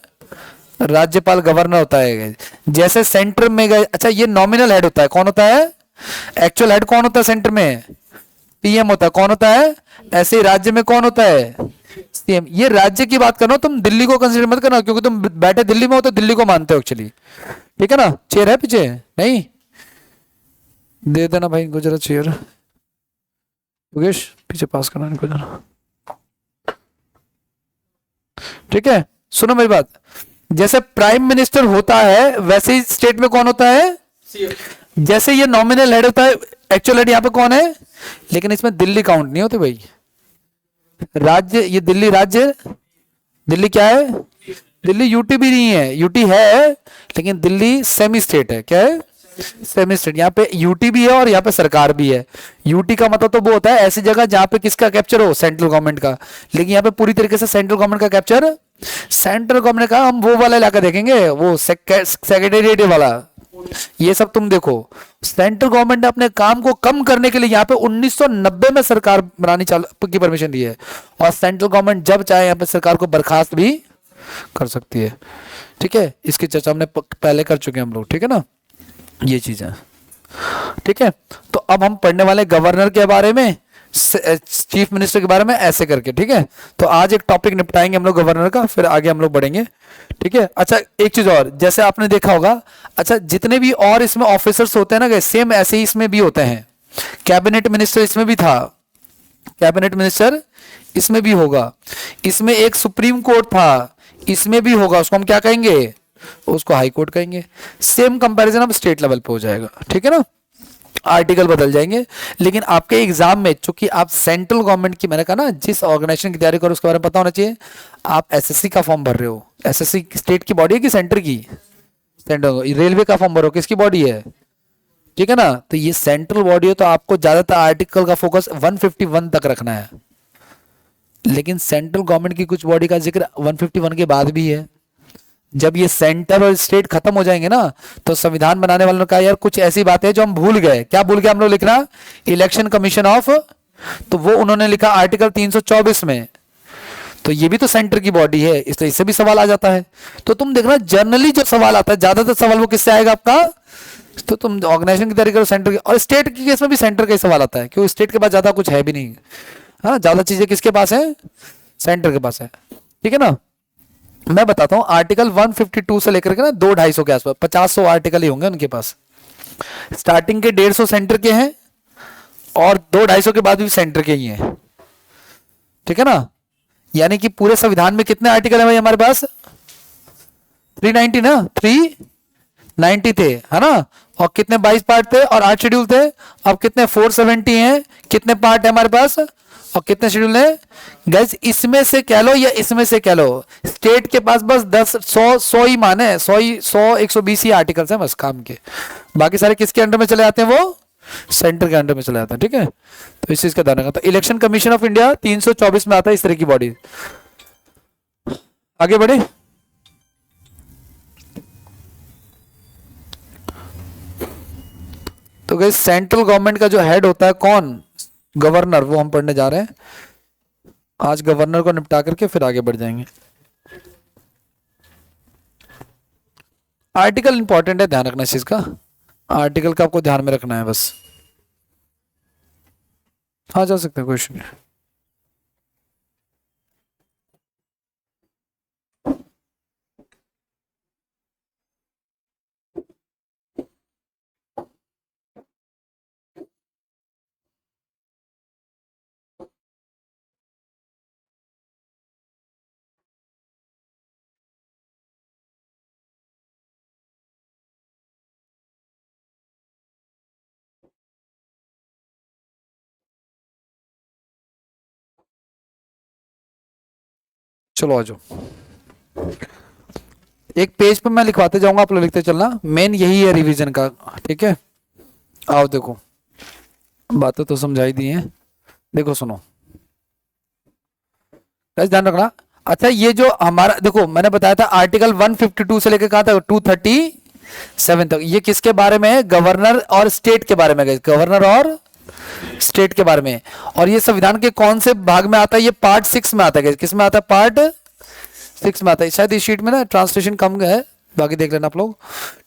राज्यपाल, गवर्नर होता है। जैसे सेंटर में गए, अच्छा ये नॉमिनल हेड होता है। कौन होता है? एक्चुअल हेड कौन होता है? सेंटर में पीएम होता है। कौन होता है? ऐसे राज्य में कौन होता है? सीएम। ये राज्य की बात कर रहा हूं, तुम दिल्ली को कंसीडर मत करना, क्योंकि तुम बैठे दिल्ली में हो तो दिल्ली को मानते हो एक्चुअली, ठीक है ना। चेयर है पीछे? नहीं दे देना भाई इनको जरा चेयर। योगेश पीछे पास करना इनको जरा, ठीक है। सुनो मेरी बात, जैसे प्राइम मिनिस्टर होता है वैसे ही स्टेट में कौन होता है? जैसे ये नॉमिनल हेड होता है, एक्चुअल हेड यहाँ पे कौन है? लेकिन इसमें दिल्ली काउंट नहीं होती भाई। राज्य, ये दिल्ली राज्य दिल्ली क्या है? दिल्ली यूटी भी नहीं है, यूटी है लेकिन दिल्ली सेमी स्टेट है। क्या है? Semi state. यहाँ पे यूटी भी है और यहाँ पे सरकार भी है। यूटी का मतलब तो वो होता है ऐसी जगह जहां पे किसका कैप्चर हो? सेंट्रल गवर्नमेंट का। लेकिन यहाँ पे पूरी तरीके से सेंट्रल गवर्नमेंट का कैप्चर, सेंट्रल गवर्नमेंट का। हम वो वाला इलाका देखेंगे, वो सेक्रेटेरिएट वाला। ये सब तुम देखो, सेंट्रल गवर्नमेंट ने अपने काम को कम करने के लिए यहाँ पे 1990 में सरकार बनानी चालू की परमिशन दी है। और सेंट्रल गवर्नमेंट जब चाहे यहाँ पे सरकार को बर्खास्त भी कर सकती है। ठीक है, इसकी चर्चा हमने पहले कर चुके हैं हम लोग। ठीक है ना, ये चीजें। ठीक है, तो अब हम पढ़ने वाले गवर्नर के बारे में, चीफ मिनिस्टर के बारे में, ऐसे करके। ठीक है, तो आज एक टॉपिक निपटाएंगे हम लोग गवर्नर का, फिर आगे हम लोग बढ़ेंगे। ठीक है, अच्छा एक चीज और, जैसे आपने देखा होगा, अच्छा जितने भी और इसमें ऑफिसर्स होते हैं ना, सेम ऐसे ही इसमें भी होते हैं। कैबिनेट मिनिस्टर इसमें भी था, कैबिनेट मिनिस्टर इसमें भी होगा। इसमें एक सुप्रीम कोर्ट था, इसमें भी होगा। उसको हम क्या कहेंगे? उसको हाई कोर्ट कहेंगे। सेम कंपैरिजन अब स्टेट लेवल पे हो जाएगा। ठीक है ना, आर्टिकल बदल जाएंगे। लेकिन आपके एग्जाम में चूंकि आप सेंट्रल गवर्नमेंट की, मैंने कहा ना, जिस ऑर्गेनाइजेशन की तैयारी करो उसके बारे में पता होना चाहिए। आप एसएससी का फॉर्म भर रहे हो, एसएससी स्टेट की बॉडी है कि सेंटर की? सेंटर। रेलवे का फॉर्म भरो, किसकी बॉडी है? ठीक है ना, तो ये सेंट्रल बॉडी है, तो आपको ज्यादातर आर्टिकल का फोकस 151 तक रखना है। लेकिन सेंट्रल गवर्नमेंट की कुछ बॉडी का जिक्र 151 के बाद भी है। जब ये सेंटर और स्टेट खत्म हो जाएंगे ना, तो संविधान बनाने वालों ने कहा यार कुछ ऐसी बातें हैं जो हम भूल गए। क्या भूल गए हम लोग लिखना? इलेक्शन कमीशन ऑफ, तो वो उन्होंने लिखा आर्टिकल 324 में। तो ये भी तो सेंटर की बॉडी है, इसलिए इससे भी सवाल आ जाता है। तो तुम देखना जनरली जो सवाल आता है, ज्यादातर सवाल वो किससे आएगा आपका? तो तुम ऑर्गेनाइजेशन की तैयारी करो सेंटर की, और स्टेट के केस में भी सेंटर का ही सवाल आता है, क्योंकि स्टेट के पास ज्यादा कुछ है भी नहीं। हाँ, ज्यादा चीजें किसके पास है? सेंटर के पास है। ठीक है ना, मैं बताता हूं, आर्टिकल 152 से लेकर के ना 200-250 के आसपास 50-100 आर्टिकल ही होंगे उनके पास। स्टार्टिंग के 150 सेंटर के हैं और 200-250 के बाद भी सेंटर के ही हैं। ठीक है ना, यानी कि पूरे संविधान में कितने आर्टिकल है भाई हमारे पास? 390 ना, 390 थे, है ना। और कितने 22 पार्ट थे और 8 शेड्यूल थे। अब कितने 470 हैं। कितने पार्ट है हमारे पास और कितने शेड्यूल है? गैस इसमें से कह लो या इसमें से कह लो, स्टेट के पास बस 10-100 ही माने, 100-120 ही आर्टिकल्स हैं बस काम के। बाकी सारे किसके अंडर में चले जाते हैं? वो सेंटर के अंडर में चले जाते हैं। ठीक है, तो इस चीज का ध्यान रखना। तो इलेक्शन कमीशन ऑफ इंडिया 324 में आता है इस तरह की बॉडी। आगे बढ़े, तो गैस सेंट्रल गवर्नमेंट का जो हेड होता है कौन? गवर्नर, वो हम पढ़ने जा रहे हैं आज। गवर्नर को निपटा करके फिर आगे बढ़ जाएंगे। आर्टिकल इंपॉर्टेंट है, ध्यान रखना इस चीज का। आर्टिकल का आपको ध्यान में रखना है बस। हाँ, जा सकते हैं, क्वेश्चन। चलो आ जाओ, एक पेज पे मैं लिखवाते जाऊंगा, आप लोग लिखते चलना। मेन यही है रिवीजन का। ठीक है, आओ देखो, बातें तो समझाई दी हैं, देखो सुनो, ध्यान रखना। अच्छा, ये जो हमारा देखो, मैंने बताया था आर्टिकल 152 से लेकर कहा था 237 तक, ये किसके बारे में है? गवर्नर और स्टेट के बारे में। गवर्नर और स्टेट के बारे में। और ये संविधान के कौन से भाग में आता है? ये पार्ट 6 में आता है। किस में आता है? पार्ट 6 में आता है। शायद इस शीट में ना ट्रांसलेशन कम है, बाकी देख लेना आप लोग।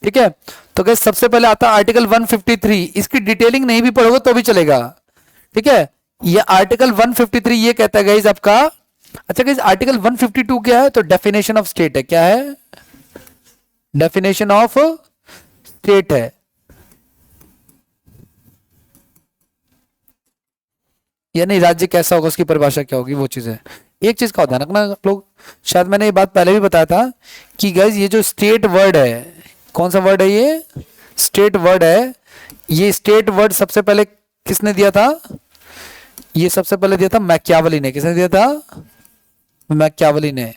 ठीक है, तो गैस सबसे पहले आता है आर्टिकल 153। इसकी डिटेलिंग नहीं भी पढ़ोगे तो भी चलेगा। ठीक है, ये आर्टिकल 153 ये कहता है गैस आपका। अच्छा गैस, आर्टिकल 152 क्या है? तो डेफिनेशन ऑफ स्टेट है। क्या है? डेफिनेशन ऑफ स्टेट है। यानी राज्य कैसा होगा, उसकी परिभाषा क्या होगी, वो चीज है। एक चीज का ध्यान रखना आप लोग, शायद मैंने ये बात पहले भी बताया था कि गाइस ये जो स्टेट वर्ड है, कौन सा वर्ड है ये? स्टेट वर्ड है। ये स्टेट वर्ड सबसे पहले किसने दिया था? ये सबसे पहले दिया था मैकियावली ने। किसने दिया था? मैकियावली ने।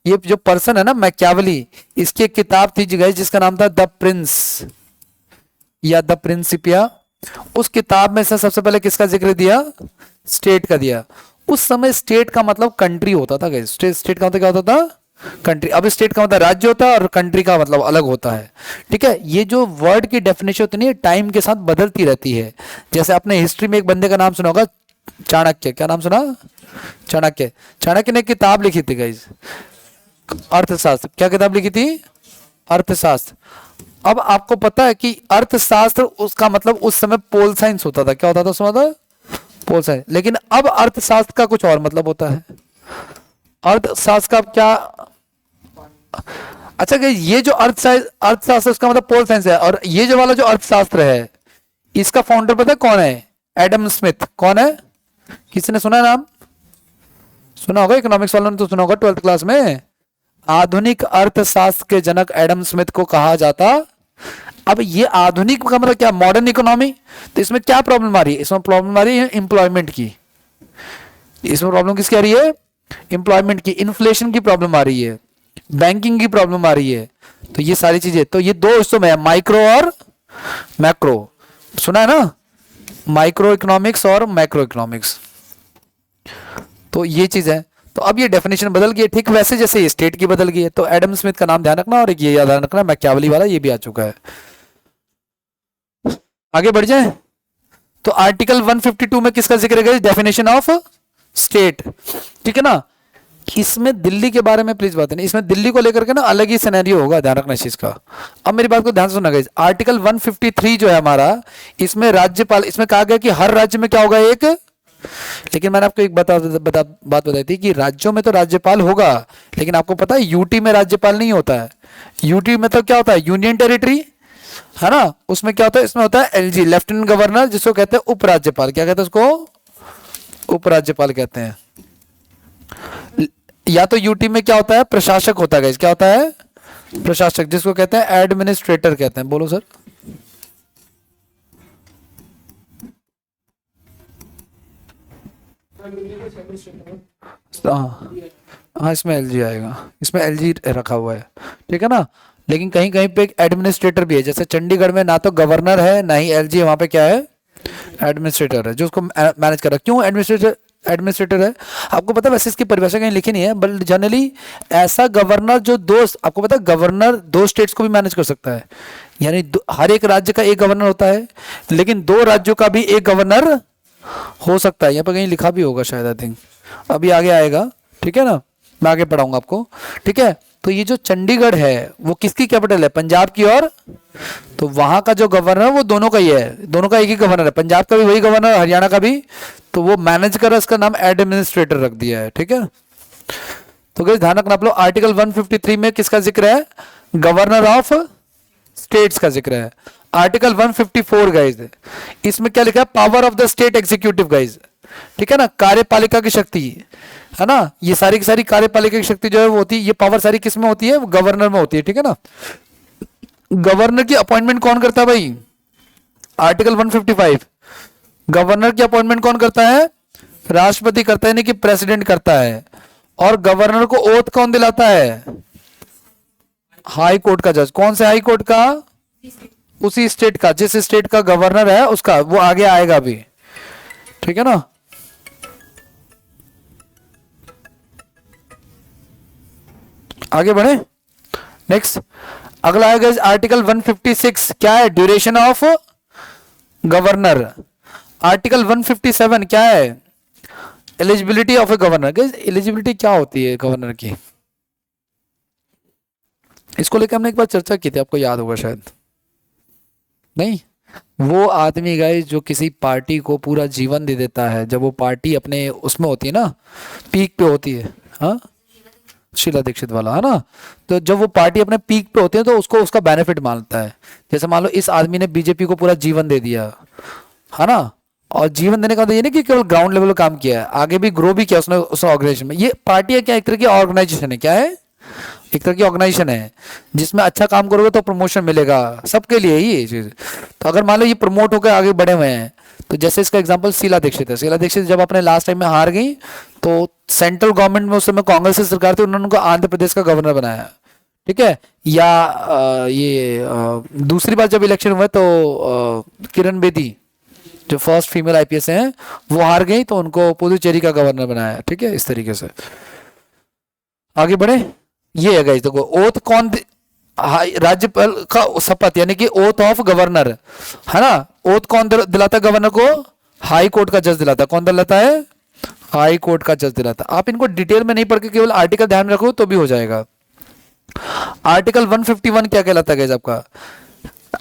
ये जो पर्सन है ना मैकियावेली, इसकी एक किताब थी गाइस जिसका नाम था द प्रिंस या द प्रिंसिपिया। उस किताब में से सबसे पहले किसका जिक्र दिया? स्टेट का दिया। उस समय स्टेट का मतलब कंट्री होता था गाइस। स्टेट का मतलब क्या होता था? कंट्री। अब स्टेट का मतलब राज्य होता है और कंट्री का मतलब अलग होता है। ठीक है, ये जो वर्ड की डेफिनेशन होती है टाइम के साथ बदलती रहती है। जैसे आपने हिस्ट्री में एक बंदे का नाम सुना होगा, चाणक्य। क्या नाम सुना? चाणक्य। चाणक्य ने किताब लिखी थी गाइस, अर्थशास्त्र। क्या किताब लिखी थी? अर्थशास्त्र। अब आपको पता है कि अर्थशास्त्र उसका मतलब उस समय पोल साइंस होता था। क्या होता था उस समय? Pol science. लेकिन अब अर्थशास्त्र का कुछ और मतलब होता है। अर्थशास्त्र का क्या? अच्छा कि ये जो अर्थशास्त्र उसका मतलब पोल साइंस है, और ये जो वाला जो अर्थशास्त्र है इसका फाउंडर पता है कौन है? Adam Smith. कौन है? किसी ने सुना नाम? सुना होगा, इकोनॉमिक्स वालों ने तो सुना होगा 12th क्लास में। आधुनिक अर्थशास्त्र के जनक एडम स्मिथ को कहा जाता। अब ये आधुनिक का मतलब क्या? Modern economy. तो इसमें क्या प्रॉब्लम आ रही है? इसमें प्रॉब्लम आ रही है एम्प्लॉयमेंट की। इसमें प्रॉब्लम किसकी आ रही है? एम्प्लॉयमेंट की। इन्फ्लेशन की प्रॉब्लम आ रही है, बैंकिंग की प्रॉब्लम आ रही है। तो ये सारी चीजें, तो ये दो हिस्सों में है, माइक्रो और मैक्रो। सुना है ना, माइक्रो इकोनॉमिक्स और मैक्रो इकोनॉमिक्स। तो ये चीज है। तो अब ये डेफिनेशन बदल गई है, ठीक वैसे जैसे ये स्टेट की बदल गई है। तो एडम स्मिथ का नाम ध्यान रखना, और एक ये याद रखना मैकियावेली वाला, ये भी आ चुका है। आगे बढ़ जाए तो आर्टिकल 152 में किसका जिक्र है? Definition of state. ठीक है ना। इसमें दिल्ली के बारे में प्लीज बात नहीं, इसमें दिल्ली को लेकर के ना अलग ही सिनेरियो होगा, ध्यान रखना इस चीज का। अब मेरी बात को ध्यान से सुनना गाइस। आर्टिकल 153 जो है हमारा, इसमें राज्यपाल, इसमें कहा गया कि हर राज्य में क्या होगा? एक। लेकिन मैंने आपको एक बात बताई थी कि राज्यों में तो राज्यपाल होगा, लेकिन आपको पता है यूटी में राज्यपाल नहीं होता है। यूटी में तो क्या होता है? यूनियन टेरिटरी, है ना। उसमें क्या होता है? इसमें होता है एलजी, लेफ्टिनेंट गवर्नर, जिसको कहते हैं उपराज्यपाल। क्या कहते हैं उसको? उपराज्यपाल कहते हैं। या तो यूटी में क्या होता है? प्रशासक होता है। क्या होता है? प्रशासक, जिसको कहते हैं एडमिनिस्ट्रेटर कहते हैं। बोलो सर। हाँ हाँ, इसमें एलजी आएगा, इसमें एलजी रखा हुआ है। ठीक है ना। लेकिन कहीं कहीं पे एक एडमिनिस्ट्रेटर भी है, जैसे चंडीगढ़ में ना तो गवर्नर है ना ही एलजी, वहां पे क्या है? एडमिनिस्ट्रेटर है, जो उसको मैनेज कर रहा है। क्यों एडमिनिस्ट्रेटर है? आपको पता है, वैसे इसकी परिभाषा कहीं लिखी नहीं है, बट जनरली ऐसा गवर्नर जो दो, आपको पता है गवर्नर दो स्टेट्स को भी मैनेज कर सकता है। यानी हर एक राज्य का एक गवर्नर होता है, लेकिन दो राज्यों का भी एक गवर्नर हो सकता है। यहाँ पर कहीं लिखा भी होगा शायद, आई थिंक अभी आगे आएगा। ठीक है ना, मैं आगे पढ़ाऊंगा आपको। ठीक है। तो ये जो चंडीगढ़ है वो किसकी कैपिटल है? पंजाब की। और तो वहां का जो गवर्नर है वो दोनों का ही है, दोनों का एक ही गवर्नर है, पंजाब का भी वही गवर्नर, हरियाणा का भी। तो वो मैनेज कर, उसका नाम एडमिनिस्ट्रेटर रख दिया है। ठीक है। तो गाइस ध्यान रखना आप लोग, आर्टिकल 153 में किसका जिक्र है? गवर्नर ऑफ स्टेट्स का जिक्र है। आर्टिकल 154 गाइस, इसमें क्या लिखा है? Power of the state executive guys. ठीक है ना, कार्यपालिका की शक्ति, है ना। ये सारी की सारी कार्यपालिका की शक्ति जो है वो होती है, ये पावर सारी किस में होती है? गवर्नर में होती है। ठीक है ना। गवर्नर की अपॉइंटमेंट कौन करता है भाई? आर्टिकल 155। गवर्नर की अपॉइंटमेंट कौन करता है? राष्ट्रपति करता है, यानी कि प्रेसिडेंट करता है। और गवर्नर को ओथ कौन दिलाता है? हाई कोर्ट का जज। कौन से हाई कोर्ट का? उसी स्टेट का, जिस स्टेट का गवर्नर है उसका, वो आगे आएगा अभी। ठीक है ना। आगे बढ़े, नेक्स्ट अगला आएगा आर्टिकल 156। क्या है? Duration of governor. आर्टिकल 157 क्या है? Eligibility of a governor. Eligibility क्या होती है गवर्नर की? इसको लेकर हमने एक बार चर्चा की थी, आपको याद होगा शायद। नहीं, वो आदमी गाइस जो किसी पार्टी को पूरा जीवन दे देता है, जब वो पार्टी अपने उसमें होती है ना, पीक पे होती है। हाँ, शीला दीक्षित वाला, है ना। तो जब वो पार्टी अपने पीक पे होती है तो उसको उसका बेनिफिट मानता है। जैसे मान लो इस आदमी ने बीजेपी को पूरा जीवन दे दिया, है ना। और जीवन देने का तो ये नहीं कि केवल ग्राउंड लेवल काम किया है, आगे भी ग्रो भी किया उसने उस ऑर्गेनाइजेशन में। ये पार्टी क्या? एक तरह की ऑर्गेनाइजेशन है। क्या है? एक तरह की ऑर्गेनाइजेशन है जिसमें अच्छा काम करोगे तो प्रमोशन मिलेगा, सबके लिए ही ये चीज। तो अगर मान लो ये प्रमोट होकर आगे बढ़े हुए हैं तो जैसे इसका एग्जांपल शीला दीक्षित है। शीला दीक्षित जब अपने लास्ट टाइम में हार गई तो सेंट्रल गवर्नमेंट में उस समय कांग्रेस की सरकार थी, उन्होंने उनको आंध्र प्रदेश का गवर्नर बनाया, ठीक है। या दूसरी बार जब इलेक्शन हुआ तो किरण बेदी जो फर्स्ट फीमेल आईपीएस हैं वो हार गई तो उनको पुदुचेरी का गवर्नर बनाया, ठीक है। इस तरीके से आगे बढ़े। ये है गाइस, देखो ओथ कौन राज्यपाल का शपथ यानी कि ओथ ऑफ गवर्नर है ना, ओथ कौन दिलाता है गवर्नर को? हाई कोर्ट का जज दिलाता है। कौन दिलाता है? हाई कोर्ट का जज दिलाता है। आप इनको डिटेल में नहीं पढ़ के केवल आर्टिकल ध्यान में रखो तो भी हो जाएगा। आर्टिकल 151 क्या कहलाता है गाइस आपका?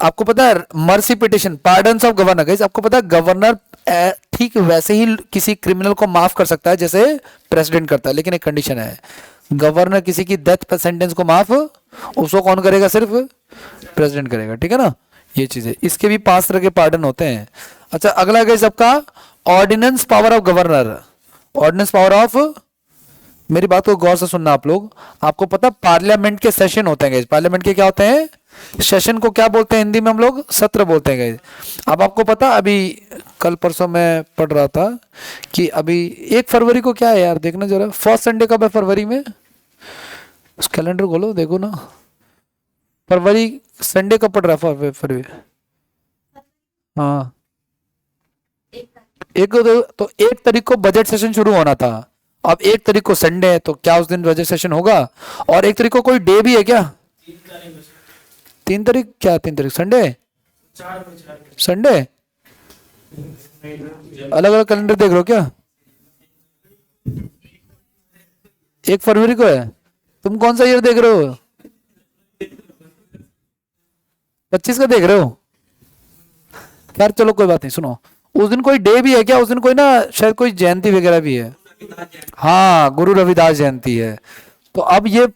आपको पता है mercy petition, pardons of governor. Guys आपको पता है गवर्नर ठीक वैसे ही किसी क्रिमिनल को माफ कर सकता है जैसे प्रेसिडेंट करता है, लेकिन एक कंडीशन है, गवर्नर किसी की डेथ सेंटेंस को माफ उसको कौन करेगा? सिर्फ प्रेसिडेंट करेगा, ठीक है ना। ये चीज है, इसके भी 5 तरह के पार्डन होते हैं। अच्छा अगला गाइस आपका ordinance power of governor. Ordinance power of, मेरी बात को गौर से सुनना आप लोग। आपको पता पार्लियामेंट के सेशन होते हैं गाइस, पार्लियामेंट के क्या होते हैं? सेशन को क्या बोलते हैं हिंदी में? हम लोग सत्र बोलते हैं गाइस। अब आपको पता अभी कल परसों मैं पढ़ रहा था कि अभी 1 फरवरी को क्या है यार, देखना जरा, फर्स्ट संडे कब है फरवरी में? उस कैलेंडर खोलो देखो ना, फरवरी संडे कब पड़ रहा है फरवरी? हाँ एक तो 1 तारीख को बजट सेशन शुरू होना था। अब 1 तारीख को संडे है तो क्या उस दिन बजट सेशन होगा? और 1 तारीख को कोई डे भी है क्या? 3 तारीख क्या? 3 तारीख संडे? संडे अलग अलग कैलेंडर देख रहे हो क्या? 1 फरवरी को है। तुम कौन सा ईयर देख रहे हो? 25 का देख रहे हो? यार चलो कोई बात नहीं, सुनो उस दिन कोई डे भी है क्या? उस दिन कोई ना शायद कोई जयंती वगैरह भी है। हाँ गुरु रविदास जयंती है। तो अब ये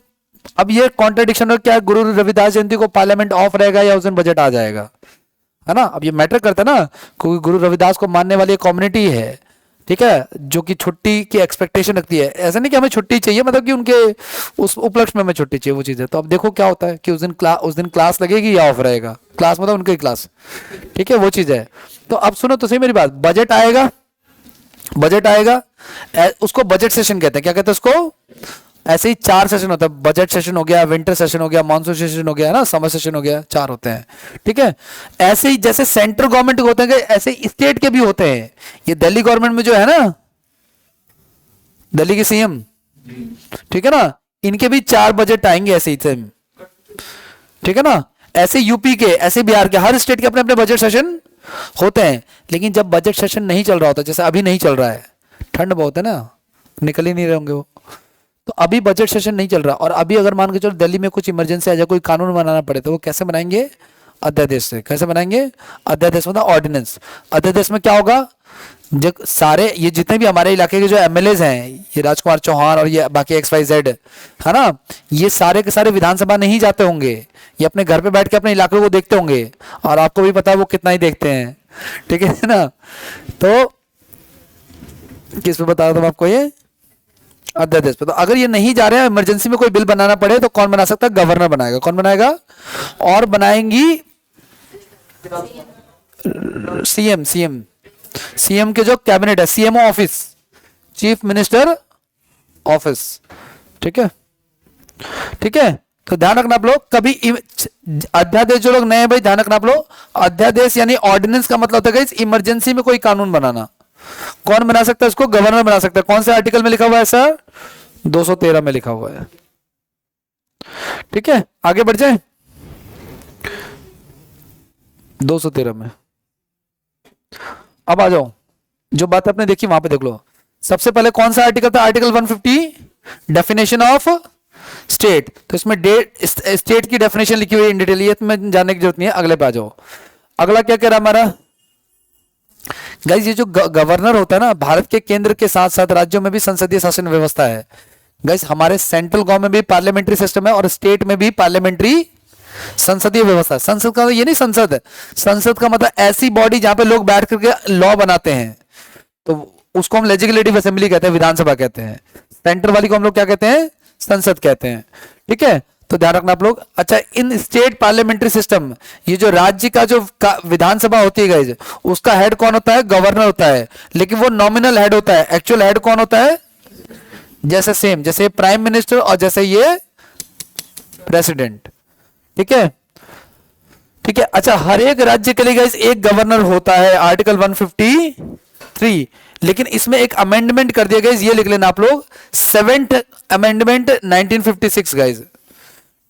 कॉन्ट्रडिक्शन है क्या? गुरु रविदास जयंती को पार्लियामेंट ऑफ रहेगा या उस दिन बजट आ जाएगा, है ना। अब ये मैटर करता है ना, क्योंकि गुरु रविदास को मानने वाली कम्युनिटी है, ठीक है, जो कि छुट्टी की एक्सपेक्टेशन रखती है। ऐसा नहीं कि हमें छुट्टी चाहिए, मतलब कि उनके उस उपलक्ष्य में हमें छुट्टी चाहिए, वो चीज़ है। तो अब देखो क्या होता है कि उस दिन क्लास लगेगी या ऑफ रहेगा? क्लास मतलब उनकी क्लास, ठीक है, वो चीज़ है। तो अब सुनो तो सही मेरी बात, बजट आएगा, उसको बजट सेशन कहते हैं। क्या कहते हैं उसको? ऐसे ही 4 सेशन होता है, बजट सेशन हो गया, विंटर सेशन हो गया, मानसून सेशन हो गया ना, समर सेशन हो गया, 4 होते हैं, ठीक है। ऐसे ही जैसे सेंट्रल गवर्नमेंट के होते हैं ऐसे स्टेट के भी होते हैं। ये दिल्ली गवर्नमेंट में जो है ना, दिल्ली के सीएम, ठीक है ना, इनके भी 4 बजट आएंगे ऐसे ही सेम, ठीक है ना। ऐसे यूपी के, ऐसे बिहार के, हर स्टेट के अपने अपने बजट सेशन होते हैं। लेकिन जब बजट सेशन नहीं चल रहा होता, जैसे अभी नहीं चल रहा है, ठंड बहुत है ना, निकल ही नहीं रहे होंगे वो, तो अभी बजट सेशन नहीं चल रहा, और अभी अगर मान के चलो दिल्ली में कुछ इमरजेंसी आ जाए, कोई कानून बनाना पड़े, तो वो कैसे बनाएंगे? अध्यादेश से। कैसे बनाएंगे? अध्यादेश मतलब ऑर्डिनेंस। अध्यादेश में क्या होगा? जो सारे ये जितने भी हमारे इलाके के जो एमएलएज हैं, ये राजकुमार चौहान और ये बाकी XYZ है ना, ये सारे के सारे विधानसभा नहीं जाते होंगे, ये अपने घर पे बैठ के अपने इलाके को देखते होंगे, और आपको भी पता है वो कितना ही देखते हैं, ठीक है ना। तो किस पे बता रहा था आपको? ये अध्यादेश पे। तो अगर ये नहीं जा रहे हैं, इमरजेंसी में कोई बिल बनाना पड़े तो कौन बना सकता है? गवर्नर बनाएगा। कौन बनाएगा? और बनाएंगी सीएम के जो कैबिनेट है, CMO office, chief minister office, ठीक है, ठीक है। तो ध्यान रखना आप लोग, कभी अध्यादेश, जो लोग नए भाई ध्यान रखना आप लोग, अध्यादेश यानी ऑर्डिनेंस का मतलब होता है इमरजेंसी में कोई कानून बनाना। कौन बना सकता है इसको? गवर्नर बना सकता है। कौन से आर्टिकल में लिखा हुआ है सर? 213 में लिखा हुआ है, ठीक है। आगे बढ़ जाए, 213 में अब आ जाओ, जो बात आपने देखी वहां पे देख लो। सबसे पहले कौन सा आर्टिकल था? Article 150, definition of state. तो इसमें स्टेट की डेफिनेशन लिखी हुई है इन डिटेल, ये में जानने की जरूरत नहीं है। अगले पे आ जाओ। अगला क्या कह रहा हमारा गाइस? ये जो गवर्नर होता है ना, भारत के केंद्र के साथ साथ राज्यों में भी संसदीय शासन व्यवस्था है गाइस। हमारे सेंट्रल गवर्नमेंट में भी पार्लियामेंट्री सिस्टम है और स्टेट में भी पार्लियामेंट्री संसदीय व्यवस्था है। संसद का ये नहीं, संसद का मतलब ऐसी बॉडी जहां पे लोग बैठ करके लॉ बनाते हैं, तो उसको हम लेजिस्लेटिव असेंबली कहते हैं, विधानसभा कहते हैं। सेंटर वाली को हम लोग क्या कहते हैं? संसद कहते हैं, ठीक है। तो ध्यान रखना आप लोग। अच्छा, इन स्टेट पार्लियामेंट्री सिस्टम, ये जो राज्य का जो विधानसभा होती है गाइज, उसका हेड कौन होता है? गवर्नर होता है, लेकिन वो नॉमिनल हेड होता है। एक्चुअल हेड कौन होता है? जैसे सेम, जैसे प्राइम मिनिस्टर और जैसे ये प्रेसिडेंट। ठीक है, ठीक है। अच्छा, हर एक राज्य के लिए गाइस एक गवर्नर होता है, आर्टिकल 153। लेकिन इसमें एक अमेंडमेंट कर दिया गाइस, ये लिख लेना आप लोग, 7th अमेंडमेंट 1956 गाइस।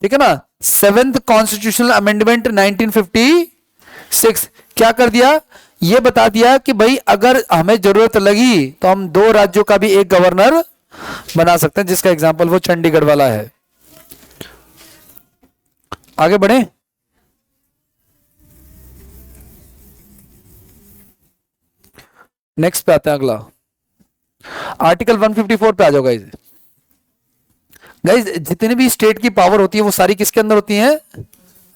ठीक है ना, 7th कॉन्स्टिट्यूशनल अमेंडमेंट 1956 क्या कर दिया? ये बता दिया कि भाई अगर हमें जरूरत लगी तो हम 2 राज्यों का भी एक गवर्नर बना सकते हैं, जिसका एग्जांपल वो चंडीगढ़ वाला है। आगे बढ़े। नेक्स्ट पे आते हैं, अगला आर्टिकल 154 पे आ जाओ गाइज। गाइज, जितनी भी स्टेट की पावर होती है वो सारी किसके अंदर होती है?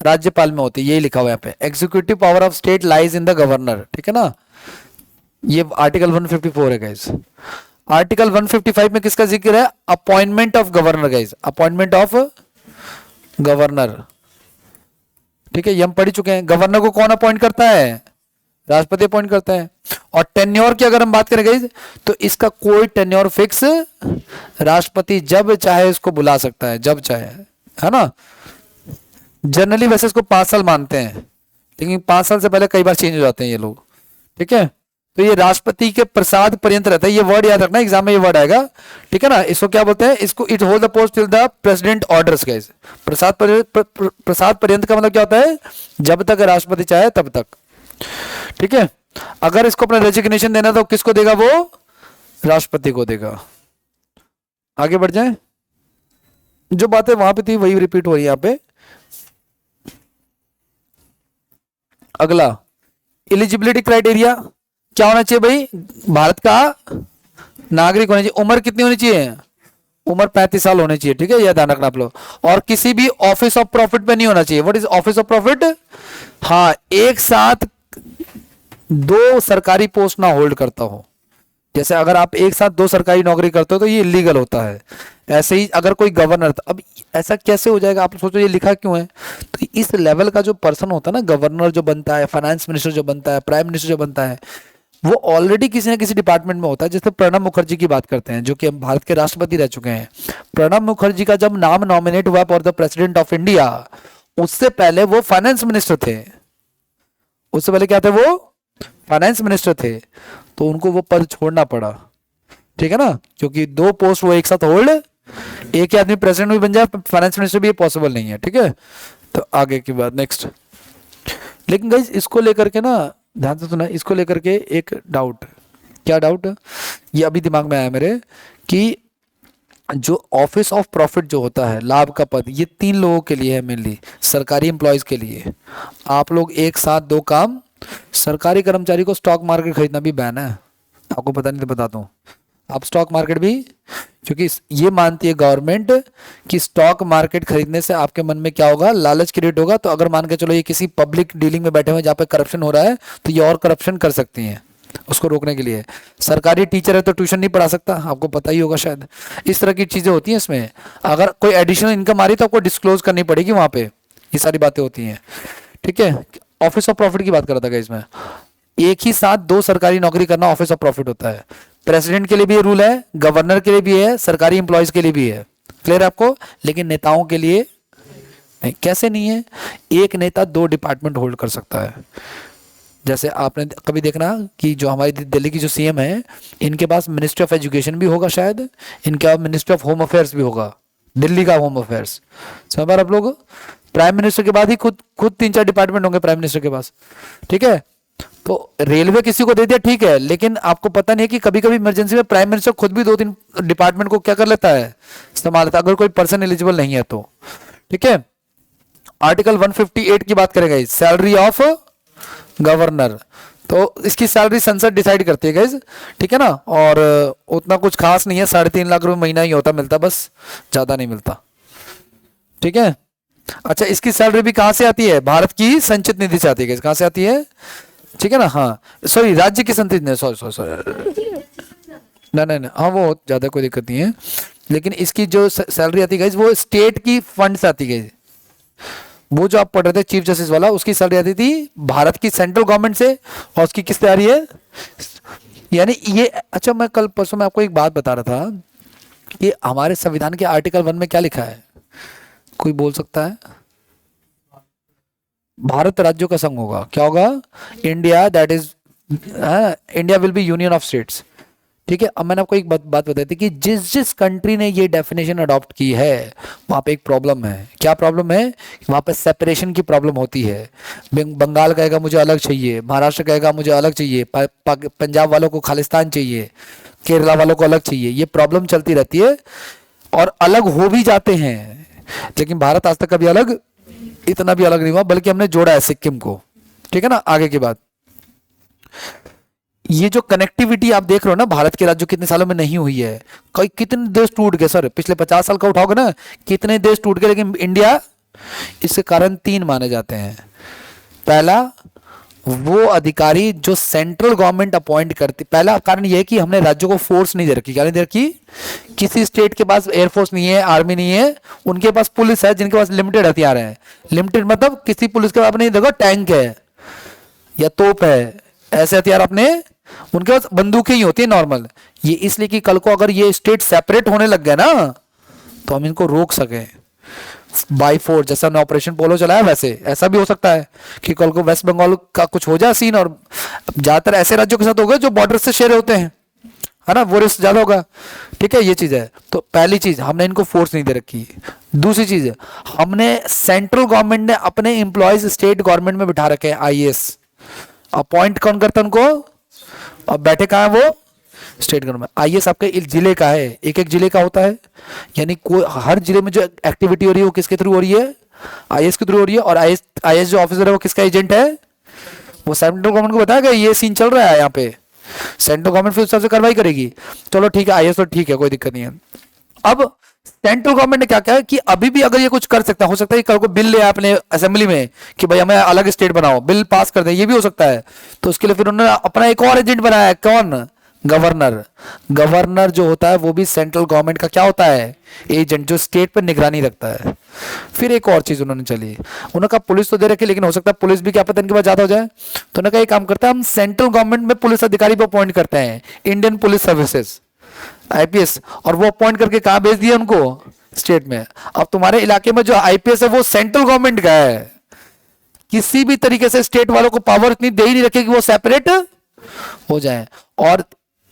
राज्यपाल में होती है। यही लिखा हुआ है यहाँ पे, executive power of state lies in the governor. ठीक है ना, ये आर्टिकल 154 है गाइज। आर्टिकल 155 में किसका जिक्र है? Appointment of governor guys, appointment of governor. ठीक है, ये हम पढ़ चुके हैं। गवर्नर को कौन अपॉइंट करता है? राष्ट्रपति अपॉइंट करता है। और टेन्योर की अगर हम बात करें गाइस, तो इसका कोई टेन्योर फिक्स, राष्ट्रपति जब चाहे इसको बुला सकता है, जब चाहे, है ना। जनरली वैसे इसको 5 साल मानते हैं, लेकिन 5 साल से पहले कई बार चेंज हो जाते हैं ये लोग। ठीक है, तो ये राष्ट्रपति के प्रसाद पर्यंत रहता है। ये वर्ड याद रखना, एग्जाम में ये वर्ड आएगा। ठीक है ना, इसको क्या बोलते हैं? इसको it hold the post till the president orders guys. प्रसाद पर्यंत का मतलब क्या होता है? जब तक राष्ट्रपति चाहे तब तक। ठीक है, अगर इसको अपना रेजिग्नेशन देना तो किसको देगा? वो राष्ट्रपति को देगा। आगे बढ़ जाए, जो बातें वहां पे थी वही रिपीट हो रही है यहाँ पे। अगला, एलिजिबिलिटी क्राइटेरिया क्या होना चाहिए भाई? भारत का नागरिक होना चाहिए। उम्र कितनी होनी चाहिए? उम्र 35 साल होनी चाहिए। ठीक है, यह ध्यान रखना आप लोग। और किसी भी ऑफिस ऑफ प्रॉफिट पे नहीं होना चाहिए। What is office of profit? हाँ, एक साथ 2 सरकारी पोस्ट ना होल्ड करता हो। जैसे अगर आप एक साथ 2 सरकारी नौकरी करते हो तो ये इलीगल होता है। ऐसे ही अगर कोई गवर्नर, अब ऐसा कैसे हो जाएगा? आप सोचो ये लिखा क्यों है? तो इस लेवल का जो पर्सन होता है ना, गवर्नर जो बनता है, फाइनेंस मिनिस्टर जो बनता है, प्राइम मिनिस्टर जो बनता है, वो ऑलरेडी किसी ना किसी डिपार्टमेंट में होता है। जैसे प्रणब मुखर्जी की बात करते हैं, जो कि भारत के राष्ट्रपति रह चुके हैं। प्रणब मुखर्जी का जब नाम नॉमिनेट हुआ for the president of India, उससे पहले वो फाइनेंस मिनिस्टर थे। उससे पहले क्या थे? वो फाइनेंस मिनिस्टर थे। तो उनको वो पद छोड़ना पड़ा। ठीक है ना, क्योंकि 2 पोस्ट वो एक साथ होल्ड, एक ही आदमी प्रेसिडेंट भी बन जाए, फाइनेंस मिनिस्टर भी, पॉसिबल नहीं है। ठीक है, तो आगे की बात नेक्स्ट। लेकिन गाइस, इसको लेकर के ना ध्यान से सुना, इसको लेकर के एक डाउट। क्या डाउट? ये अभी दिमाग में आया मेरे, कि जो ऑफिस ऑफ प्रॉफिट जो होता है, लाभ का पद, ये 3 लोगों के लिए है मेनली, सरकारी एम्प्लॉयज के लिए। आप लोग एक साथ 2 काम, सरकारी कर्मचारी को स्टॉक मार्केट खरीदना भी बैन है। आपको पता नहीं तो बताता हूँ, आप स्टॉक मार्केट भी, क्योंकि ये मानती है गवर्नमेंट कि स्टॉक मार्केट खरीदने से आपके मन में क्या होगा? लालच क्रिएट होगा। तो अगर मान के चलो ये किसी पब्लिक डीलिंग में बैठे हुए जहाँ पे करप्शन हो रहा है, तो ये और करप्शन कर सकती हैं। उसको रोकने के लिए सरकारी टीचर है तो ट्यूशन नहीं पढ़ा सकता, आपको पता ही होगा शायद। इस तरह की चीजें होती हैं इसमें। अगर कोई एडिशनल इनकम आ रही तो आपको डिस्क्लोज करनी पड़ेगी वहां पे, ये सारी बातें होती हैं। ठीक है, ऑफिस ऑफ प्रॉफिट की बात कर रहा था इसमें। एक ही साथ 2 सरकारी नौकरी करना ऑफिस ऑफ प्रॉफिट होता है। प्रेसिडेंट के लिए भी ये रूल है, गवर्नर के लिए भी है, सरकारी एम्प्लॉयज के लिए भी है। क्लियर है आपको? लेकिन नेताओं के लिए नहीं। कैसे नहीं है? एक नेता 2 डिपार्टमेंट होल्ड कर सकता है। जैसे आपने कभी देखना कि जो हमारी दिल्ली की जो सीएम है, इनके पास मिनिस्ट्री ऑफ एजुकेशन भी होगा शायद, इनके पास मिनिस्ट्री ऑफ होम अफेयर्स भी होगा, दिल्ली का होम अफेयर्स। समझ आप लोग? प्राइम मिनिस्टर के बाद ही खुद 3-4 डिपार्टमेंट होंगे प्राइम मिनिस्टर के पास। ठीक है, तो रेलवे किसी को दे दिया, ठीक है, लेकिन आपको पता नहीं है कि कभी कभी इमरजेंसी में प्राइम मिनिस्टर खुद भी 2-3 डिपार्टमेंट को क्या कर लेता है? संभाल लेता है, अगर कोई पर्सन एलिजिबल नहीं है तो। ठीक है, आर्टिकल 158 की बात करेंगे, सैलरी ऑफ गवर्नर। तो इसकी सैलरी संसद डिसाइड करती है गाइज। ठीक है ना, और उतना कुछ खास नहीं है, 3.5 लाख रुपए महीना ही होता, मिलता बस, ज्यादा नहीं मिलता। ठीक है, अच्छा, इसकी सैलरी भी कहां से आती है? भारत की संचित निधि से आती है। कहां से आती है? ठीक है ना, हाँ सॉरी, राज्य की संचित निधि, सॉरी, नहीं, हाँ वो ज्यादा कोई दिक्कत नहीं है। लेकिन इसकी जो सैलरी आती है वो स्टेट की फंड से आती है। वो जो आप पढ़ रहे थे चीफ जस्टिस वाला, उसकी सैलरी आती थी भारत की सेंट्रल गवर्नमेंट से, और उसकी किससे आ रही है, यानी ये। अच्छा, मैं कल परसों में आपको एक बात बता रहा था कि हमारे संविधान के आर्टिकल 1 में क्या लिखा है, कोई बोल सकता है? भारत राज्यों का संघ होगा, क्या होगा? India, that is, India will be union of states. ठीक है, अब मैंने आपको एक बात बताई थी कि जिस जिस कंट्री ने ये डेफिनेशन अडॉप्ट की है वहां पे एक प्रॉब्लम है। क्या प्रॉब्लम है? वहां पे सेपरेशन की प्रॉब्लम होती है। बंगाल कहेगा मुझे अलग चाहिए, महाराष्ट्र कहेगा मुझे अलग चाहिए, पंजाब वालों को खालिस्तान चाहिए, केरला वालों को अलग चाहिए। ये प्रॉब्लम चलती रहती है और अलग हो भी जाते हैं, लेकिन भारत आज तक कभी अलग, इतना भी अलग नहीं हुआ, बल्कि हमने जोड़ा है सिक्किम को। ठीक है ना, आगे की बात। ये जो कनेक्टिविटी आप देख रहे हो ना भारत के राज्यों, कितने सालों में नहीं हुई है। कई कितने देश टूट गए सर, पिछले 50 साल का उठाओगे ना, कितने देश टूट गए, लेकिन इंडिया, इसके कारण 3 माने जाते हैं। पहला, वो अधिकारी जो सेंट्रल गवर्नमेंट अपॉइंट करती, पहला कारण यह है कि हमने राज्यों को फोर्स नहीं दे रखी। क्या नहीं दे रखी? किसी स्टेट के पास एयरफोर्स नहीं है, आर्मी नहीं है, उनके पास पुलिस है, जिनके पास लिमिटेड हथियार है। लिमिटेड मतलब किसी पुलिस के पास नहीं, देखो टैंक है या तोप है, ऐसे हथियार अपने, उनके पास बंदूकें ही होती है नॉर्मल। ये इसलिए कि कल को अगर ये स्टेट सेपरेट होने लग गए ना, तो हम इनको रोक सकें बाई फोर्स। जैसा हमने ऑपरेशन पोलो चलाया, वैसे ऐसा भी हो सकता है कि कल को वेस्ट बंगाल का कुछ हो जाए सीन, और ज्यादातर ऐसे राज्यों के साथ होगा जो बॉर्डर से शेयर होते हैं, है ना, वो रिस्क ज्यादा होगा। ठीक है, ये चीज है। तो पहली चीज, हमने इनको फोर्स नहीं दे रखी। दूसरी चीज है, हमने सेंट्रल गवर्नमेंट ने अपने एम्प्लॉयज स्टेट गवर्नमेंट में बिठा रखे हैं। आईएएस अपॉइंट कौन करता है उनको, और बैठे कहाँ है वो, स्टेट गवर्नमेंट। आईएएस आपके एक जिले का है, एक एक जिले का होता है, यानी कोई हर जिले में जो एक्टिविटी हो रही है वो किसके थ्रू हो रही है, आईएएस के थ्रू हो रही है। और आईएएस जो ऑफिसर है वो किसका एजेंट है, वो सेंट्रल गवर्नमेंट को बताएगा ये सीन चल रहा है यहाँ पे, सेंट्रल गवर्नमेंट फिर उस हिसाब से कार्रवाई करेगी। चलो ठीक है, आईएएस तो ठीक है, कोई दिक्कत नहीं है। अब सेंट्रल गवर्नमेंट ने क्या किया कि अभी भी अगर ये कुछ कर सकता, हो सकता है कल को बिल ले अपने असेंबली में कि भाई हमें अलग स्टेट बनाओ, बिल पास कर दे, ये भी हो सकता है। तो उसके लिए फिर उन्होंने अपना एक और एजेंट बनाया है, कौन, गवर्नर। गवर्नर जो होता है वो भी सेंट्रल गवर्नमेंट का क्या होता है, एजेंट, जो स्टेट पर निगरानी रखता है। फिर एक और चीज उन्होंने चली, उन्होंने कहा पुलिस तो दे रखी, लेकिन हो सकता है पुलिस भी क्या पता इनके पास ज्यादा हो जाए, तो उन्होंने कहा एक काम करते हैं, हम सेंट्रल गवर्नमेंट में पुलिस अधिकारी को अपॉइंट करते हैं, इंडियन पुलिस सर्विसेज, आईपीएस, और वो अपॉइंट करके कहां भेज दिया उनको, स्टेट में। अब तुम्हारे इलाके में जो आईपीएस है वो सेंट्रल गवर्नमेंट का है, किसी भी तरीके से स्टेट वालों को पावर इतनी दे ही नहीं रखे कि वो सेपरेट हो जाए। और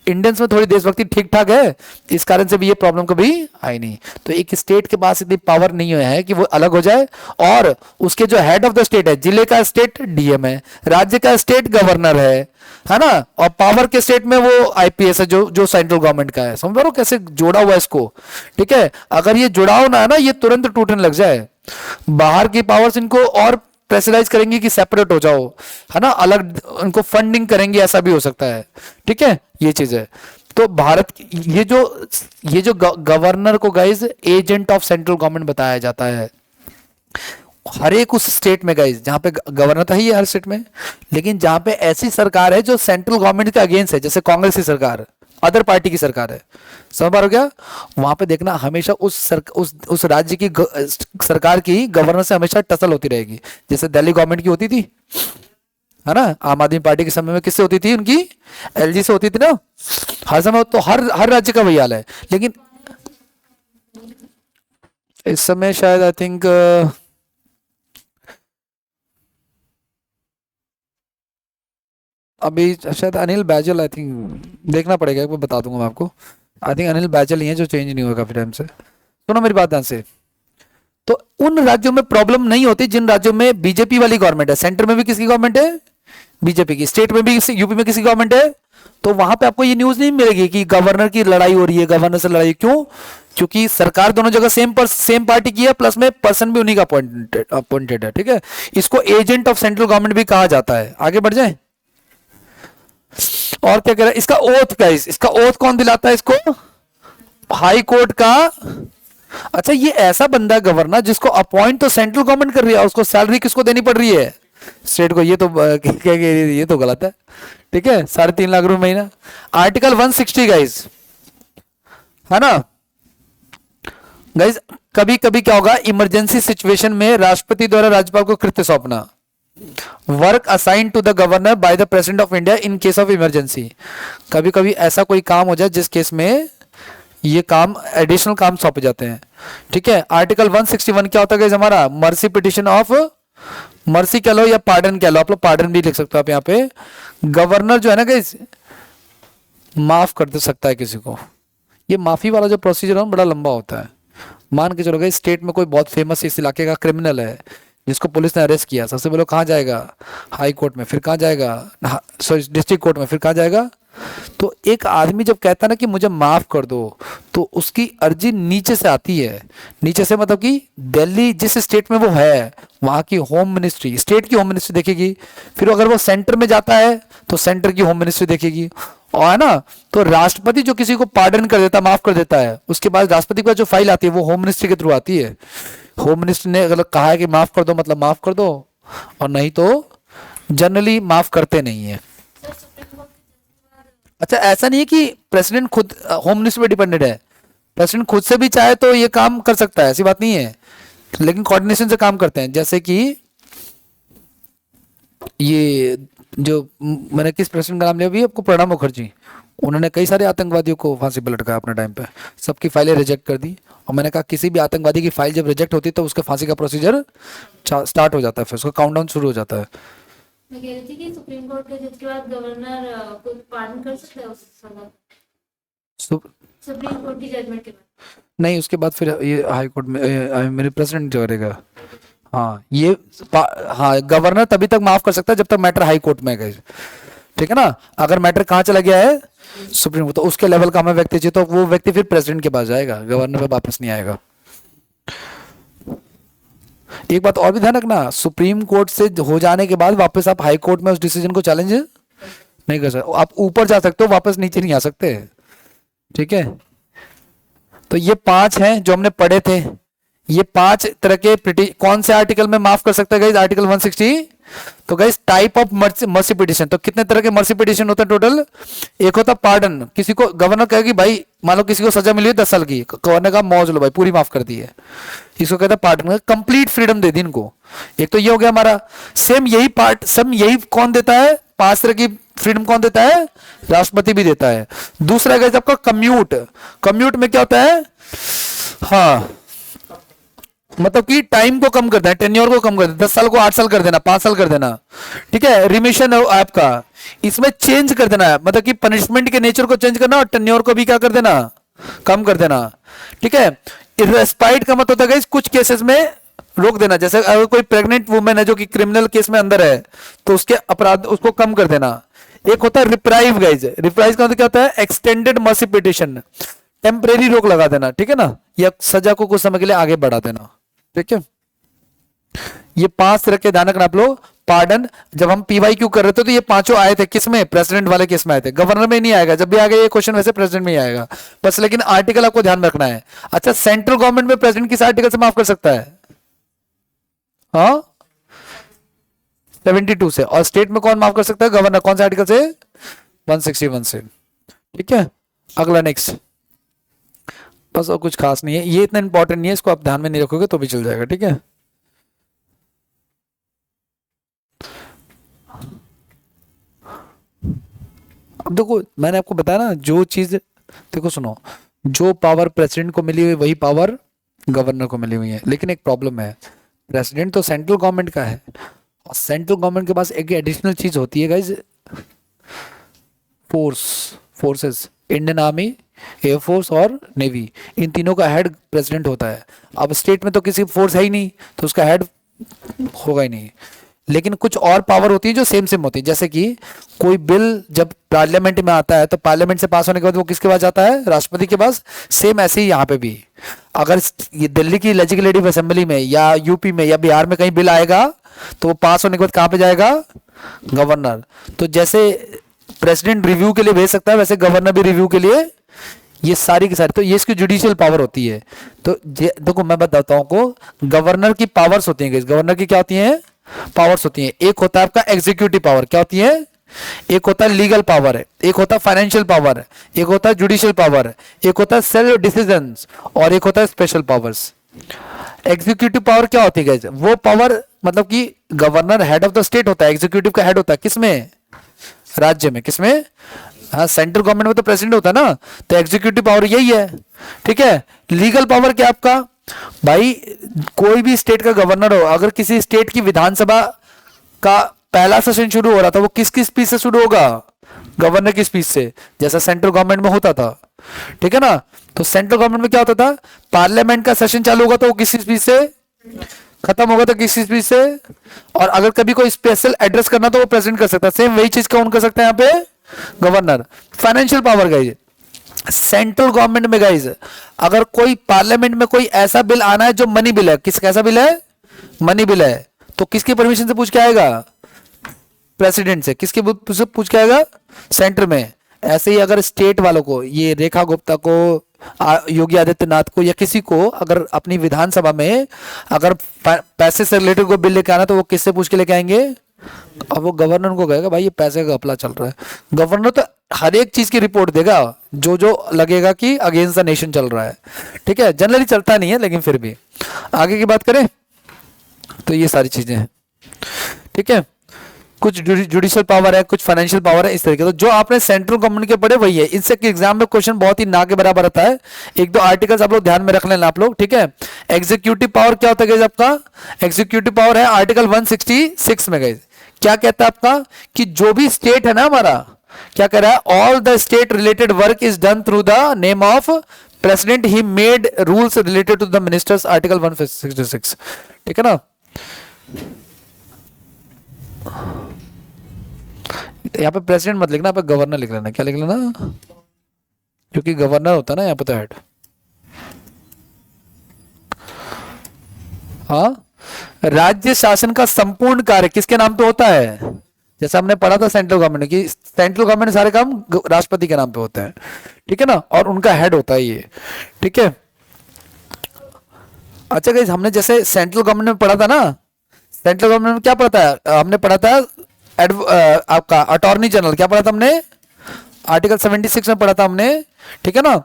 इंडियंस में थोड़ी देशभक्ति ठीक ठाक है, इस कारण से भी ये प्रॉब्लम कभी आई नहीं। तो एक स्टेट के पास इतनी पावर नहीं है कि वो अलग हो जाए, और उसके जो हेड ऑफ द स्टेट है, जिले का स्टेट डीएम है, राज्य का स्टेट गवर्नर है ना, और पावर के स्टेट में वो आईपीएस है जो सेंट्रल गवर्नमेंट का है। समझ रहे हो कैसे जोड़ा हुआ है इसको? ठीक है, अगर ये जुड़ाव ना है ना, ये तुरंत टूटने लग जाए। बाहर की पावर्स इनको और प्रेशराइज करेंगे कि सेपरेट हो जाओ, है ना, अलग, उनको फंडिंग करेंगे, ऐसा भी हो सकता है। ठीक है, ये चीज है। तो भारत ये जो गवर्नर को guys agent of central government बताया जाता है, हर एक उस स्टेट में गाइज जहां पे गवर्नर था ही है हर स्टेट में, लेकिन जहां पे ऐसी सरकार है जो सेंट्रल गवर्नमेंट के अगेंस्ट है, जैसे कांग्रेस की सरकार, अदर पार्टी की सरकार है, समझ पा रहे हो क्या? वहां पे देखना हमेशा उस राज्य की सरकार की गवर्नर से हमेशा टसल होती रहेगी। जैसे दिल्ली गवर्नमेंट की होती थी, है ना, आम आदमी पार्टी के समय में किससे होती थी, उनकी एलजी से होती थी ना, हर समय। तो हर राज्य का वही हाल है। लेकिन इस समय शायद आई थिंक अभी शायद अनिल बैजल, आई थिंक देखना पड़ेगा, एक बार बता दूंगा मैं आपको। आई थिंक अनिल बैजल ही है जो चेंज नहीं हुआ काफी टाइम से। सुनो मेरी बात ध्यान से। तो उन राज्यों में प्रॉब्लम नहीं होती जिन राज्यों में बीजेपी वाली गवर्नमेंट है, सेंटर में भी किसकी गवर्नमेंट है, बीजेपी की, स्टेट में भी यूपी में किसकी गवर्नमेंट है। तो वहां पे आपको ये न्यूज नहीं मिलेगी कि गवर्नर की लड़ाई हो रही है, गवर्नर से लड़ाई। क्यों? क्योंकि सरकार दोनों जगह सेम पार्टी की है, प्लस में पर्सन भी उन्हीं का अपॉइंटेड है। ठीक है, इसको एजेंट ऑफ सेंट्रल गवर्नमेंट भी कहा जाता है। आगे बढ़ जाए, और क्या कह रहा है, इसका ओथ गाइस, इसका ओथ कौन दिलाता है इसको, हाई कोर्ट का। अच्छा, ये ऐसा बंदा है गवर्नर जिसको अपॉइंट तो सेंट्रल गवर्नमेंट कर रही है, उसको सैलरी किसको देनी पड़ रही है, स्टेट को। ये तो ये तो गलत है। ठीक है, 3.5 लाख रुपए महीना, आर्टिकल 160 गाइस, है ना, गाइज कभी कभी क्या होगा, इमरजेंसी सिचुएशन में राष्ट्रपति द्वारा राज्यपाल को कृत्य सौंपना, work assign to the governor by the president of India in case of emergency. कभी कभी ऐसा कोई काम हो जाए जिस केस में ये काम, एडिशनल काम सौंपे जाते हैं। ठीक है, आर्टिकल 161 क्या होता है गाइस हमारा, मर्सी पिटिशन ऑफ, मर्सी कह लो या पार्डन कह लो, आप लोग पार्डन भी लिख सकते हो आप यहाँ पे। गवर्नर जो है ना गाइस माफ कर दे सकता है किसी को। ये माफी वाला जो प्रोसीजर है बड़ा लंबा होता है। मान के चलो गाइस स्टेट में कोई बहुत फेमस इस इलाके का क्रिमिनल है जिसको पुलिस ने अरेस्ट किया, सबसे पहले कहाँ जाएगा, हाई कोर्ट में, फिर कहाँ जाएगा, सॉरी डिस्ट्रिक्ट कोर्ट में, फिर कहाँ जाएगा। तो एक आदमी जब कहता है ना कि मुझे माफ कर दो, तो उसकी अर्जी नीचे से आती है। नीचे से मतलब कि दिल्ली जिस स्टेट में वो है वहां की होम मिनिस्ट्री, स्टेट की होम मिनिस्ट्री देखेगी, फिर अगर वो सेंटर में जाता है तो सेंटर की होम मिनिस्ट्री देखेगी, और है ना। तो राष्ट्रपति जो किसी को पार्डन कर देता, माफ कर देता है, उसके बाद राष्ट्रपति के पास जो फाइल आती है वो होम मिनिस्ट्री के थ्रू आती है। होम मिनिस्टर ने अगर कहा है कि माफ कर दो मतलब माफ कर दो, और नहीं तो जनरली माफ करते नहीं है। अच्छा, ऐसा नहीं है कि प्रेसिडेंट खुद होम मिनिस्टर पे डिपेंडेड है, प्रेसिडेंट खुद से भी चाहे तो ये काम कर सकता है, ऐसी बात नहीं है, लेकिन कोऑर्डिनेशन से काम करते हैं। जैसे कि ये जो मैंने किस प्रेसिडेंट का नाम लिया अभी आपको, प्रणब मुखर्जी, उन्होंने कई सारे आतंकवादियों को फांसी पर लटकाया अपने टाइम पे, सबकी फाइलें रिजेक्ट कर दी। और मैंने कहा किसी भी आतंकवादी की फाइल जब रिजेक्ट होती है तो उसके फांसी का प्रोसीजर स्टार्ट हो जाता है, फिर उसका काउंटडाउन शुरू हो जाता है। मैं कह रही थी कि सुप्रीम कोर्ट के जज के बाद गवर्नर को पार्डन कर सकता है उस सजा, सुप्रीम कोर्ट की जजमेंट के बाद नहीं, उसके बाद फिर ये हाई कोर्ट में मेरे प्रेसिडेंट करेगा। हाँ ये हाँ, गवर्नर तभी तक माफ कर सकता है जब तक मैटर हाई कोर्ट में गए। ठीक है ना, अगर मैटर कहाँ चला गया है सुप्रीम कोर्ट, तो उसके लेवल का हमें व्यक्ति चाहिए, तो वो व्यक्ति फिर प्रेसिडेंट के पास जाएगा, गवर्नर पे वापस नहीं आएगा। एक बात और भी ध्यान रखना, सुप्रीम कोर्ट से हो जाने के बाद वापस आप हाई कोर्ट में उस डिसीजन को चैलेंज नहीं कर सकते। आप ऊपर जा सकते हो, वापस नीचे नहीं आ सकते। ठीक है, तो ये 5 हैं जो हमने पढ़े थे। ये 5 तरह के कौन से आर्टिकल में माफ कर सकते हैं गाइस, आर्टिकल 160। तो guys type of mercy petition, तो कितने तरह के मर्सी पिटिशन होते हैं टोटल। एक होता पार्डन, किसी को गवर्नर कहेगा कि भाई मान लो किसी को सजा मिली है 10 साल की, गवर्नर का मौज लो भाई पूरी माफ कर दी है, इसको कहता है पार्डन, कंप्लीट फ्रीडम दे दी इनको। एक तो ये हो गया हमारा। सेम यही पार्ट, सब यही कौन देता है, 5 तरह की फ्रीडम कौन देता है, राष्ट्रपति भी देता है। दूसरा गाइस आपका कम्यूट, कम्यूट में क्या होता है, हाँ मतलब कि टाइम को कम कर देना, टेन्योर को कम कर देना, 10 साल को 8 साल कर देना, 5 साल कर देना। ठीक है, रिमिशन आपका, इसमें चेंज कर देना है, मतलब कि पनिशमेंट के नेचर को चेंज करना और टेन्योर को भी क्या कर देना, कम कर देना। ठीक है, रेस्पाइट का मतलब होता है कुछ केसेस में रोक देना, जैसे अगर कोई प्रेग्नेंट वुमेन है जो कि क्रिमिनल केस में अंदर है तो उसके अपराध उसको कम कर देना। एक होता है रिप्राइव गाइज, रिप्राइव का मतलब क्या होता है, एक्सटेंडेड मर्सी पिटिशन, टेम्परेरी रोक लगा देना। ठीक है ना, या सजा को कुछ समय के लिए आगे बढ़ा देना। ठीक है, ये 5 तरह के ध्यान रखना आप लोग। पार्डन, जब हम PYQ कर रहे थे तो ये 5 आए थे, किसमें, प्रेसिडेंट वाले केस में आए थे, गवर्नर में नहीं आएगा। जब भी आएगा ये क्वेश्चन वैसे प्रेसिडेंट में ही आएगा बस, लेकिन आर्टिकल आपको ध्यान रखना है। अच्छा, सेंट्रल गवर्नमेंट में प्रेसिडेंट किस आर्टिकल से माफ कर सकता है, हाँ 72 से, और स्टेट में कौन माफ कर सकता है, गवर्नर, कौन से आर्टिकल से, 161 से। ठीक है, अगला नेक्स्ट, बस और कुछ खास नहीं है, ये इतना इंपॉर्टेंट नहीं है, इसको आप ध्यान में नहीं रखोगे तो भी चल जाएगा। ठीक है, अब देखो मैंने आपको बताया ना, जो चीज, देखो सुनो, जो पावर प्रेसिडेंट को मिली हुई वही पावर गवर्नर को मिली हुई है, लेकिन एक प्रॉब्लम है, प्रेसिडेंट तो सेंट्रल गवर्नमेंट का है, और सेंट्रल गवर्नमेंट के पास एक एडिशनल चीज होती है guys, forces, Indian army, air force और नेवी, इन तीनों का हेड प्रेसिडेंट होता है। अब स्टेट में तो किसी फोर्स है ही नहीं तो उसका हेड होगा ही नहीं, लेकिन कुछ और पावर होती है जो सेम होती है। जैसे कि कोई बिल जब पार्लियामेंट में आता है तो पार्लियामेंट से पास होने के बाद वो किसके पास जाता है, राष्ट्रपति के पास। सेम ऐसे ही यहाँ पे भी, अगर ये दिल्ली की लेजिस्लेटिव असेंबली में या यूपी में या बिहार में कहीं बिल आएगा तो वो पास होने के बाद कहाँ पे जाएगा, गवर्नर। तो जैसे प्रेसिडेंट रिव्यू के लिए भेज सकता है वैसे गवर्नर भी रिव्यू के लिए, ये सारी की सारी, तो ये इसकी जुडिशियल पावर होती है। तो देखो मैं बताता हूँ को, गवर्नर की पावर्स होती हैं, गवर्नर की क्या होती हैं, पावर्स होती हैं। एक होता है आपका एग्जीक्यूटिव पावर, क्या होती है, एक होता है लीगल पावर है, एक होता है फाइनेंशियल पावर है, एक होता है जुडिशियल पावर है, एक होता है सेल्फ डिसीजंस और एक होता है स्पेशल पावर्स। एग्जीक्यूटिव पावर क्या होती है गाइस? वो पावर मतलब कि governor head of the state होता है, एग्जीक्यूटिव का हेड होता है किसमें? राज्य में। किसमें? हाँ, सेंट्रल गवर्नमेंट में तो प्रेसिडेंट होता है ना, तो एग्जीक्यूटिव पावर यही है। ठीक है। लीगल पावर क्या आपका भाई? कोई भी स्टेट का गवर्नर हो, अगर किसी स्टेट की विधानसभा का पहला सेशन शुरू हो रहा था, वो किसकी स्पीच से शुरू होगा? गवर्नर की स्पीच से, जैसा सेंट्रल गवर्नमेंट में होता था। ठीक है ना। तो सेंट्रल गवर्नमेंट में क्या होता था? पार्लियामेंट का सेशन चालू होगा तो वो किसी स्पीच से खत्म होगा, तो किसी स्पीच से। और अगर कभी कोई स्पेशल एड्रेस करना तो वो प्रेसिडेंट कर सकता है। सेम वही चीज कौन कर सकता है यहाँ पे? Governor. Financial power guys, central government में गाइज अगर कोई पार्लियामेंट में कोई ऐसा बिल आना है जो मनी बिल है, किस कैसा बिल है? मनी बिल है, तो किसकी परमिशन से पूछ के आएगा? प्रेसिडेंट से। किसके पूछ के आएगा? सेंटर में। ऐसे ही अगर स्टेट वालों को, ये रेखा गुप्ता को, योगी आदित्यनाथ को, या किसी को अगर अपनी विधानसभा में अगर पैसे से रिलेटेड कोई बिल लेके आना, तो वो किससे पूछ के लेके आएंगे? अब वो गवर्नर को कहेगा भाई ये पैसे का घपला चल रहा है। गवर्नर तो हर एक चीज की रिपोर्ट देगा जो जो लगेगा कि अगेंस्ट द नेशन चल रहा है। ठीक है। जनरली चलता नहीं है, लेकिन फिर भी आगे की बात करें तो ये सारी चीजें हैं। ठीक है। कुछ जुडिशियल पावर है, कुछ फाइनेंशियल पावर है, इस तरीके। तो जो आपने सेंट्रल गवर्नमेंट के पढ़े वही है। इनसे एग्जाम में क्वेश्चन बहुत ही ना के बराबर आता है। एक दो आर्टिकल्स आप लोग ध्यान में रख लेना आप लोग। ठीक है। एग्जीक्यूटिव पावर क्या होता है गाइस आपका? एग्जीक्यूटिव पावर है आर्टिकल 166 में गाइस। क्या कहता है आपका? कि जो भी स्टेट है ना हमारा, क्या कह रहा है? All the state related work is done through the name of president, he made rules related to the ministers, article 166। ठीक है ना। यहाँ पे प्रेसिडेंट मत लिखना, यहाँ पे गवर्नर लिख लेना। क्या लिख लेना? क्योंकि गवर्नर होता है ना यहाँ पे तो हेड। हाँ, राज्य शासन का संपूर्ण कार्य किसके नाम पे होता है? जैसा हमने पढ़ा था सेंट्रल गवर्नमेंट की, सेंट्रल गवर्नमेंट सारे काम राष्ट्रपति के नाम पे होते हैं। ठीक है ना। और उनका हेड होता है ये। ठीक है। अच्छा गाइस, हमने जैसे सेंट्रल गवर्नमेंट में पढ़ा था ना, सेंट्रल गवर्नमेंट में क्या पढ़ा था? हमने पढ़ा था आपका अटॉर्नी जनरल। क्या पढ़ा था हमने? आर्टिकल 76 में पढ़ा था हमने। ठीक है ना।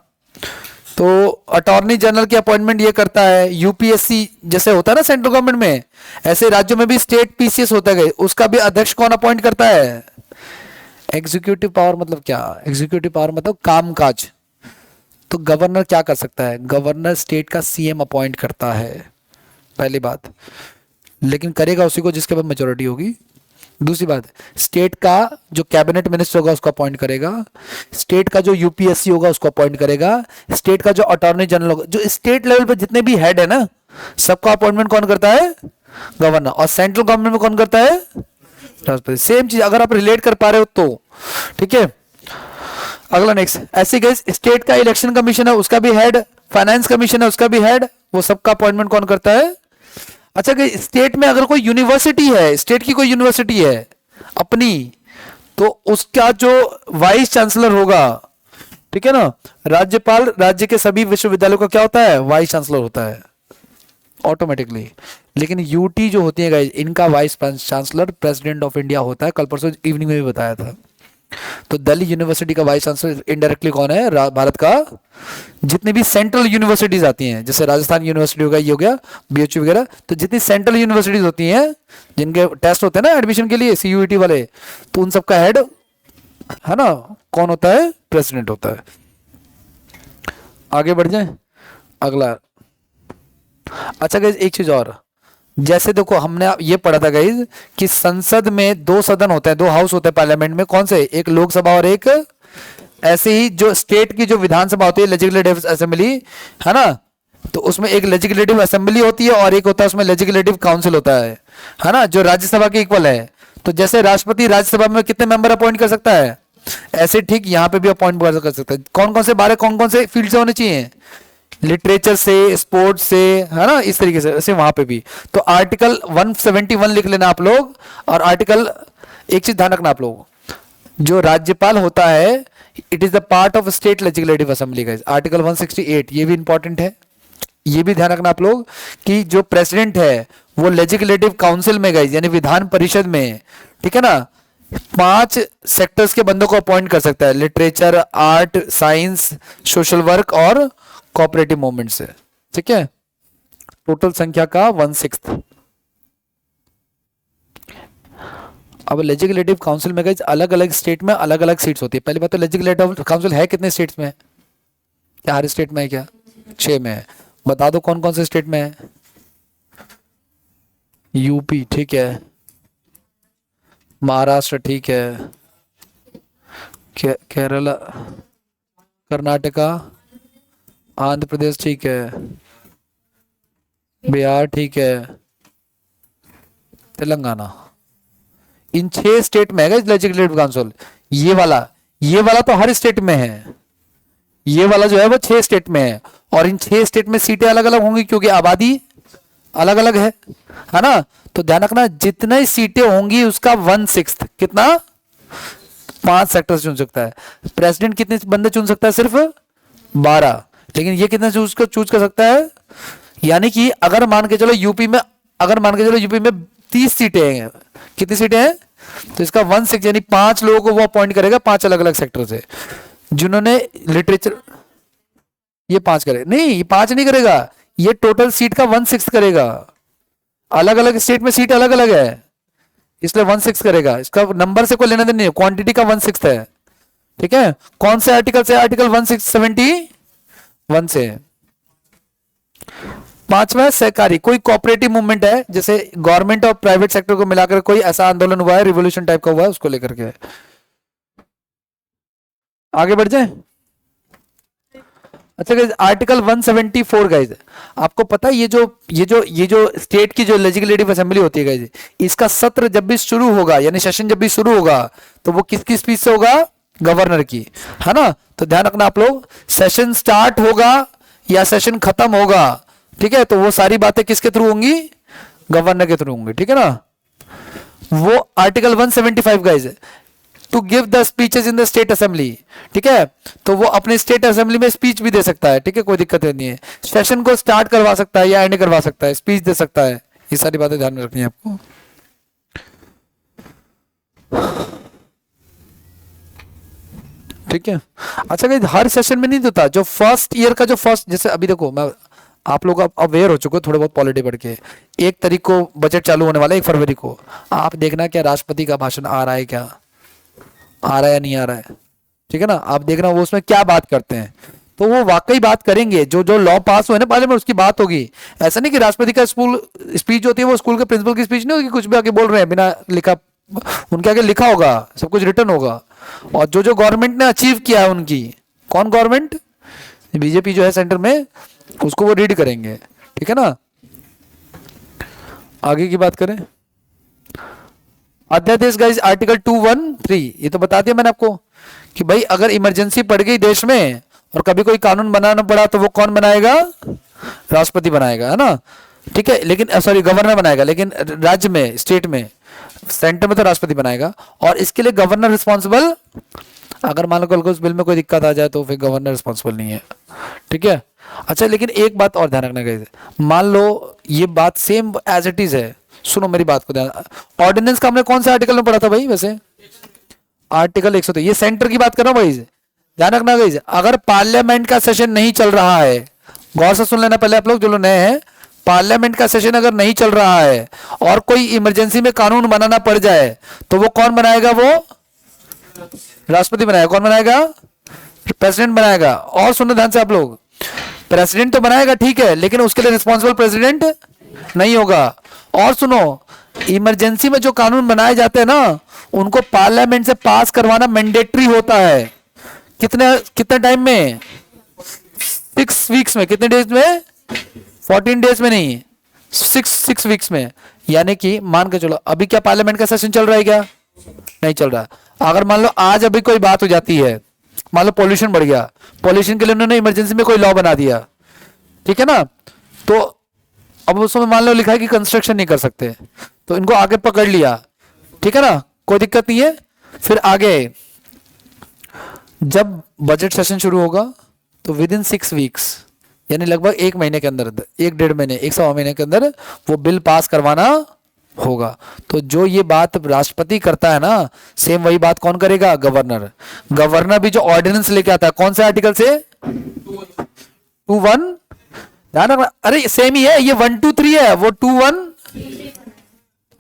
तो अटॉर्नी जनरल की अपॉइंटमेंट ये करता है। यूपीएससी जैसे होता है ना सेंट्रल गवर्नमेंट में, ऐसे राज्यों में भी स्टेट पीसीएस होता है, उसका भी अध्यक्ष कौन अपॉइंट करता है? एग्जीक्यूटिव पावर मतलब क्या? एग्जीक्यूटिव पावर मतलब कामकाज। तो गवर्नर क्या कर सकता है? गवर्नर स्टेट का सीएम अपॉइंट करता है, पहली बात। लेकिन करेगा उसी को जिसके पास मेजोरिटी होगी। दूसरी बात, स्टेट का जो कैबिनेट मिनिस्टर होगा उसको अपॉइंट करेगा, स्टेट का जो यूपीएससी होगा उसको अपॉइंट करेगा, स्टेट का जो अटॉर्नी जनरल होगा, जो स्टेट लेवल पे जितने भी हेड है ना, सबका अपॉइंटमेंट कौन करता है? गवर्नर। और सेंट्रल गवर्नमेंट में कौन करता है? राष्ट्रपति। सेम चीज अगर आप रिलेट कर पा रहे हो तो। ठीक है। अगला नेक्स्ट, ऐसे गैस स्टेट का इलेक्शन कमीशन है उसका भी हेड, फाइनेंस कमीशन है उसका भी हेड, वो सबका अपॉइंटमेंट कौन करता है? अच्छा कि स्टेट में अगर कोई यूनिवर्सिटी है, स्टेट की कोई यूनिवर्सिटी है अपनी, तो उसका जो वाइस चांसलर होगा, ठीक है ना, राज्यपाल राज्य के सभी विश्वविद्यालयों का क्या होता है? वाइस चांसलर होता है ऑटोमेटिकली। लेकिन यूटी जो होती है गाइस, इनका vice chancellor president of India होता है। कल परसों इवनिंग में भी बताया था। तो दिल्ली यूनिवर्सिटी का वाइस चांसलर इनडायरेक्टली कौन है? भारत का जितनी भी सेंट्रल यूनिवर्सिटीज आती हैं, जैसे राजस्थान यूनिवर्सिटी हो गया, ये हो गया बीएचयू वगैरह, तो जितनी सेंट्रल यूनिवर्सिटीज होती हैं जिनके टेस्ट होते हैं ना एडमिशन के लिए, सीयूईटी वाले, तो उन सबका हेड है ना कौन होता है? प्रेसिडेंट होता है। आगे बढ़ जाए, अगला। अच्छा गाइस, एक चीज और, जैसे देखो हमने ये पढ़ा था गाइस कि संसद में दो सदन होते हैं, दो हाउस होते हैं पार्लियामेंट में। कौन से? एक लोकसभा और एक, ऐसे ही जो स्टेट की जो विधानसभा होती है लेजिस्लेटिव असेंबली, है ना, तो उसमें एक लेजिस्लेटिव असेंबली होती है और एक होता है उसमें लेजिस्लेटिव काउंसिल होता है ना, जो राज्यसभा के इक्वल है। तो जैसे राष्ट्रपति राज्यसभा में कितने मेंबर अपॉइंट कर सकता है, ऐसे ठीक यहाँ पे भी अपॉइंट कर सकता है। कौन कौन से बारे कौन कौन से फील्ड से होने चाहिए? लिटरेचर से, स्पोर्ट्स से, है ना, इस तरीके से। ऐसे वहां पे भी तो आर्टिकल 171 लिख लेना आप लोग। और आर्टिकल, एक चीज ध्यान रखना आप लोग, जो राज्यपाल होता है it is the part of state legislative assembly का। आर्टिकल 168 ये भी इंपॉर्टेंट है, ये भी ध्यान रखना आप लोग कि जो प्रेसिडेंट है वो लेजिस्लेटिव काउंसिल में गई, यानी विधान परिषद में, ठीक है ना, 5 सेक्टर्स के बंदों को अपॉइंट कर सकता है, literature, art, science, social work और कोऑपरेटिव मूवमेंट से। ठीक है, टोटल संख्या का 1/6। अब लेजिस्लेटिव काउंसिल में गाइस अलग अलग स्टेट में अलग अलग सीट्स होती है। पहली बात तो लेजिस्लेटिव काउंसिल है कितने स्टेट्स में है? क्या हर स्टेट में है क्या? 6 में है। बता दो कौन कौन से स्टेट में है? यूपी ठीक है, महाराष्ट्र ठीक है, केरला, कर्नाटका, आंध्र प्रदेश ठीक है, बिहार ठीक है, तेलंगाना। इन 6 स्टेट में है लेजिस्लेटिव काउंसिल। ये वाला तो हर स्टेट में है। ये वाला जो है वो 6 स्टेट में है, और इन 6 स्टेट में सीटें अलग अलग होंगी क्योंकि आबादी अलग अलग है ना। तो ध्यान रखना, जितनी सीटें होंगी उसका 1/6 कितना, 5 सेक्टर चुन सकता है। प्रेसिडेंट कितने बंदे चुन सकता है? सिर्फ 12। लेकिन ये कितने चूज कर सकता है? यानी कि अगर मान के चलो यूपी में 30 सीटें हैं, कितनी सीटें हैं? तो इसका 1/6 यानी 5 लोगों को वो अपॉइंट करेगा 5 अलग अलग सेक्टर से, जिन्होंने लिटरेचर। ये 5 करे नहीं, ये 5 नहीं करेगा, ये टोटल सीट का 1/6 करेगा। अलग अलग स्टेट में सीट अलग अलग है, इसलिए 1/6 करेगा। इसका नंबर से कोई लेना देना नहीं, क्वांटिटी का 1/6 है। ठीक है, कौन से आर्टिकल से? आर्टिकल 171 से। 5वां सहकारी, कोई कोऑपरेटिव मूवमेंट है, जैसे गवर्नमेंट और प्राइवेट सेक्टर को मिलाकर कोई ऐसा आंदोलन हुआ है, रिवोल्यूशन टाइप का हुआ है, उसको लेकर के। आगे बढ़ जाए। अच्छा गाइस, आर्टिकल 174 गाइस, आपको पता है ये जो स्टेट की जो लेजिस्लेटिव असेंबली होती है गाइस, इसका सत्र जब भी शुरू होगा, यानी सेशन जब भी शुरू होगा, तो वो किसकी स्पीच से होगा? गवर्नर की, है ना। तो ध्यान रखना आप लोग, सेशन स्टार्ट होगा या सेशन खत्म होगा, ठीक है, तो वो सारी बातें किसके थ्रू होंगी? गवर्नर के थ्रू होंगी। ठीक है ना। वो article 175 guys, to give the speeches in the state assembly. ठीक है, तो वो अपने स्टेट असेंबली में स्पीच भी दे सकता है। ठीक है, कोई दिक्कत नहीं है। सेशन को स्टार्ट करवा सकता है या एंड करवा सकता है, स्पीच दे सकता है। ये सारी बातें ध्यान में रखनी है आपको। ठीक है। अच्छा गाइस, हर सेशन में नहीं देता, जो फर्स्ट ईयर का जो फर्स्ट, जैसे अभी देखो, मैं आप लोग अवेयर हो चुके हो थोड़े बहुत पॉलिटी पढ़ के। 1 तारीख को बजट चालू होने वाला है, 1 फरवरी को। आप देखना क्या राष्ट्रपति का भाषण आ रहा है, क्या आ रहा है या नहीं आ रहा है। ठीक है ना, आप देखना वो उसमें क्या बात करते हैं, तो वो वाकई बात करेंगे। जो लॉ पास हुए ना पहले में, उसकी बात होगी। ऐसा नहीं कि राष्ट्रपति का स्कूल स्पीच होती है वो स्कूल के प्रिंसिपल की स्पीच नहीं होगी, कुछ भी आगे बोल रहे हैं बिना लिखा। उनके आगे लिखा होगा, सब कुछ रिटर्न होगा। और जो गवर्नमेंट ने अचीव किया है उनकी, कौन गवर्नमेंट? बीजेपी जो है सेंटर में, उसको वो रीड करेंगे। ठीक है ना। आगे की बात करें, अध्यादेश गाइस, आर्टिकल 213, ये तो बता दिया मैंने आपको कि भाई अगर इमरजेंसी पड़ गई देश में और कभी कोई कानून बनाना पड़ा तो वो कौन बनाएगा? राष्ट्रपति बनाएगा, है ना। ठीक है, लेकिन सॉरी गवर्नर बनाएगा, लेकिन राज्य में, स्टेट में, सेंटर में तो राष्ट्रपति बनाएगा। और इसके लिए गवर्नर रिस्पॉन्सिबल। अगर मान लो कल को उस बिल में कोई दिक्कत आ जाए तो फिर गवर्नर रिस्पॉन्सिबल नहीं है। ठीक है। अच्छा, लेकिन एक बात और ध्यान रखना गाइस, मान लो ये बात सेम एज इट इज है, सुनो मेरी बात को ध्यान। ऑर्डिनेंस का हमने कौन से आर्टिकल में पढ़ा था भाई? वैसे आर्टिकल 103। ये सेंटर की बात कर रहा हूं भाई, ध्यान रखना गाइस। अगर पार्लियामेंट का सेशन नहीं चल रहा है, गौर से सुन लेना पहले आप लोग जो लोग नए हैं, पार्लियामेंट का सेशन अगर नहीं चल रहा है और कोई इमरजेंसी में कानून बनाना पड़ जाए, तो वो कौन बनाएगा? वो राष्ट्रपति बनाएगा। कौन बनाएगा? प्रेसिडेंट बनाएगा। और सुनो ध्यान से आप लोग, प्रेसिडेंट तो बनाएगा ठीक है, लेकिन उसके लिए रिस्पॉन्सिबल प्रेसिडेंट नहीं होगा। और सुनो, इमरजेंसी में जो कानून बनाए जाते हैं ना, उनको पार्लियामेंट से पास करवाना मैंडेटरी होता है। कितने टाइम में? 6 वीक्स में। कितने डेज में? 14 डेज में नहीं, 6 वीक्स में। यानी कि मान के चलो अभी क्या पार्लियामेंट का सेशन चल रहा है क्या? नहीं चल रहा। अगर मान लो आज अभी कोई बात हो जाती है, मान लो पॉल्यूशन बढ़ गया, पॉल्यूशन के लिए उन्होंने इमरजेंसी में कोई लॉ बना दिया, ठीक है ना, तो अब उसमें मान लो लिखा है कि कंस्ट्रक्शन नहीं कर सकते, तो इनको आगे पकड़ लिया, ठीक है ना, कोई दिक्कत नहीं है। फिर आगे जब बजट सेशन शुरू होगा तो विद इन 6 वीक्स, यानी लगभग 1 महीने के अंदर, 1 डेढ़ महीने, 1 सवा महीने के अंदर वो बिल पास करवाना होगा। तो जो ये बात राष्ट्रपति करता है ना, सेम वही बात कौन करेगा? गवर्नर। गवर्नर भी जो ऑर्डिनेंस लेके आता है कौन से आर्टिकल से? 2(1), ध्यान रखना। अरे सेम ही है, ये 123 है, वो 2(1),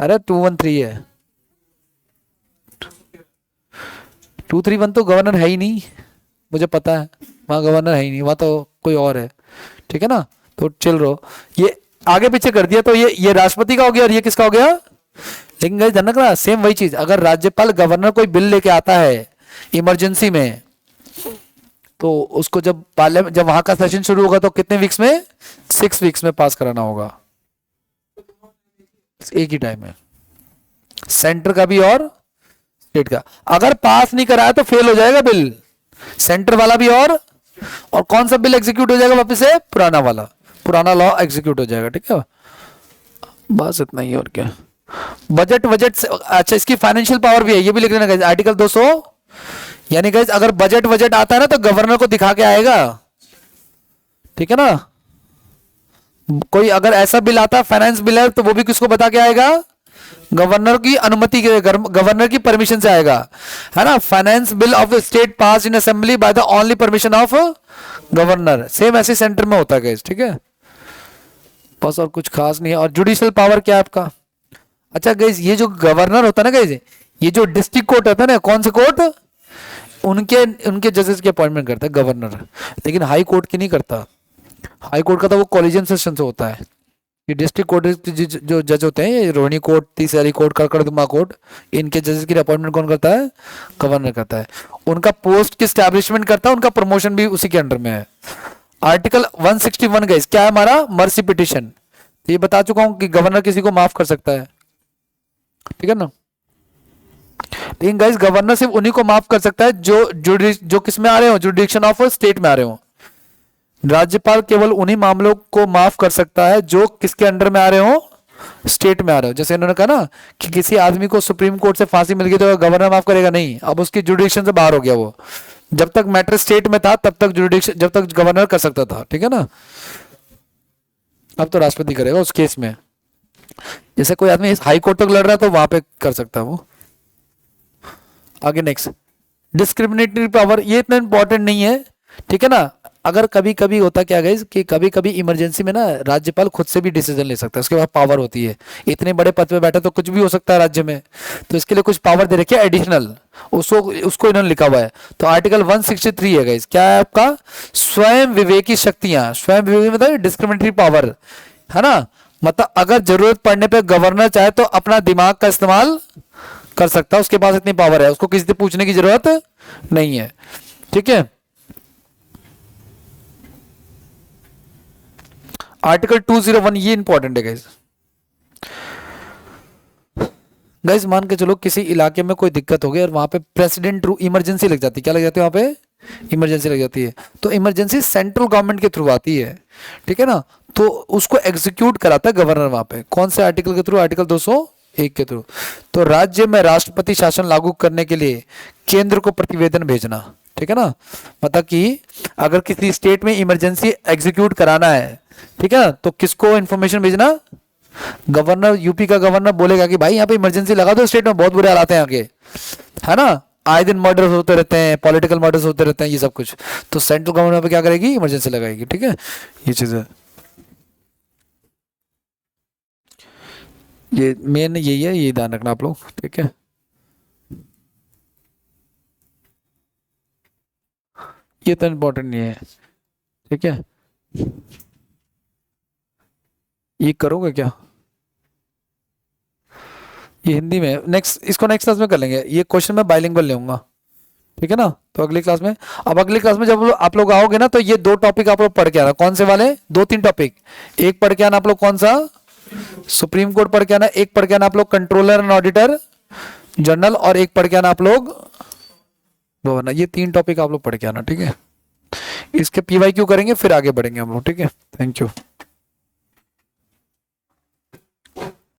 अरे 213 है। 231 तो गवर्नर है ही नहीं, मुझे पता है, वहां गवर्नर है ही नहीं, वहां तो कोई और है, ठीक है ना। तो चल रहो, ये आगे पीछे कर दिया, तो ये राष्ट्रपति का हो गया और ये किसका हो गया? लेकिन गाइस ध्यान रखना, सेम वही चीज, अगर राज्यपाल गवर्नर कोई बिल लेके आता है इमरजेंसी में, तो उसको जब पार्लियामेंट, जब वहां का सेशन शुरू होगा तो कितने वीक्स में? 6 वीक्स में पास कराना होगा, एक ही टाइम में, सेंटर का भी और स्टेट का। अगर पास नहीं कराया तो फेल हो जाएगा बिल, सेंटर वाला भी और कौन सा बिल एग्जीक्यूट हो जाएगा वापस से? पुराना वाला, पुराना लॉ एग्जीक्यूट हो जाएगा, ठीक है। बस इतना ही, और क्या। बजट अच्छा, इसकी फाइनेंशियल पावर भी है, ये भी लिख लेना गाइस, आर्टिकल 200। यानी गाइस अगर बजट आता है ना तो गवर्नर को दिखा के आएगा, ठीक है ना। कोई अगर ऐसा बिल आता है, फाइनेंस बिल है, तो वो भी किसको बता के आएगा? गवर्नर की अनुमति के, गवर्नर की परमिशन से आएगा, है ना। Finance bill of state pass in assembly by the only permission of governor. Same ऐसे सेंटर में होता है गाइस, ठीक है। बस और कुछ खास नहीं है। और जुडिशियल पावर क्या है आपका? अच्छा गाइस, ये जो गवर्नर होता है ना गाइस, ये जो डिस्ट्रिक्ट कोर्ट होता है ना, कौन से कोर्ट, उनके जजेस की अपॉइंटमेंट करता है गवर्नर, लेकिन हाई कोर्ट की नहीं करता। हाई कोर्ट का तो वो कॉलेजियम सेशन से होता है। ये डिस्ट्रिक्ट कोर्ट जो जज होते हैं, ये रोहिणी कोर्ट, तीसरी कोर्ट, कड़कड़दुमा कोर्ट, इनके जजेस की अपॉइंटमेंट कौन करता है? गवर्नर करता है। उनका पोस्ट की स्टैब्लिशमेंट करता है, उनका प्रमोशन भी उसी के अंडर में है। आर्टिकल 161 गाइस क्या है हमारा? Mercy petition. ये बता चुका हूं कि गवर्नर किसी को माफ कर सकता है, ठीक है ना। लेकिन गाइस गवर्नर सिर्फ उन्हीं को माफ कर सकता है जो किस में आ रहे हो? जुडिक्शन ऑफ स्टेट में आ रहे हो। राज्यपाल केवल उन्हीं मामलों को माफ कर सकता है जो किसके अंडर में आ रहे हो? स्टेट में आ रहे हो। जैसे इन्होंने कहा ना कि किसी आदमी को सुप्रीम कोर्ट से फांसी मिल गई तो गवर्नर माफ करेगा? नहीं, अब उसकी जुडिक्शन से बाहर हो गया वो। जब तक मैटर स्टेट में था तब तक जुडिक्शन, जब तक गवर्नर कर सकता था, ठीक है ना। अब तो राष्ट्रपति करेगा उस केस में। जैसे कोई आदमी हाई कोर्ट तक लड़ रहा है तो वहां पे कर सकता है वो। आगे नेक्स्ट, डिस्क्रिमिनेटरी पावर, ये इतना इंपॉर्टेंट नहीं है, ठीक है ना। अगर कभी कभी होता क्या गाइस कि कभी कभी इमरजेंसी में ना राज्यपाल खुद से भी डिसीजन ले सकता है, उसके बाद पावर होती है। इतने बड़े पद पे बैठा तो कुछ भी हो सकता है राज्य में, तो इसके लिए कुछ पावर दे रखी है एडिशनल, उसको इन्होंने लिखा हुआ है। तो आर्टिकल 163 है गाइस, क्या है आपका? स्वयं विवेकी शक्तियां। स्वयं विवेकी मतलब डिस्क्रिमिनेटरी पावर, है ना। मतलब अगर जरूरत पड़ने पर गवर्नर चाहे तो अपना दिमाग का इस्तेमाल कर सकता है, उसके पास इतनी पावर है, उसको किसी से पूछने की जरूरत नहीं है, ठीक है। आर्टिकल 201 ये इंपॉर्टेंट है गाइस। गाइस मान के चलो किसी इलाके में कोई दिक्कत हो गई और वहां पे प्रेसिडेंट इमरजेंसी लग जाती है। क्या लग जाती है वहां पे? इमरजेंसी लग जाती है। तो इमरजेंसी सेंट्रल गवर्नमेंट के थ्रू आती है, ठीक है ना। तो उसको एग्जीक्यूट कराता है गवर्नर वहां पे। कौन से आर्टिकल के थ्रू? आर्टिकल 201 के थ्रू। तो राज्य में राष्ट्रपति शासन लागू करने के लिए केंद्र को प्रतिवेदन भेजना, ठीक है ना। मतलब कि अगर किसी स्टेट में इमरजेंसी एग्जीक्यूट कराना है, ठीक है, तो किसको इंफॉर्मेशन भेजना? गवर्नर, यूपी का गवर्नर बोलेगा कि भाई यहाँ पे इमरजेंसी लगा दो, स्टेट में बहुत बुरे हालात हैं यहाँ के, है ना। आए दिन मर्डर्स होते रहते हैं, पॉलिटिकल मर्डर्स होते रहते हैं, ये सब कुछ। तो सेंट्रल गवर्नमेंट पे क्या करेगी? इमरजेंसी लगाएगी, ठीक है। ये चीज है, ये मेन यही है, ये ध्यान रखना आप लोग, ठीक है। ये तो इम्पोर्टेंट नहीं है, ठीक है। ये करोगे क्या? ये हिंदी में नेक्स्ट, इसको नेक्स्ट क्लास में कर लेंगे। ये क्वेश्चन मैं बाइलिंगुअल लेऊंगा, ठीक है ना। तो अगली क्लास में, अब अगली क्लास में जब आप लोग आओगे ना तो ये 2 टॉपिक आप लोग पढ़ के आना। कौन से वाले? 2-3 टॉपिक। एक पढ़ के आना आप लोग, कौन सा? सुप्रीम कोर्ट पढ़ के आना। एक पढ़ के आना आप लोग कंट्रोलर एंड ऑडिटर जनरल, और एक पढ़ के आना आप लोग गवर्नर। ये 3 टॉपिक आप लोग पढ़ के आना, ठीक है। इसके PYQ करेंगे फिर आगे बढ़ेंगे हम लोग, ठीक है। Thank you.